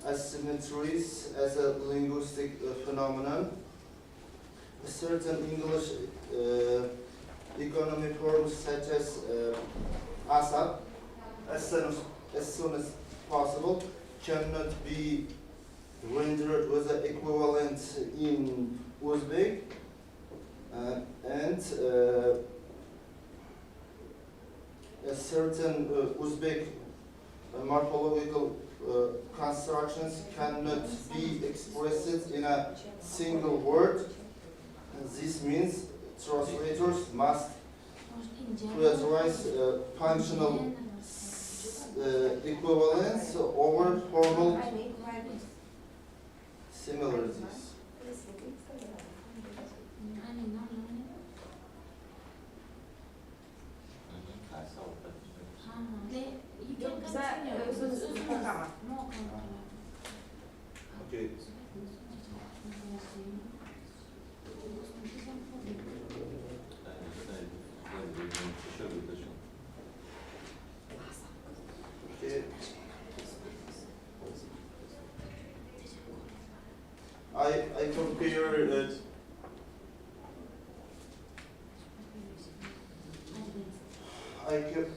asymmetries as a linguistic phenomenon. Certain English economy forms such as ASAP, as soon as possible, cannot be rendered with the equivalent in Uzbek, and certain Uzbek morphological constructions cannot be expressed in a single word, This means translators must Может, prioritize functional equivalence over formal similarities. Okay. Okay. I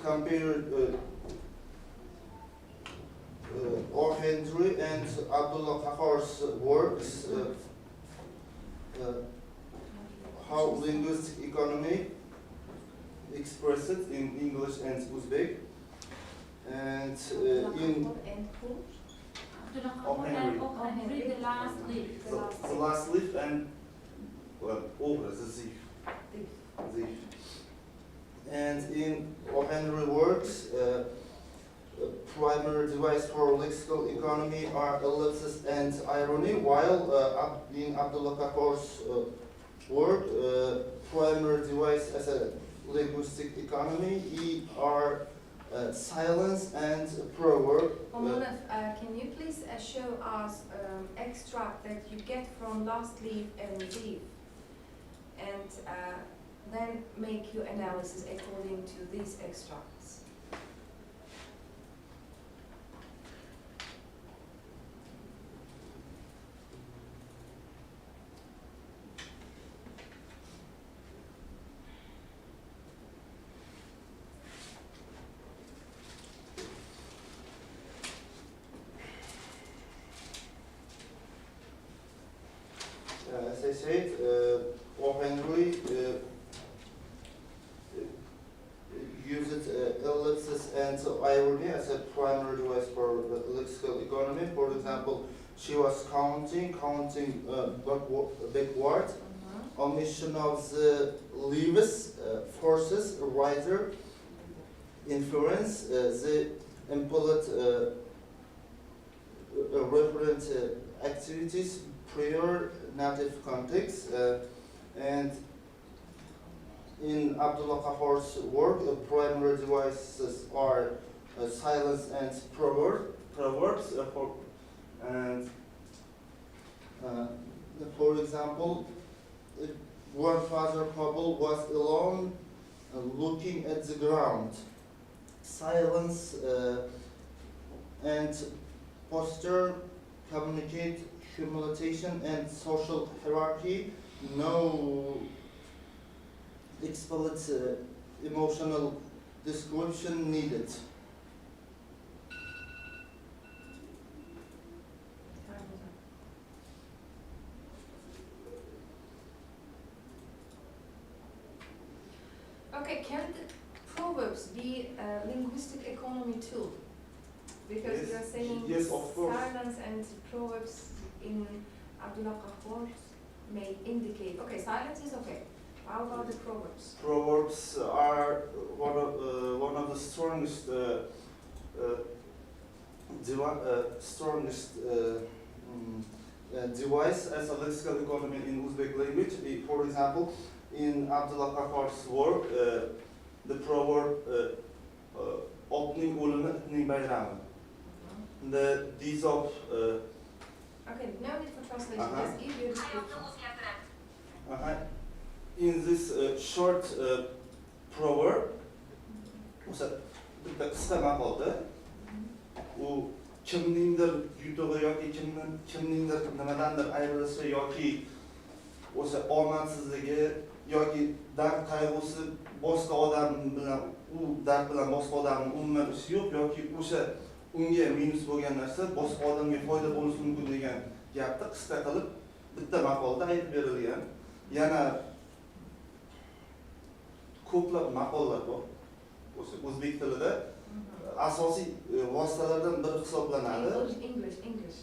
compare Xorijiy and Abdullah Qahar's works, how linguistic economy expressed in English and Uzbek, and in read the last leaf. the last leaf and over the thief. And in Xorijiy works, primary device for lexical economy are ellipsis and irony, while in Abdullah Qahar's work, primary device as a linguistic economy are silence and proverb. Can you please show us extract that you get from last leaf and leaf, and then make your analysis according to these extracts? As I said, Xorijiy uses ellipsis and irony as a primary device for the lexical economy. For example, she was counting backward. Omission of the leaves forces writer inference, the implicit referent activities prior native context, and in Abdullah Qahar's work, primary devices are silence and proverbs. For example, one father couple was alone, looking at the ground. Silence and posture communicate humiliation and social hierarchy. No explicit emotional description needed. Okay, can proverbs be a linguistic economy tool? Because you are saying yes, of course. silence and proverbs in Abdullah Qahwar may indicate. Okay, silence is okay. How about the proverbs? Proverbs are one of the strongest device as a lexical economy in Uzbek language. For example, in Abdullah Qahar's work, the proverb "Otning o'limi itning bayrami." These of okay, no need for translation. Just give your description. In this short proverb, bitta qisqa maqolda u kimningdir yutug'i yoki kimningdir nimadandir ayrilishi yoki o'sha omadsizligi yoki dard qayg'usi boshqa odam bilan u dard bilan boshqa odamning umuman ishi yo'q yoki o'sha unga minus bo'lgan narsa boshqa odamga foyda bo'lishi mumkin degan gapni qisqa qilib bitta maqolda aytib berilgan. Yana ko'plab maqollar bor. O'sha o'zbek tilida asosiy vositalardan biri hisoblanadi. English.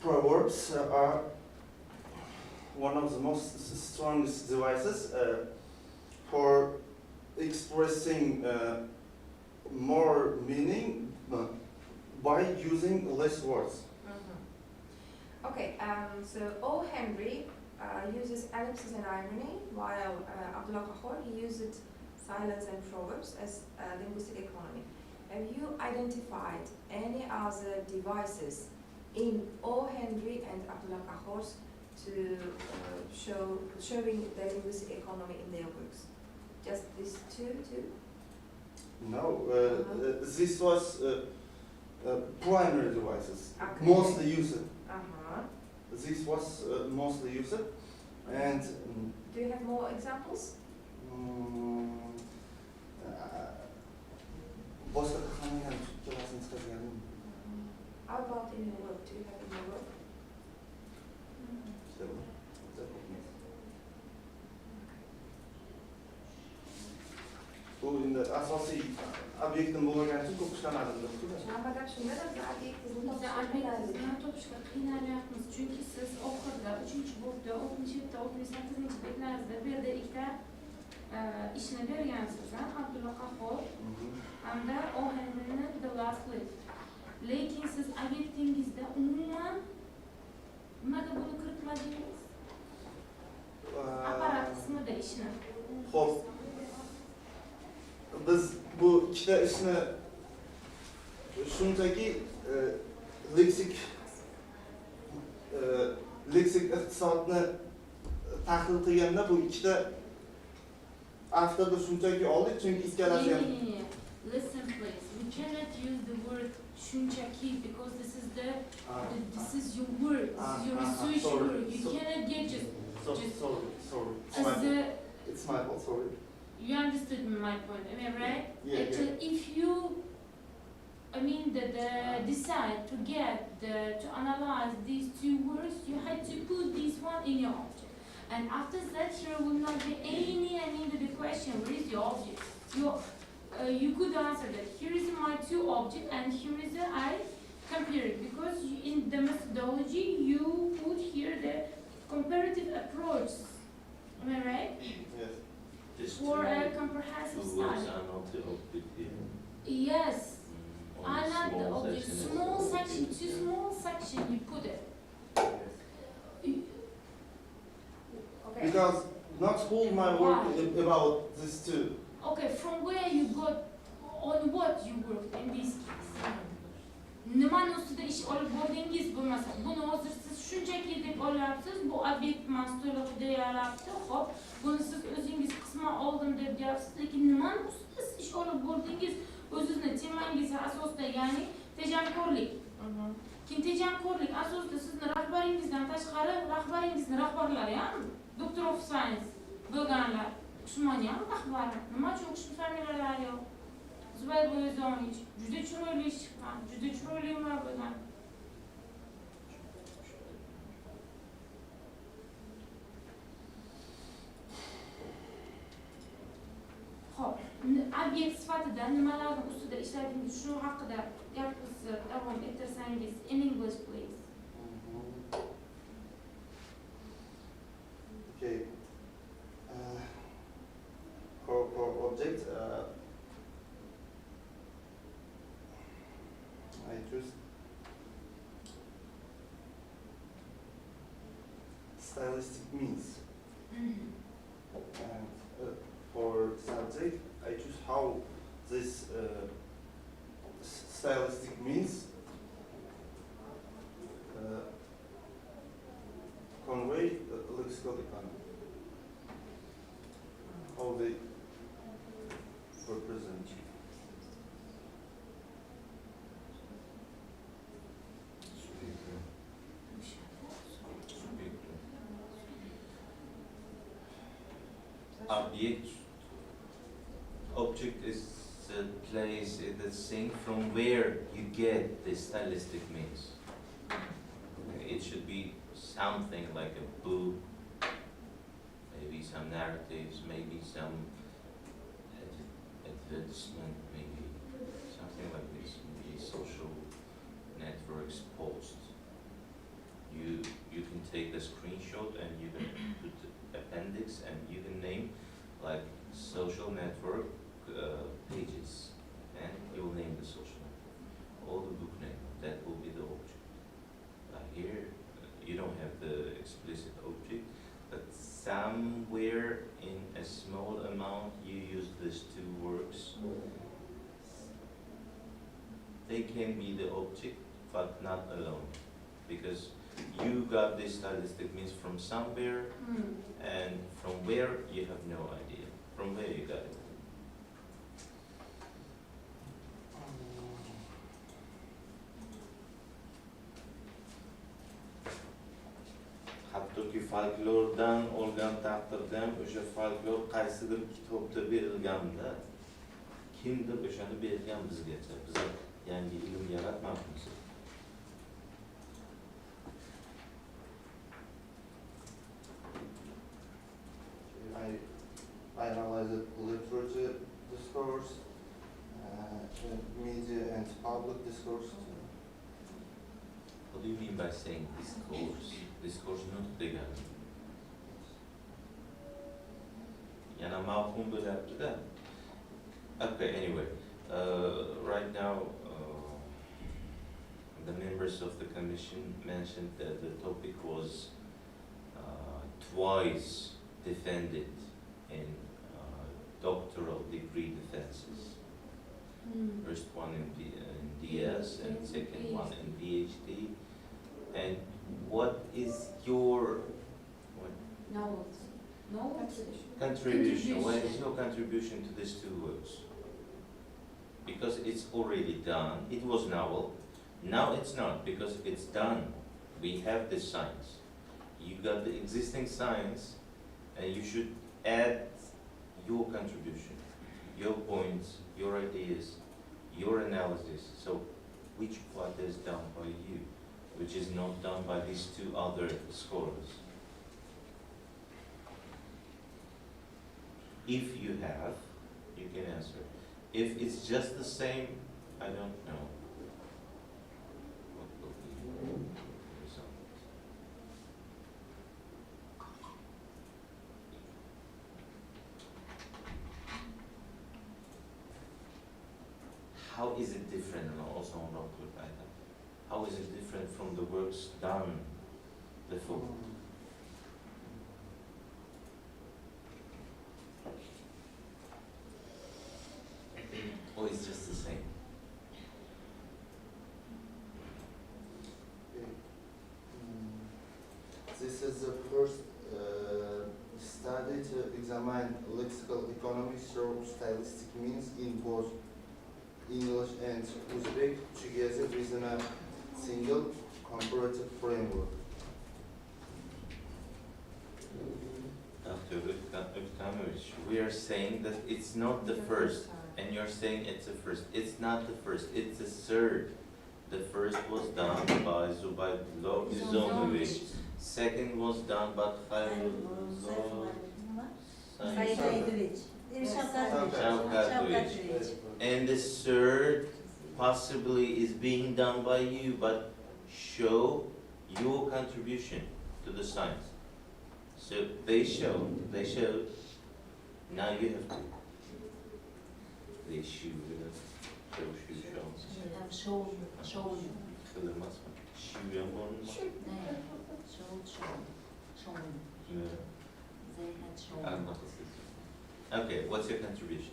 Proverbs are one of the most strongest devices for expressing more meaning by using less words. Okay, so O. Henry uses ellipsis and irony, while Abdullah Kahor, he uses silence and proverbs as linguistic economy. Have you identified any other devices in O. Henry and Abdullah Kahor's to showing the linguistic economy in their works? Just these two? No, this was primary devices, Okay. mostly used. Uh-huh. This was mostly used, and Do you have more examples? boshqa qilmagan ikkalasini chiqarganim. How about in your work? Do you have in your work? Bu endi asosiy obyektim bo'lgani uchun ko'p ishlamadim deb Bize albettizmni topishga qiynalyapmiz, chunki siz oxirida 3-bo'libda 67-68 betlaringizda bu yerda ikkita ishni bergansiz, Abdulla Qahhor hamda O. Henry'ni The Last Live. Lekin siz obyektingizda umuman nimaga buni kiritmadingiz? Apparat qismida ishni. Xo'p. Biz bu ikkita ishni shunchaki leksik iqtisodni tahlil qilganda bu ikkita avtorda shunchaki oldik, chunki ikkalasi ham. Listen please, we cannot use the word shunchaki because this is your work, this is your research work. You cannot get just sorry. It's my fault, sorry. You understood my point, am I right? Yeah. If you decide to to analyze these two words, you had to put this one in your object. And after that, there will not be the question, where is the object? You could answer that. Here is my two objects, and here is I compare it. Because in the methodology, you put here the comparative approach. Am I right? Yes. For a comprehensive Two study. words are not the object here. Yes. Only I like the small object. section is Small the section, object, too yeah. small section, you put it. Okay. Because not all my work about this too. Okay, from where you got, on what you worked in this case? Nimani ustida ish olib bo'ldingiz bo'lmasa, buni hozir siz shunchaki deb olyapsiz, bu obyekt mas'ullik deyapti, xo'p, buni siz o'zingiz qisman oldim deb deyapsiz, lekin nimani ustida siz ish olib bo'ldingiz, o'zingizni temangiz asosida, ya'ni tejamkorlik. Keyin tejamkorlik asosida sizni rahbaringizdan tashqari rahbaringizni rahbarlari ham Doctor of Science bo'lganlar, Usmoniy ham rahbari. Nima uchun o'qish familiyalari yo'q? Zubayr Boyazovich juda chiroyli ish chiqqan, juda chiroyli umar bo'lgan. Xo'p, obyekt sifatida nimalarni ustida ishladingiz, shu haqida gapingizni davom ettirsangiz, in English please. Okay. For object, I choose stylistic means, and for subject, I choose how this stylistic means convey lexical economy, how they represent. Object is the place, the thing from where you get the stylistic means. It should be something like a book, maybe some narratives, maybe some advertisement, maybe something like this, maybe social networks posts. you can take a screenshot and you can put appendix and you can name like social network pages, and you'll name the social network or the book name. That will be the object. Here you don't have the explicit object, but somewhere in a small amount you use these two words. They can be the object, but not alone, because you got this stylistic means from somewhere, and from where you have no idea. From where you got it. Hattoki folklordan olgan taqdirda ham o'sha folklor qaysidir kitobda berilganda kimdir o'shani bergan bizgacha. Biz yangi ilm yaratmayapmiz. I analyzed literature discourse, media and public discourse. What do you mean by saying discourse? Discourse not degan. Yana mavhum bo'lyapti-da. Okay, anyway, right now the members of the commission mentioned that the topic was twice defended in doctoral degree defenses. First one in DS and second one in PhD. And what is your contribution? What is your contribution to these two works? Because it's already done. It was novel. Now it's not, because it's done. We have this science. You got the existing science, and you should add your contribution, your points, your ideas, your analysis. So which part is done by you, which is not done by these two other scholars? If you have, you can answer. If it's just the same, I don't know. What will be the result? How is it different, and also on Rockwood item? How is it different from the works done before? Or it's just the same? This is the first study to examine lexical economy through stylistic means in both English and Uzbek together within a single comparative framework. Dr. Uktamovich, we are saying that it's not the first, and you're saying it's the first. It's not the first, it's the third. The first was done by Zubaydullah Izomovich. Second was done by Shavkatovich. And the third possibly is being done by you, but show your contribution to the science. So they showed, now you have to. They show. Okay, what's your contribution?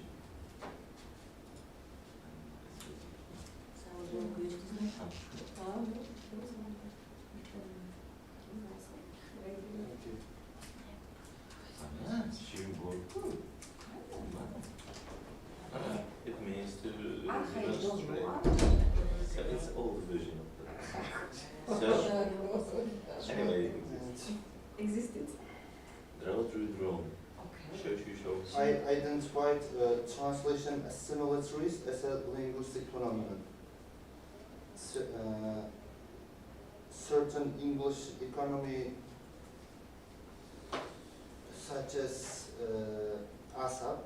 It means to illustrate. So it's old version of that. So anyway, Existed. draw through drone. Show. I identified translation assimilatories as a linguistic phenomenon. Certain English economy, such as ASAP,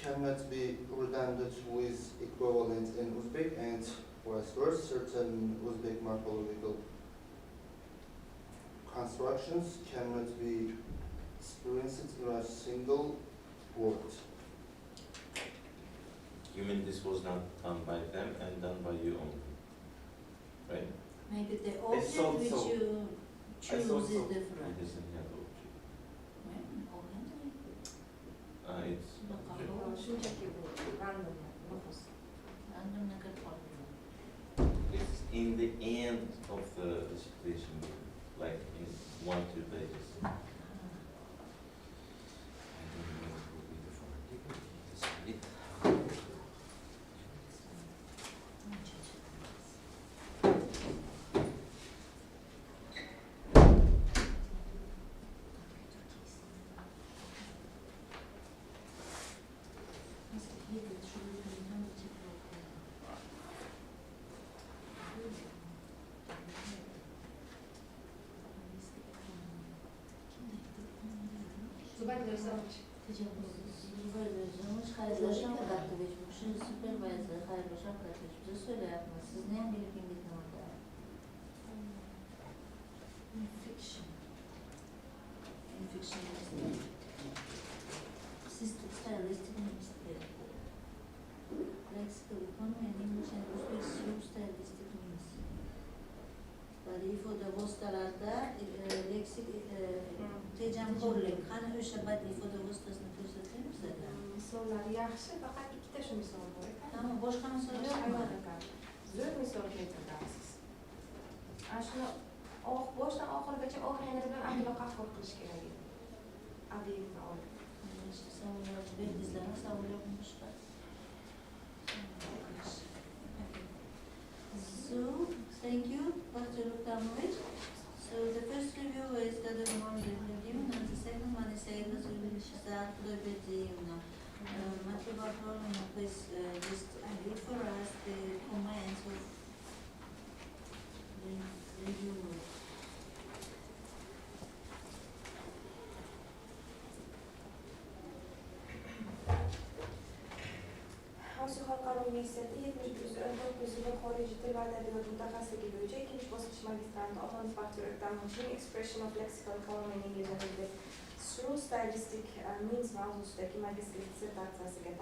cannot be redundant with equivalent in Uzbek, and vice versa. Certain Uzbek morphological constructions cannot be experienced in a single word. You mean this was not done by them and done by you only, right? Maybe the thought object which so. you I choose thought is so. different. It doesn't have object. It's shunchaki bu random nofus. it's in the end of the dissertation, like in 1-2 pages. I don't know what will be the format. This is it. Xayrlaşan qadaqda şu supervisor xayrlaşan qadaqda bize söyləyapmı? Siz ne bilibiniz ne orada? Infection. Infection is stylistic mistake. Lexical economy and English and Uzbek stylistic means. Bari ifoda vostalarda leksik tejamkorlik. Qani o'sha badiiy ifoda vostasini ko'rsataymi sizlarga? Misollar yaxshi, faqat ikkita shu misol bor ekan. Tamam, boshqa misol yo'qmi? Zo'r misol keltirgansiz. Ana shuni boshdan oxirigacha ohanglar bilan aql qilish kerak edi. Adibni olib. Savollar berdingizlarmi? Savol yo'qmi boshqa? So, thank you, Dr. Luktamovich. So the first review is the review, and the second one is please just read for us the comments of the reviewer. Xorijiy xalqaro universiteti 79 yili xorijiy til va adabiyot mutaxassisligi bo'yicha ikkinchi bosqich magistrantni Oxon Faktor Ekdamovchining Expression of Lexical Economy in English through stylistic means mavzusidagi magistrlik dissertatsiyasiga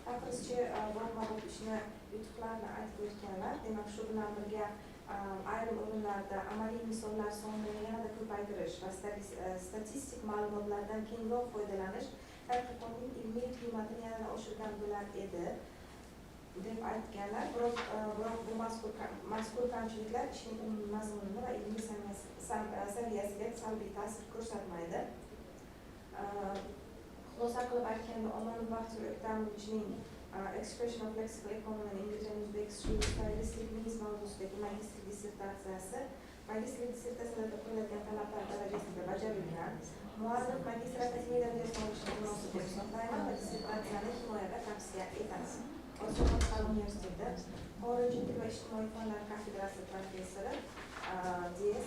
taqrizchi bobma-bob ishni yutuqlarni aytib o'tganlar. Demak, shu bilan birga ayrim o'rinlarda amaliy misollar sonini yanada ko'paytirish va statistik ma'lumotlardan kengroq foydalanish tadqiqotning ilmiy qiymatini yanada oshirgan bo'lar edi deb aytganlar. Biroq bu mazkur kamchiliklar ishning umumiy mazmunini va ilmiy saviyasiga salbiy ta'sir ko'rsatmaydi. Xulosa qilib aytganda, Omonov Baxtiyor Ekdamovichning Expression of Lexical Economy in English and Uzbek through stylistic means mavzusidagi magistrlik dissertatsiyasi magistrlik dissertatsiyalarida qo'yiladigan talablar darajasida bajarilgan. Muallif magistr akademik darajasini olishni munosib deb hisoblayman va dissertatsiyani himoyaga tavsiya etamiz. Xorijiy xalqaro universiteti xorijiy til va ijtimoiy fanlar kafedrasi professori DS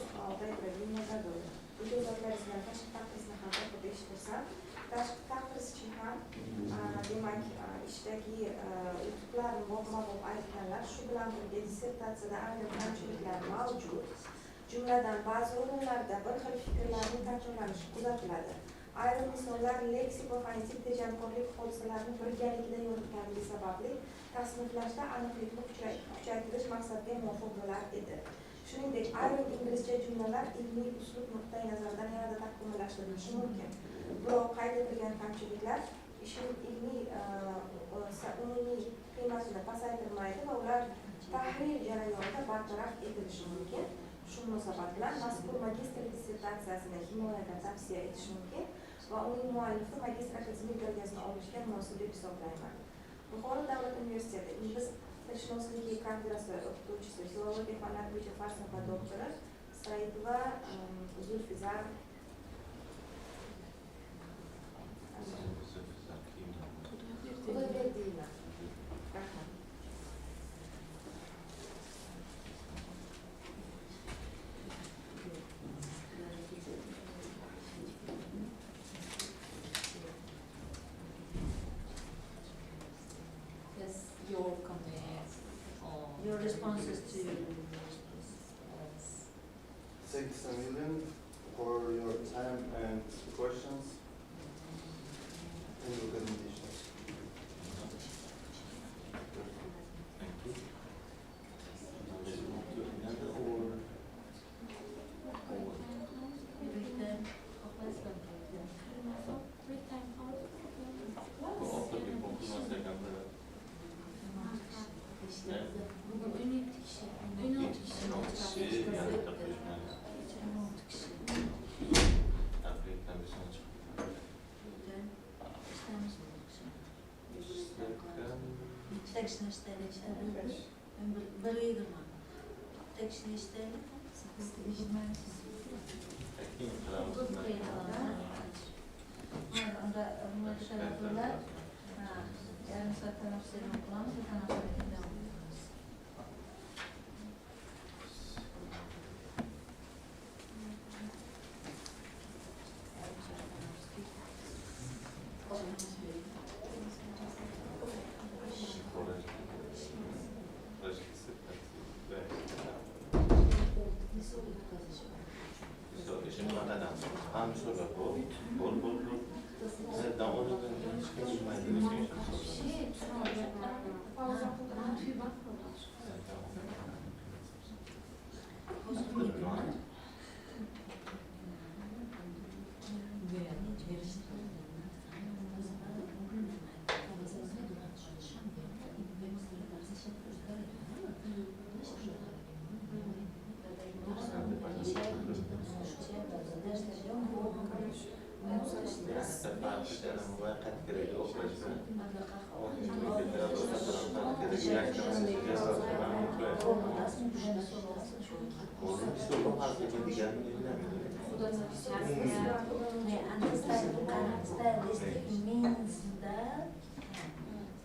Nazarboyev. Ijozatlaringiz bilan tashqi taqrizni ham o'qib eshittirsam, tashqi taqrizchi ham demak ishdagi yutuqlarni bobma-bob aytganlar. Shu bilan birga dissertatsiyada ayrim kamchiliklar mavjud. Jumladan ba'zi o'rinlarda bir xil fikrlarning takrorlanishi kuzatiladi. Ayrim misollar leksik va fonetik tejamkorlik hodisalarini birgalikda yoritganligi sababli tasniflashda aniqlikni kuchaytirish maqsadiga muvofiq bo'lar edi. Shuningdek, ayrim inglizcha jumlalar ilmiy uslub nuqtai nazaridan yanada takomillashtirilishi mumkin. Biroq qayd etilgan kamchiliklar ishning ilmiy umumiy qiymatini pasaytirmaydi va ular tahrir jarayonida bartaraf etilishi mumkin. Shu munosabat bilan mazkur magistr dissertatsiyasini himoyaga tavsiya etish mumkin va uning muallifi magistr akademik darajasini olishga munosib deb hisoblayman. Buxoro davlat universiteti ingliz tilshunosligi kafedrasi o'qituvchisi, filologiya fanlari bo'yicha falsafa doktori Saidova Zulfizar Xudoyberdiyeva. Rahmat. Your comments or your responses to Thanks a million. tekstni işleri. Bir uygulama. Tekstni işleri. Onda müşahitler. Yarın saat teneffüsleri kullanıp teneffüsleri devam ediyoruz.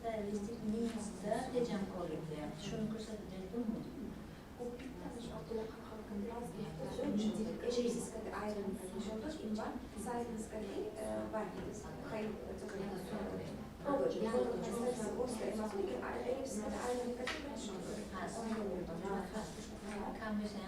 Stylistic means the tejamkorlik deyapti. Shuni ko'rsatib bo'lmaydi. Kan vi säga